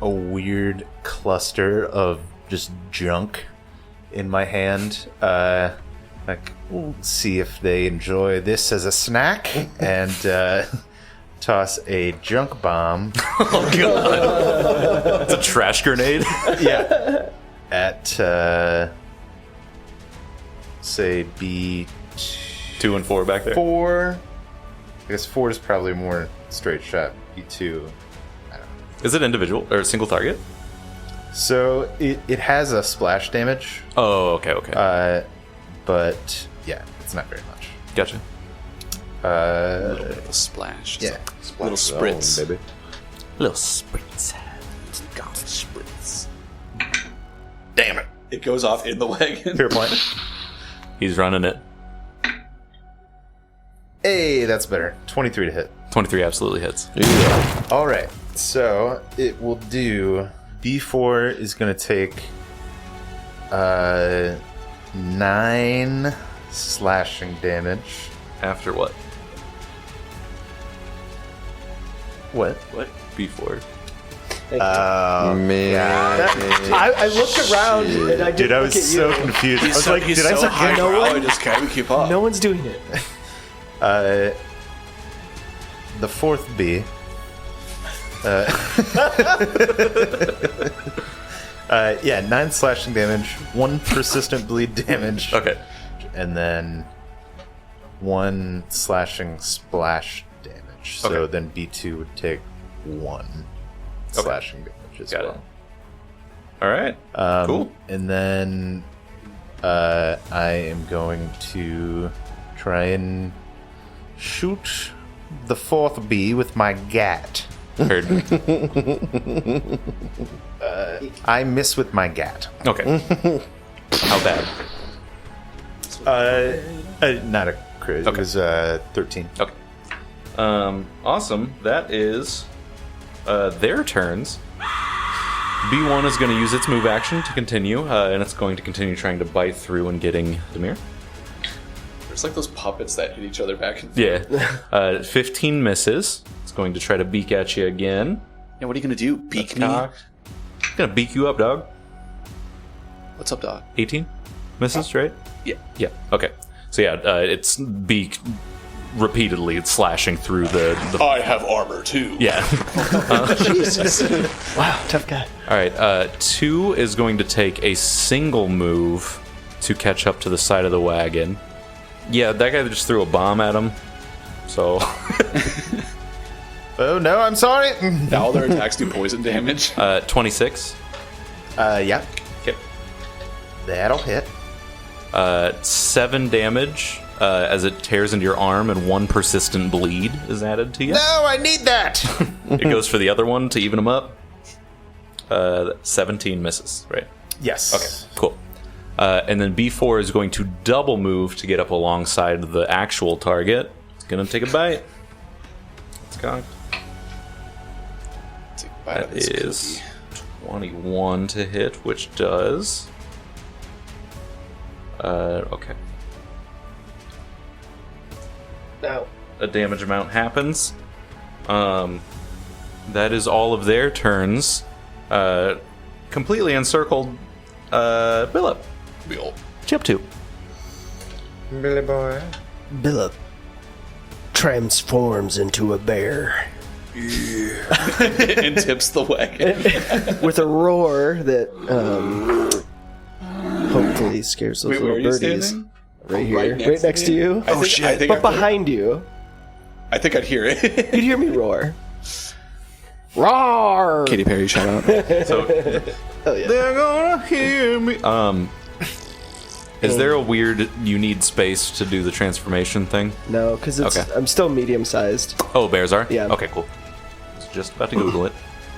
a weird cluster of just junk in my hand. Like, we'll see if they enjoy this as a snack, and toss a junk bomb. Oh, God. It's a trash grenade. Yeah. At, say, B2 2 and 4 back there. 4. I guess 4 is probably more straight shot. B2. Is it individual or single target? So it has a splash damage, Oh, okay. but yeah, it's not very much. Gotcha. Little bit of a splash. Yeah. Little spritz. baby. Little spritz. God, spritz. Damn it. It goes off in the wagon. Fair point. He's running it. Hey, that's better. 23 to hit. 23 absolutely hits. All right. So it will do. B4 is going to take 9 slashing damage. After what? What? What? B4. Man. I looked around and I didn't Dude, I look was at so you. confused. I was like, did I say high no brow, one- I just can't keep up. No one's doing it. the 4th B. Yeah, 9 slashing damage, 1 persistent bleed damage. Okay. And then 1 slashing splash damage. So Okay. then B2 would take 1 slashing damage as Got it. well. All right. Cool. And then I am going to try and shoot the 4th B with my gat. Heard. I miss with my gat. Okay. How bad? Not a crit. Okay. It was 13. Okay. Awesome. That is their turns. B1 is going to use its move action to continue, and it's going to continue trying to bite through and getting Demir. There's like those puppets that hit each other back and forth. Yeah. 15 misses. It's going to try to beak at you again. Yeah, what are you gonna do? Beak me? Cocked. Gonna beak you up, dog. What's up, dog? 18 misses, right? Yeah. Yeah. Okay. So yeah, its beak repeatedly it's slashing through the I have armor too. yeah. Wow, tough guy. All right. 2 is going to take a single move to catch up to the side of the wagon. Yeah, that guy just threw a bomb at him. So Oh, no, I'm sorry. Now their attacks do poison damage. 26. Yeah, Okay. that'll hit. 7 damage as it tears into your arm, and 1 persistent bleed is added to you. No, I need that. It goes for the other one to even them up. 17 misses, right? Yes. Okay, cool. And then B4 is going to double move to get up alongside the actual target. It's going to take a bite. It's cocked. Take a bite That of this is cookie. 21 to hit, which does... okay. a damage amount happens. That is all of their turns. Completely encircled Billop. Bill. Chip 2. Billy boy. Billop transforms into a bear And tips the wagon. with a roar that hopefully scares those Wait, where are little you birdies. standing? Right here, right next to you. I think But behind you, I think I'd hear it. you'd hear me roar. Roar! Katy Perry, shout out. Oh, yeah. They're gonna hear me. Is there a weird you need space to do the transformation thing? No, because Okay. I'm still medium sized. Oh, bears are? Yeah. Okay, cool. I was just about to Google it.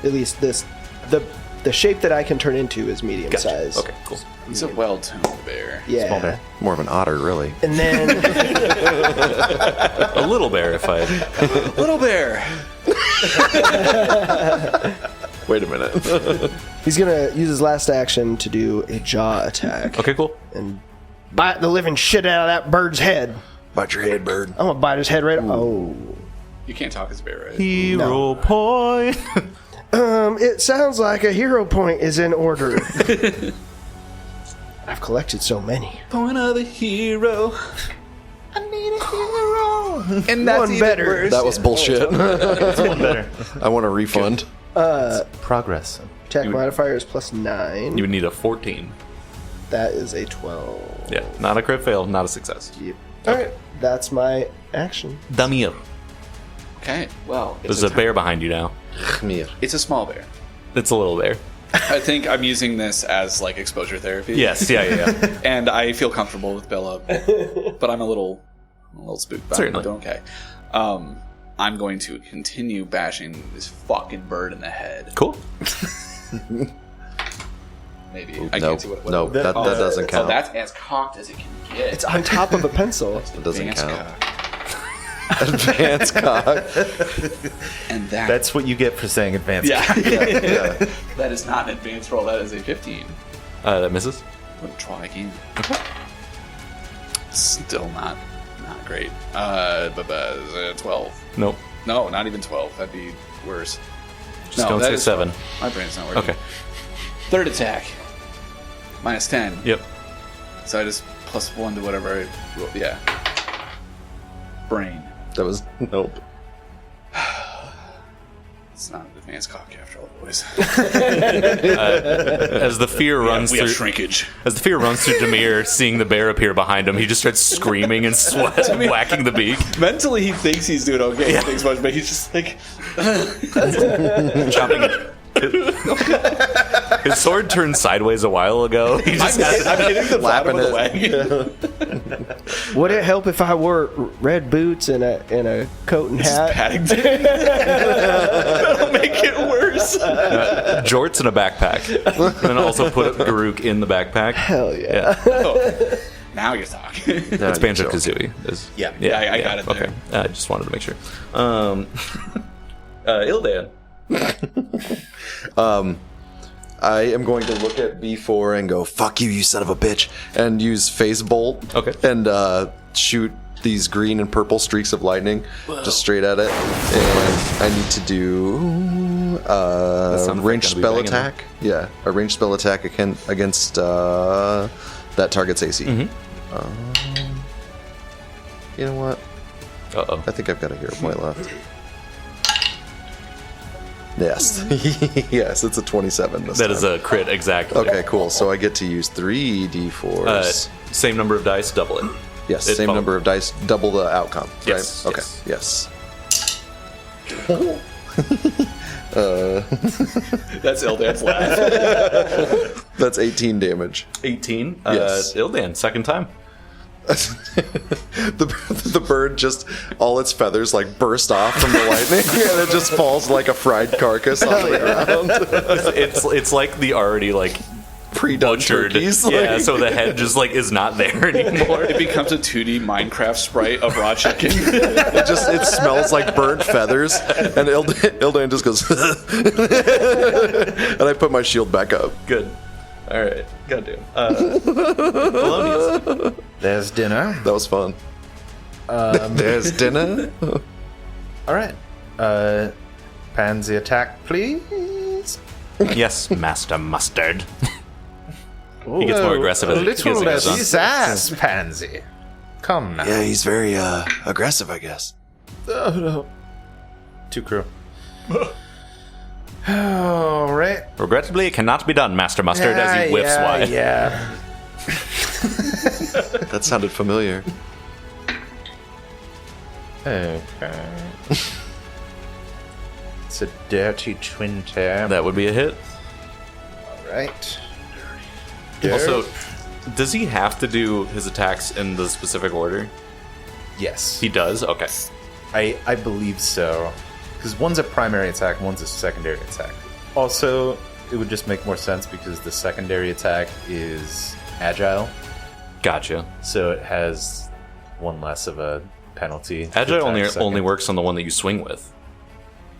At least the shape that I can turn into is medium Gotcha. size. Okay, cool. He's a well-toned bear. Yeah. Small bear. More of an otter, really. And then A little bear, if I. Little bear. Wait a minute. he's gonna use his last action to do a jaw attack Okay, cool. and bite the living shit out of that bird's head. Bite your head, bird. I'm gonna bite his head right. Oh. You can't talk as a bear, right? Hero point. It sounds like a hero point is in order. I've collected so many. Point of the hero. And that's one better. That was bullshit. One better. I want a refund. Progress. Attack modifier is +9. You would need a 14. That is a 12. Yeah, not a crit fail, not a success. Yep. Alright, that's my action. Damir. Okay, well, There's a bear behind you now. Khmir. It's a small bear. It's a little bear. I think I'm using this as like exposure therapy. Yes, yeah. And I feel comfortable with Bella, but I'm a little spooked by it. Certainly. But okay. I'm going to continue bashing this fucking bird in the head. Cool. Maybe. I No, can't see what no, that doesn't Oh, count. that's as cocked as it can get. It's on top of a pencil. It doesn't Advanced count. cock. Advanced cock. And That's what you get for saying advanced. yeah. Yeah. That is not an advanced roll. That is a 15. That misses. Let me try again. Still not great. 12. Nope. No, not even 12. That'd be worse. Just don't that say is 7. 12. My brain's not working. Okay. Third attack. -10. Yep. So I just +1 to whatever I roll. Yeah. Brain. That was nope. It's not advanced cock after all, boys. As the fear runs we have through, shrinkage. as the fear runs through Demir, seeing the bear appear behind him, he just starts screaming and whacking the beak. Mentally, he thinks he's doing okay. He thinks much, but he's just like Chopping it. His sword turned sideways a while ago. He just I'm hitting the bottom of the Lapping wagon. Would it help if I wore red boots and a coat and hat? Paddington. That'll make it worse. jorts in a backpack, and then also put Garuk in the backpack. Hell yeah. Oh, now you're talking. It's Banjo Kazooie. Yeah, I got it there. Okay, I just wanted to make sure. Ildan. I am going to look at B4 and go, fuck you, you son of a bitch, and use Phase Bolt. Okay. And shoot these green and purple streaks of lightning just straight at it. And I need to do sound effect ranged gonna be spell banging. attack. Yeah, a ranged spell attack against that target's AC. Mm-hmm. You know what? Uh-oh. I think I've got a hero point left. Yes. Yes, it's a 27 this That time. is a crit, exactly. Okay, cool. So I get to use 3 d4s. Same number of dice, double it. Yes, it same follow- number of dice, double the outcome. Yes, Right? Okay. yes. That's Ildan's laugh. That's 18 damage. 18. Yes. Ildan, second time. The bird just, all its feathers like burst off from the lightning and it just falls like a fried carcass onto the ground. It's like the already like Pre-done butchered. turkeys. Yeah, like- so the head just like is not there anymore. It becomes a 2D Minecraft sprite of raw chicken. it smells like burnt feathers, and Ildan just goes, and I put my shield back up. Good. All right. Goddamn. Thelonious. There's dinner. That was fun. There's dinner. All right. Pansy attack, please. Yes, Master Mustard. He gets more aggressive as A it little goes on. less sass, Pansy. Come now. Yeah, he's very aggressive, I guess. Two crew. All right. Regrettably, it cannot be done, Master Mustard, as he whiffs wide. Yeah. That sounded familiar. Okay. It's a dirty 20. That would be a hit. All right. Also, does he have to do his attacks in the specific order? Yes. He does? Okay. I believe so. Because one's a primary attack, one's a secondary attack. Also, it would just make more sense because the secondary attack is agile, Gotcha. so it has one less of a penalty. to Agile attack second. only works on the one that you swing with.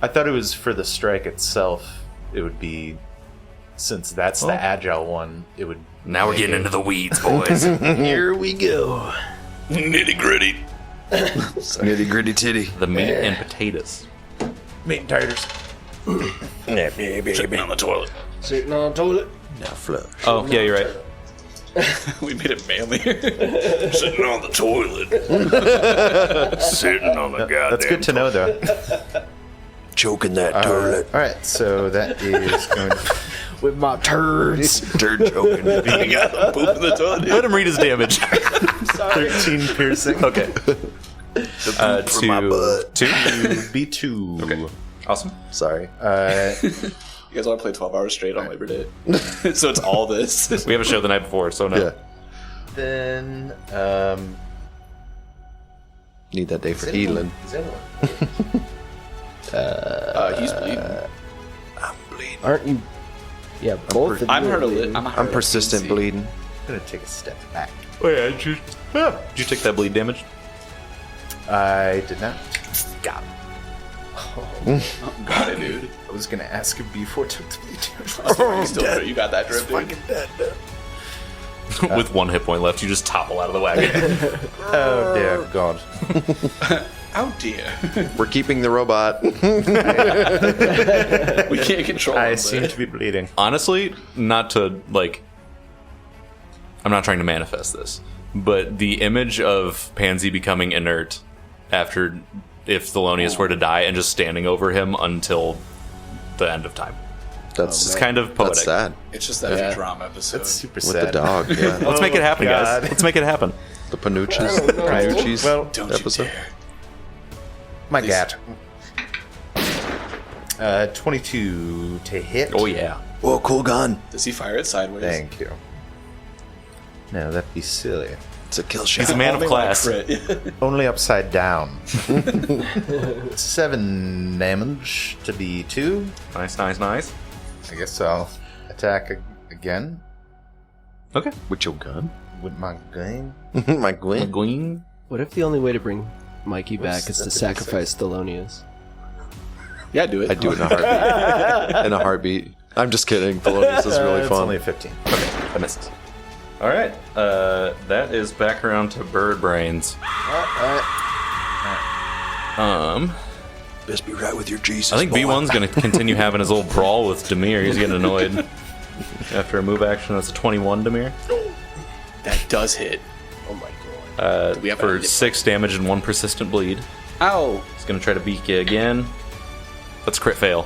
I thought it was for the strike itself. It would be, since that's the agile one, it would. Now we're getting into the weeds, boys. Here we go. Nitty gritty. Nitty gritty titty. The meat and potatoes. Meat and taters. Sitting on the toilet. Sitting on the toilet. Now flush. Oh, yeah, you're right. We made it manlier. Sitting on the toilet. Sitting on the goddamn. That's good to know, though. Choking that toilet. All right, so that is going to. With my turds. Turd choking. You got the poop in the toilet. Let him read his damage. 13 piercing. Okay. from my butt. Two. B2. Okay. Awesome. Sorry. You guys want to play 12 hours straight on Labor Day? So it's all this. We have a show the night before, so no. Yeah. Then, Need that day for healing. is anyone? He's bleeding. I'm bleeding. Aren't you? Yeah, both of you. I'm are hurt a bleeding. little. I'm persistent bleeding. I'm going to take a step back. Oh, yeah. Did you take that bleed damage? I did not. Got it. Got it, dude. I was going to ask if B4 took the bleed damage. You still you got that drip, dude. With one hit point left, you just topple out of the wagon. Oh, dear God. Oh dear. We're keeping the robot. We can't control I him, seem but- to be bleeding. Honestly, not to, like... I'm not trying to manifest this, but the image of Pansy becoming inert after... if Thelonious were to die and just standing over him until the end of time. That's It's kind of poetic. That's sad. It's just that drama episode. That's super With sad. the dog, yeah. Let's make it happen, God. guys. Let's make it happen. The Panucci's Well, Don't you episode. dare. my God. 22 to hit. Oh, yeah. Whoa, cool gun. Does he fire it sideways? Thank you. No, that'd be silly. It's a kill shot. He's a man of Only like class. crit. Only upside down. 7 damage to B2. Nice, nice, nice. I guess I'll attack again Okay. With your gun? with my gun. My Gwen. Glean. What if the only way to bring Mikey back is to sacrifice Thelonious? Yeah, do it. I'd do it in a heartbeat. In a heartbeat. I'm just kidding. Thelonious is really It's fun. only a 15. I missed. All right. That is back around to Bird Brains. Best be right with your Jesus. I think boy. B1's going to continue having his little brawl with Demir. He's getting annoyed. After a move action, that's a 21, Demir. That does hit. Oh my god. We have For a- 6 damage and 1 persistent bleed. Ow. He's going to try to beak you again. That's a crit fail.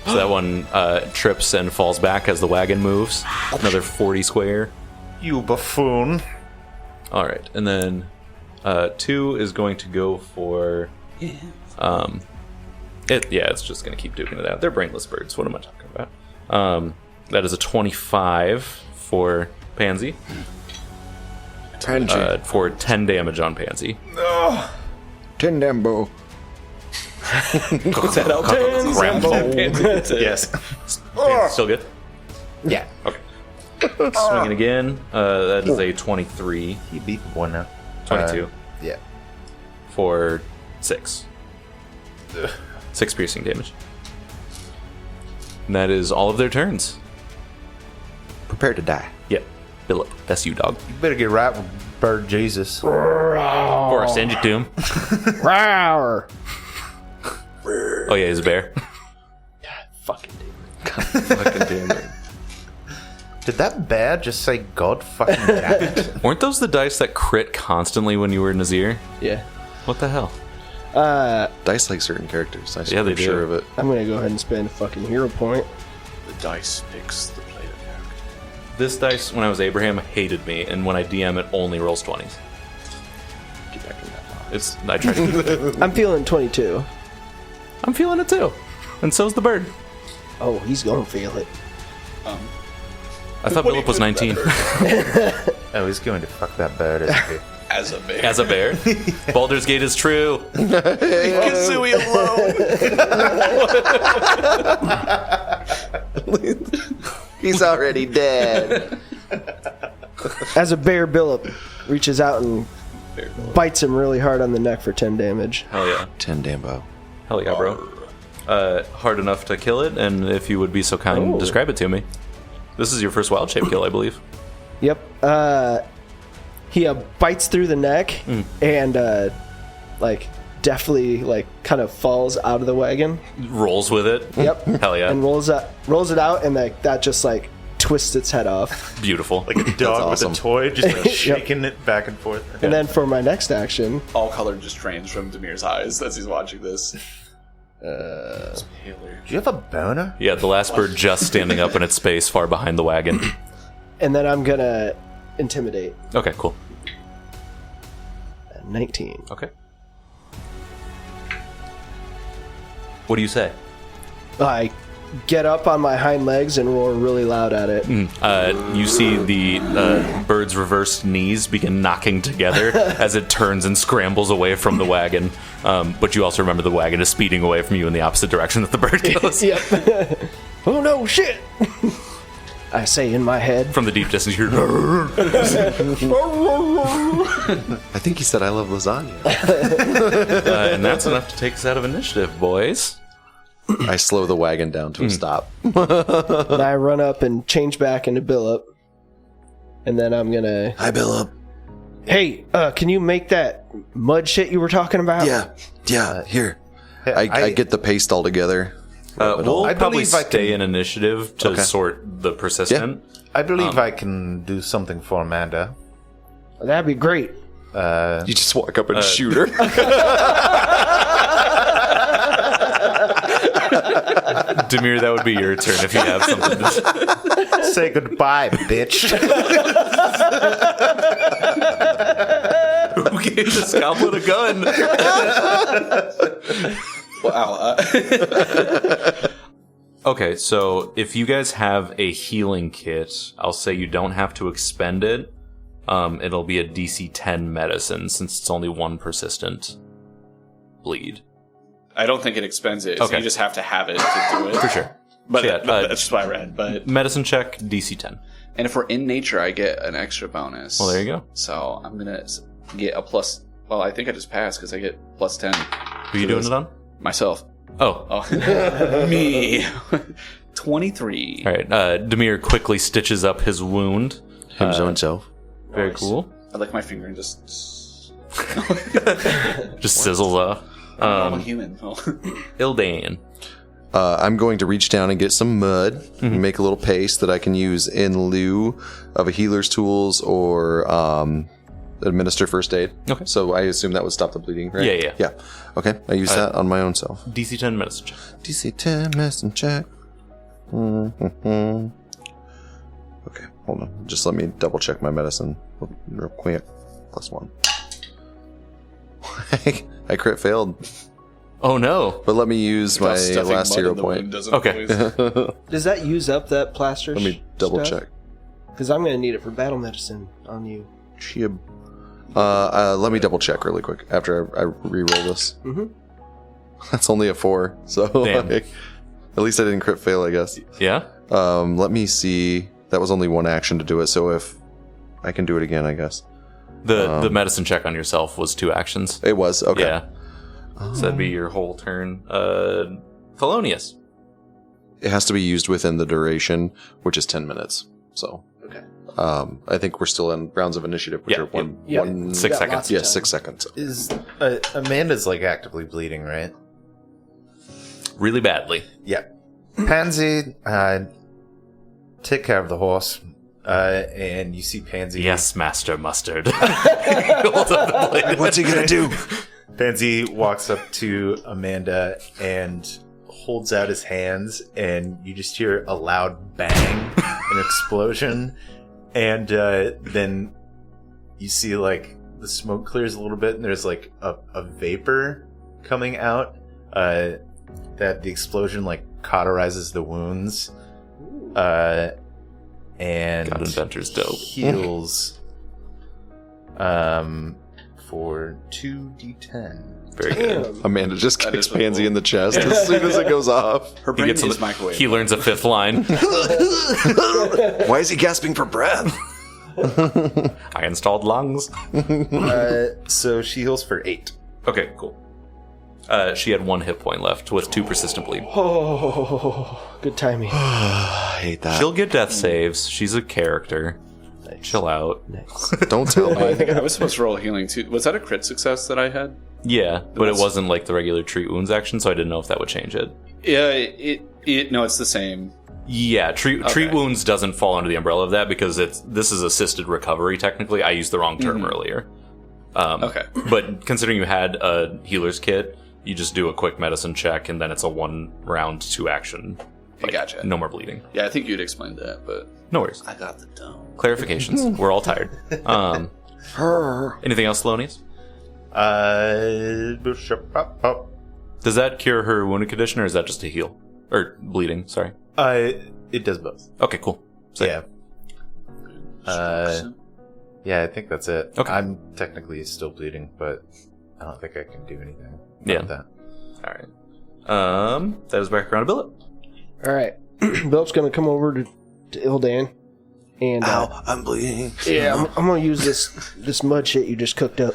So that one trips and falls back as the wagon moves. Another 40 square. You buffoon. All right, and then 2 is going to go for. It's just going to keep duking it out. They're brainless birds. What am I talking about? That is a 25 for Pansy. For 10 damage on Pansy. Tindambo. Is that out? Yes. Pansy's still good? Yeah. Okay. Swinging again. That is a 23. He beat one now. 22. Yeah. For 6. 6 piercing damage. And that is all of their turns. Prepare to die. Yep. Philip, that's you, dog. You better get right with Bird Jesus. Or I'll send you to him. Rawr. Oh yeah, he's a bear. Fucking Fucking damn it. Did that bear just say God fucking damn it? Weren't those the dice that crit constantly when you were Nazir? Yeah. What the hell? Dice like certain characters. Yeah, they I'm do. sure of it. I'm gonna go ahead and spend a fucking hero point. The dice picks the player character. This dice, when I was Abraham, hated me, and when I DM, it only rolls 20s. Get back in that box. I try to keep it. I'm feeling 22. I'm feeling it too. And so's the bird. Oh, he's gonna feel it. I thought Philip was 19. Oh, he's going to fuck that bird, isn't he? As a bear. As a bear. Baldur's Gate is true. Kazooie alone. He's already dead. As a bear, Billip reaches out and bites him really hard on the neck for 10 damage. Hell yeah. 10 Dambo. Hell yeah, bro. Hard enough to kill it, and if you would be so kind, Oh. describe it to me. This is your first wild shape kill, I believe. Yep. He bites through the neck and deftly kind of falls out of the wagon. Rolls with it. Yep. Hell yeah. And rolls it out, and that just twists its head off. Beautiful. Like a dog awesome. with a toy, just like shaking it back and forth. And then for my next action, All color just drains from Demir's eyes as he's watching this. Do you have a boner? Yeah, the last bird just standing up in its space far behind the wagon. and then I'm gonna intimidate. Okay, cool. 19. Okay. What do you say? I get up on my hind legs and roar really loud at it. You see the bird's reversed knees begin knocking together as it turns and scrambles away from the wagon. But you also remember the wagon is speeding away from you in the opposite direction that the bird goes. Yep. Oh no, shit! I say in my head. From the deep distance, you're... I think he said I love lasagna. and that's enough to take us out of initiative, boys. I slow the wagon down to a stop. And I run up and change back into Billip. And then I'm gonna... Hi, Billip. Hey, can you make that mud shit you were talking about? Yeah, here. I get the paste all together. We'll I probably believe I stay can- in initiative to Okay. sort the persistent. I believe I can do something for Amanda. That'd be great. You just walk up and shoot her. Demir, that would be your turn if you have something to Say goodbye, bitch. Who gave this goblin a gun? Wow. Okay, so if you guys have a healing kit, I'll say you don't have to expend it. It'll be a DC 10 medicine since it's only one persistent bleed. I don't think it expends it. Okay. So you just have to have it to do it. For sure. But So yeah, that's just what I read. But medicine check, DC 10. and if we're in nature, I get an extra bonus. Well, there you go. So I'm gonna get a plus. Well, I think I just passed because I get plus 10 Who are you doing it on? myself. Oh. Oh, me. 23. All right. Demir quickly stitches up his wound. Himself. Very Nice. cool. I lick my finger and just. Just sizzles off. I'm a human. Ildane. I'm going to reach down and get some mud, and make a little paste that I can use in lieu of a healer's tools or administer first aid. Okay. So I assume that would stop the bleeding, right? Yeah. Yeah. Okay. I use that on my own self. DC 10 medicine check. DC 10 medicine check. Okay, hold on. Just let me double check my medicine real quick. +1. I crit failed, Oh no. but let me use my Stuffing last mud hero in the wound point. doesn't Okay. always- Does that use up that plaster? Let me double check. Because I'm gonna need it for battle medicine on you. Chib. Let me double check really quick after I re-roll this. Mhm. That's only a 4, so Damn. at least I didn't crit fail, I guess. Yeah? Let me see. That was only one action to do it, so if I can do it again, I guess. The medicine check on yourself was 2 actions. It was okay. Yeah. So that'd be your whole turn. Thelonious. It has to be used within the duration, which is 10 minutes. So I think we're still in rounds of initiative, which Yeah, are one, yeah. one 6 got seconds. lots of yeah, time. 6 seconds. Is Amanda's like actively bleeding, right? Really badly. Yeah. Pansy, take care of the horse. And you see Pansy. Yes, Master Mustard. Hold up the blade. What's he gonna do? Pansy walks up to Amanda and holds out his hands, and you just hear a loud bang, an explosion, and then you see like the smoke clears a little bit, and there's like a vapor coming out that the explosion like cauterizes the wounds, and God, Inventor's dope. heals for 2d10. Very good. Damn. Amanda just That kicks is really Pansy cool. in the chest as soon as it goes off. Her He brain gets is microwave. He learns a 5th line. Why is he gasping for breath? I installed lungs. So she heals for 8. Okay, cool. She had 1 hit point left with 2 persistent bleed. Oh, good timing. I hate that. She'll get death saves. She's a character. Chill out. Nice. Don't tell I me. think I was supposed to roll healing too. Was that a crit success that I had? Yeah, but it wasn't like the regular treat wounds action, so I didn't know if that would change it. Yeah, no, it's the same. Yeah, treat wounds doesn't fall under the umbrella of that because this is assisted recovery technically. I used the wrong term earlier. Okay. But considering you had a healer's kit, you just do a quick medicine check and then it's a 1 round 2 action. I gotcha. No more bleeding. Yeah, I think you'd explained that, but No worries. I got the dome. Clarifications. We're all tired. Anything else, Thelonious? Does that cure her wounded condition or is that just a heal? Or bleeding, sorry. It does both. Okay, cool. Sick. Yeah. Yeah, I think that's it. Okay. I'm technically still bleeding, but I don't think I can do anything Yeah. about that. All right. That is back around to Billup. All right. Billup's going to come over to Ildan. And, Ow, I'm bleeding. yeah, I'm going to use this mud shit you just cooked up.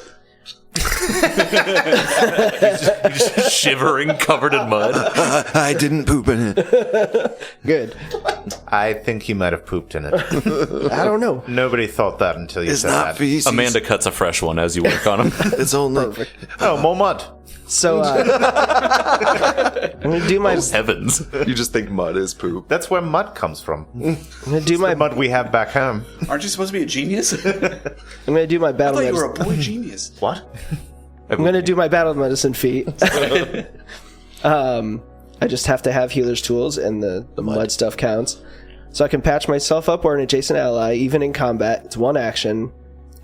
Just shivering, covered in mud. I didn't poop in it. Good. I think he might have pooped in it. I don't know. Nobody thought that until you It's said not that. feces. Amanda cuts a fresh one as you work on him. It's only. Oh, more mud. So, I'm going to do my... Heavens. You just think mud is poop. That's where mud comes from. I'm going to do my... The mud we have back home. Aren't you supposed to be a genius? I I'm going to do my battle thought you were medicine. a boy genius. What? I'm going to do my battle medicine feat. I just have to have healer's tools, and the mud stuff counts. So I can patch myself up or an adjacent ally, even in combat. It's 1 action,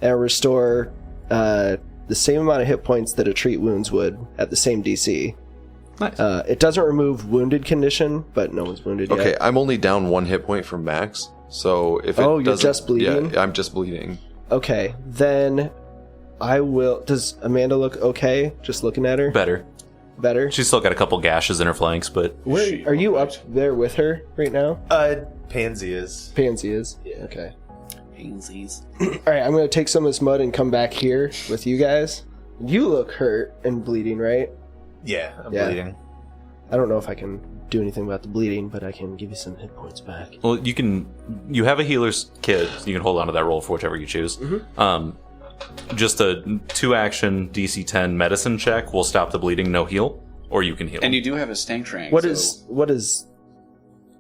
and restore the same amount of hit points that a treat wounds would at the same DC. Nice. It doesn't remove wounded condition, but no one's wounded Okay, yet. I'm only down 1 hit point from max. So if it Oh, you're doesn't, just bleeding? Yeah, I'm just bleeding. Okay, then I will... Does Amanda look okay, just looking at her? Better. Better? She's still got a couple gashes in her flanks, but Where, are you up there with her right now? Pansy is. Pansy is? Okay. Painsies. Alright, I'm going to take some of this mud and come back here with you guys. You look hurt and bleeding, right? Yeah, I'm Yeah. bleeding. I don't know if I can do anything about the bleeding, but I can give you some hit points back. well, you have a healer's kit. So you can hold on to that roll for whichever you choose. Just a 2-action DC 10 medicine check will stop the bleeding, no heal, or you can heal. And you do have a stank rank. What so is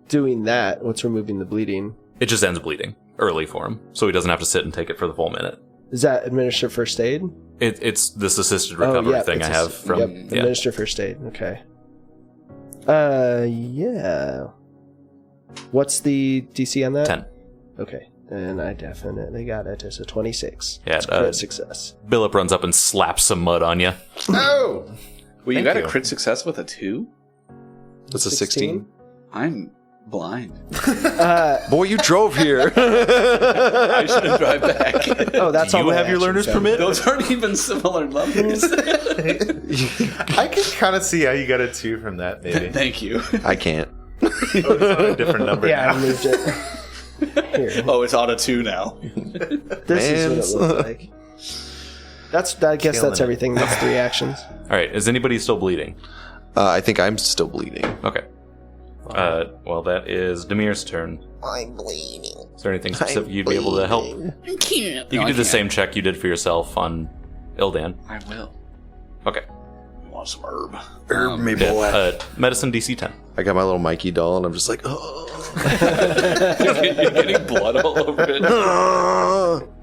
doing that? What's removing the bleeding? It just ends bleeding early for him, so he doesn't have to sit and take it for the full minute. Is that administer first aid? It's this assisted recovery thing I it's have from. Yep, Yeah. administer first aid. Okay. Yeah. What's the DC on that? 10. Okay. And I definitely got it. It's a 26. Yeah, It's crit success. Billup runs up and slaps some mud on you. Oh! Wait, you Thank got you. a crit success with a 2? That's a 16. I'm blind. Boy, you drove here. I shouldn't drive back. Oh, that's Do all you my have your actions learner's then. permit? Those aren't even similar numbers. I can kind of see how you got a 2 from that, maybe. Thank you. I can't. Oh, it's on a different number Yeah, now. I moved it. Here. Oh, it's on a 2 now. This is what it looks like. I guess Killing that's it. everything. That's 3 actions. All right, is anybody still bleeding? I think I'm still bleeding. Okay. Well, that is Demir's turn. I'm bleeding. Is there anything specific you'd be able to help? I can't. You can do the same check you did for yourself on Ildan. I will. Okay. Want some herb? Herb me, boy. Medicine DC 10. I got my little Mikey doll, and I'm just like, You're getting blood all over it.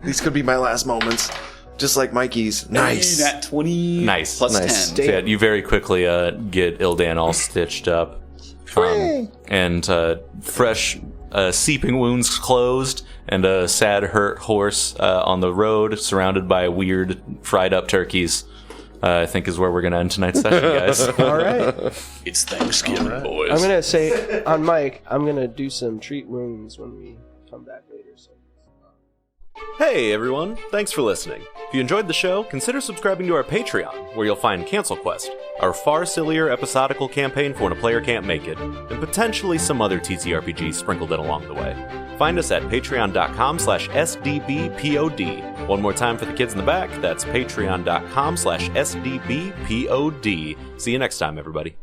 these could be my last moments. Just like Mikey's. Nice. Nat 20. Nice. Plus Nice. 10. So yeah, you very quickly get Ildan all stitched up. And fresh seeping wounds closed, and a sad hurt horse on the road, surrounded by weird fried up turkeys. I think is where we're going to end tonight's session, guys. All right. It's Thanksgiving, boys. I'm gonna say on Mike, I'm gonna do some treat wounds when we come back later. So. Hey everyone, thanks for listening. If you enjoyed the show, consider subscribing to our Patreon, where you'll find Cancel Quest, our far sillier episodical campaign for when a player can't make it, and potentially some other TTRPGs sprinkled in along the way. Find us at patreon.com/SDBPOD. One more time for the kids in the back, that's patreon.com/SDBPOD. See you next time, everybody.